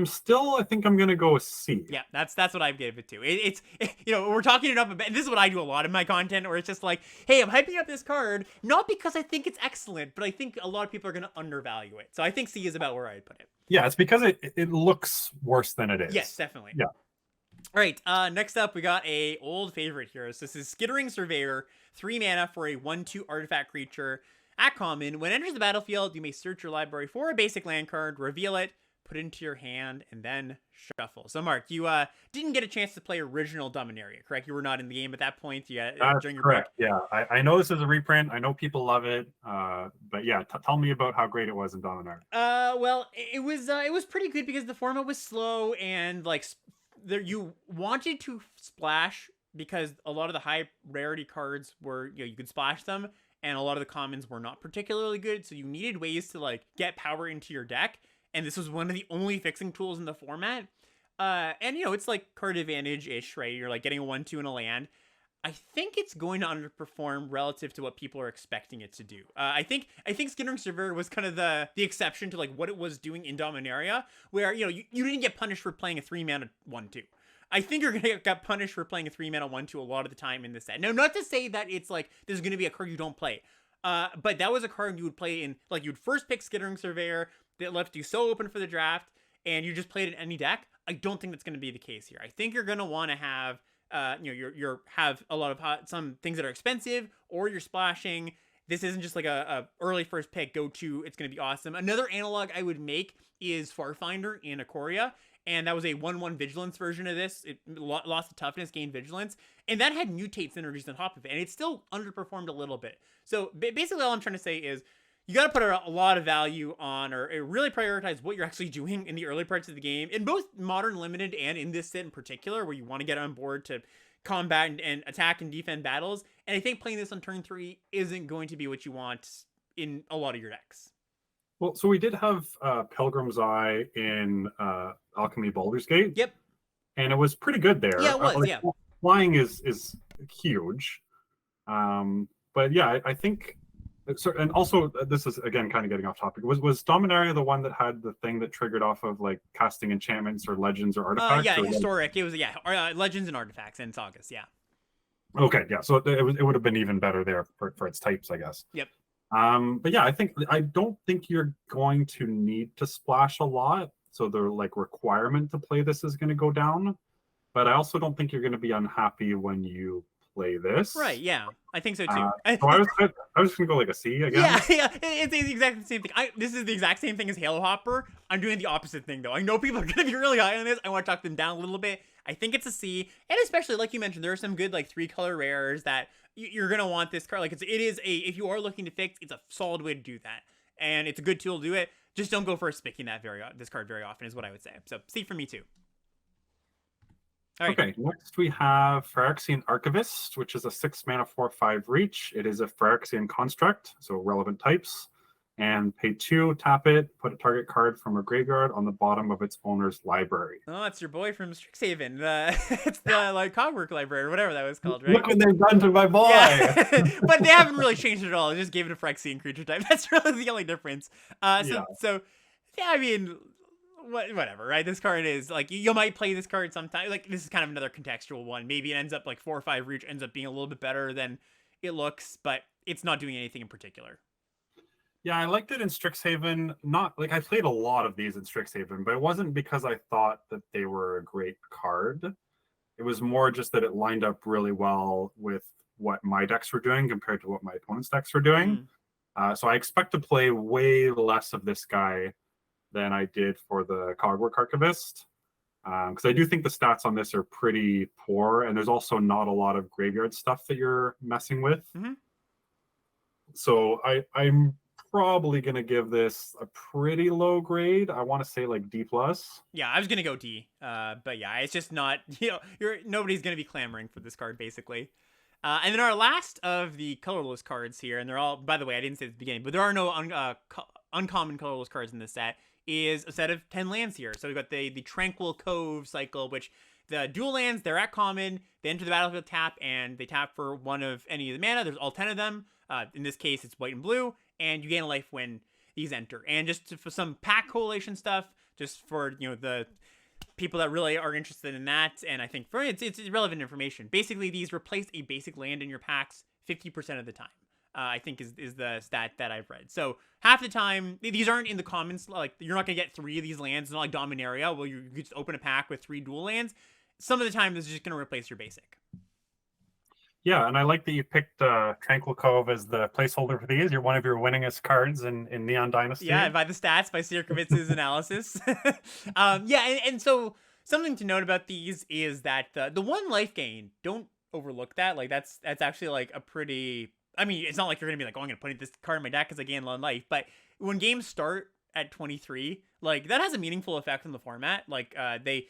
Speaker 2: think I'm going to go with C.
Speaker 1: Yeah, that's what I gave it to. It's we're talking it up a bit. And this is what I do a lot in my content, where it's just like, hey, I'm hyping up this card, not because I think it's excellent, but I think a lot of people are going to undervalue it. So I think C is about where I'd put it.
Speaker 2: Yeah, it's because it looks worse than it is.
Speaker 1: Yes, definitely.
Speaker 2: Yeah.
Speaker 1: All right, next up, we got a old favorite here. So this is Skittering Surveyor, 3 mana for a 1/2 artifact creature. At common, when it enters the battlefield, you may search your library for a basic land card, reveal it, put it into your hand, and then shuffle. So, Mark, you didn't get a chance to play original Dominaria, correct? You were not in the game at that point.
Speaker 2: That's
Speaker 1: during your
Speaker 2: correct.
Speaker 1: break.
Speaker 2: Yeah, I know this is a reprint. I know people love it. But yeah, tell me about how great it was in Dominaria.
Speaker 1: Well, it was pretty good because the format was slow and like you wanted to splash because a lot of the high rarity cards were you could splash them, and a lot of the commons were not particularly good. So you needed ways to like get power into your deck. And this was one of the only fixing tools in the format. And, it's like card advantage-ish, right? You're like getting a 1/2 in a land. I think it's going to underperform relative to what people are expecting it to do. I think Skittering Surveyor was kind of the exception to like what it was doing in Dominaria, where, you didn't get punished for playing a 3-mana 1/2. I think you're going to get punished for playing a 3-mana 1/2 a lot of the time in this set. Now, not to say that it's like this is going to be a card you don't play. But that was a card you would play in, like you'd first pick Skittering Surveyor, that left you so open for the draft, and you just played in any deck. I don't think that's going to be the case here. I think you're going to want to have, you're have a lot of some things that are expensive, or you're splashing. This isn't just like a early first pick go to. It's going to be awesome. Another analog I would make is Farfinder in Ikoria, and that was a 1/1 vigilance version of this. It lost the toughness, gained vigilance, and that had mutate synergies on top of it, and it still underperformed a little bit. So basically, all I'm trying to say is, you got to put a lot of value on, or really prioritize what you're actually doing in the early parts of the game, in both Modern Limited and in this set in particular, where you want to get on board to combat and attack and defend battles. And I think playing this on turn 3 isn't going to be what you want in a lot of your decks.
Speaker 2: Well, so we did have Pilgrim's Eye in Alchemy Baldur's Gate.
Speaker 1: Yep.
Speaker 2: And it was pretty good there.
Speaker 1: Yeah, it was, yeah.
Speaker 2: Flying is huge. But yeah, I think... So, and also, this is again kind of getting off topic. Was Dominaria the one that had the thing that triggered off of like casting enchantments or legends or artifacts?
Speaker 1: Yeah, historic. It was legends and artifacts and sagas. Yeah.
Speaker 2: Okay, yeah. So it would have been even better there for its types, I guess.
Speaker 1: Yep.
Speaker 2: But yeah, I don't think you're going to need to splash a lot. So the like requirement to play this is going to go down. But I also don't think you're going to be unhappy when you play this.
Speaker 1: Right, yeah. I think so too.
Speaker 2: So I was gonna go like a C again.
Speaker 1: Yeah. It's exactly the same thing. This is the exact same thing as Halo Hopper. I'm doing the opposite thing though. I know people are gonna be really high on this. I want to talk them down a little bit. I think it's a C, and especially like you mentioned, there are some good like 3-color rares that you're gonna want this card. Like it is if you are looking to fix, it's a solid way to do that, and it's a good tool to do it. Just don't go for picking this card very often is what I would say. So C for me too. All right.
Speaker 2: Okay, next we have Phyrexian Archivist, which is a 6-mana 4/5 reach. It is a Phyrexian construct, so relevant types. And pay 2, tap it, put a target card from a graveyard on the bottom of its owner's library.
Speaker 1: Oh, it's your boy from Strixhaven. It's the like Cogwork library or whatever that was called, right?
Speaker 3: Look what they've done to my boy.
Speaker 1: Yeah. But they haven't really changed it at all. They just gave it a Phyrexian creature type. That's really the only difference. So yeah, I mean, whatever, right? This card is like you might play this card sometime. Like this is kind of another contextual one. Maybe it ends up like 4 or 5 reach ends up being a little bit better than it looks, but it's not doing anything in particular.
Speaker 2: Yeah, I liked it in Strixhaven. Not like I played a lot of these in Strixhaven, but it wasn't because I thought that they were a great card. It was more just that it lined up really well with what my decks were doing compared to what my opponent's decks were doing. So I expect to play way less of this guy than I did for the Cogwork Archivist. Because I do think the stats on this are pretty poor, and there's also not a lot of graveyard stuff that you're messing with. So I'm probably going to give this a pretty low grade. I want to say like D+.
Speaker 1: Yeah, I was going to go D. But yeah, it's just not, nobody's going to be clamoring for this card, basically. And then our last of the colorless cards here, and they're all, by the way, I didn't say at the beginning, but there are no uncommon colorless cards in this set, is a set of 10 lands here. So we've got the Tranquil Cove cycle, which the dual lands, they're at common, they enter the battlefield tap, and they tap for one of any of the mana. There's all 10 of them. In this case, it's white and blue, and you gain a life when these enter. And just for some pack correlation stuff, just for, the people that really are interested in that, and I think for it's relevant information. Basically, these replace a basic land in your packs 50% of the time. I think is the stat that I've read. So half the time, these aren't in the commons. Like you're not gonna get 3 of these lands. It's not like Dominaria, where you just open a pack with 3 dual lands. Some of the time, this is just gonna replace your basic.
Speaker 2: Yeah, and I like that you picked Tranquil Cove as the placeholder for these. You're one of your winningest cards in Neon Dynasty.
Speaker 1: Yeah, by the stats, by Sierkiewicz's analysis. And so something to note about these is that the 1 life gain, don't overlook that. Like that's actually like a pretty. I mean, it's not like you're gonna be like, oh, I'm gonna put this card in my deck because I gain 1 life. But when games start at 23, like that has a meaningful effect on the format. Like they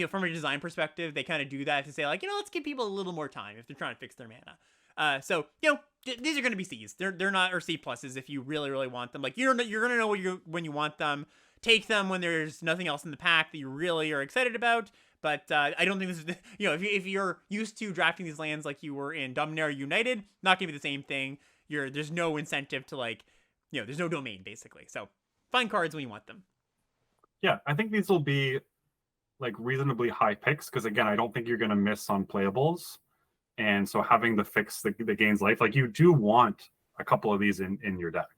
Speaker 1: from a design perspective, they kind of do that to say like, let's give people a little more time if they're trying to fix their mana. So these are going to be C's. They're not, or C pluses if you really really want them. Like you're gonna know when you want them. Take them when there's nothing else in the pack that you really are excited about. But I don't think this is, if you're used to drafting these lands like you were in Dominaria United, not gonna be the same thing. There's no incentive to there's no domain basically. So find cards when you want them.
Speaker 2: Yeah, I think these will be like reasonably high picks because again, I don't think you're gonna miss on playables. And so having the fix that gains life, like you do want a couple of these in your deck.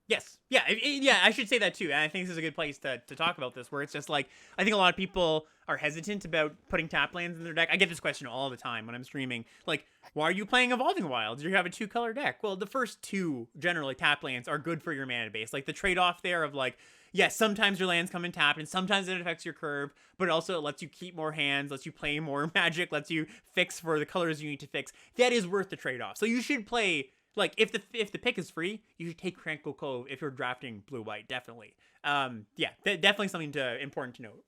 Speaker 1: Yes. Yeah. Yeah. I should say that too. And I think this is a good place to talk about this, where it's just like, I think a lot of people are hesitant about putting tap lands in their deck. I get this question all the time when I'm streaming. Like, why are you playing Evolving Wilds? You have a 2-color deck. Well, the first 2 generally tap lands are good for your mana base. Like the trade-off there of like, yes, sometimes your lands come in tapped and sometimes it affects your curve, but also it lets you keep more hands, lets you play more Magic, lets you fix for the colors you need to fix. That is worth the trade-off. So you should play. Like, if the pick is free, you should take Tranquil Cove if you're drafting blue-white, definitely. Definitely something important to note.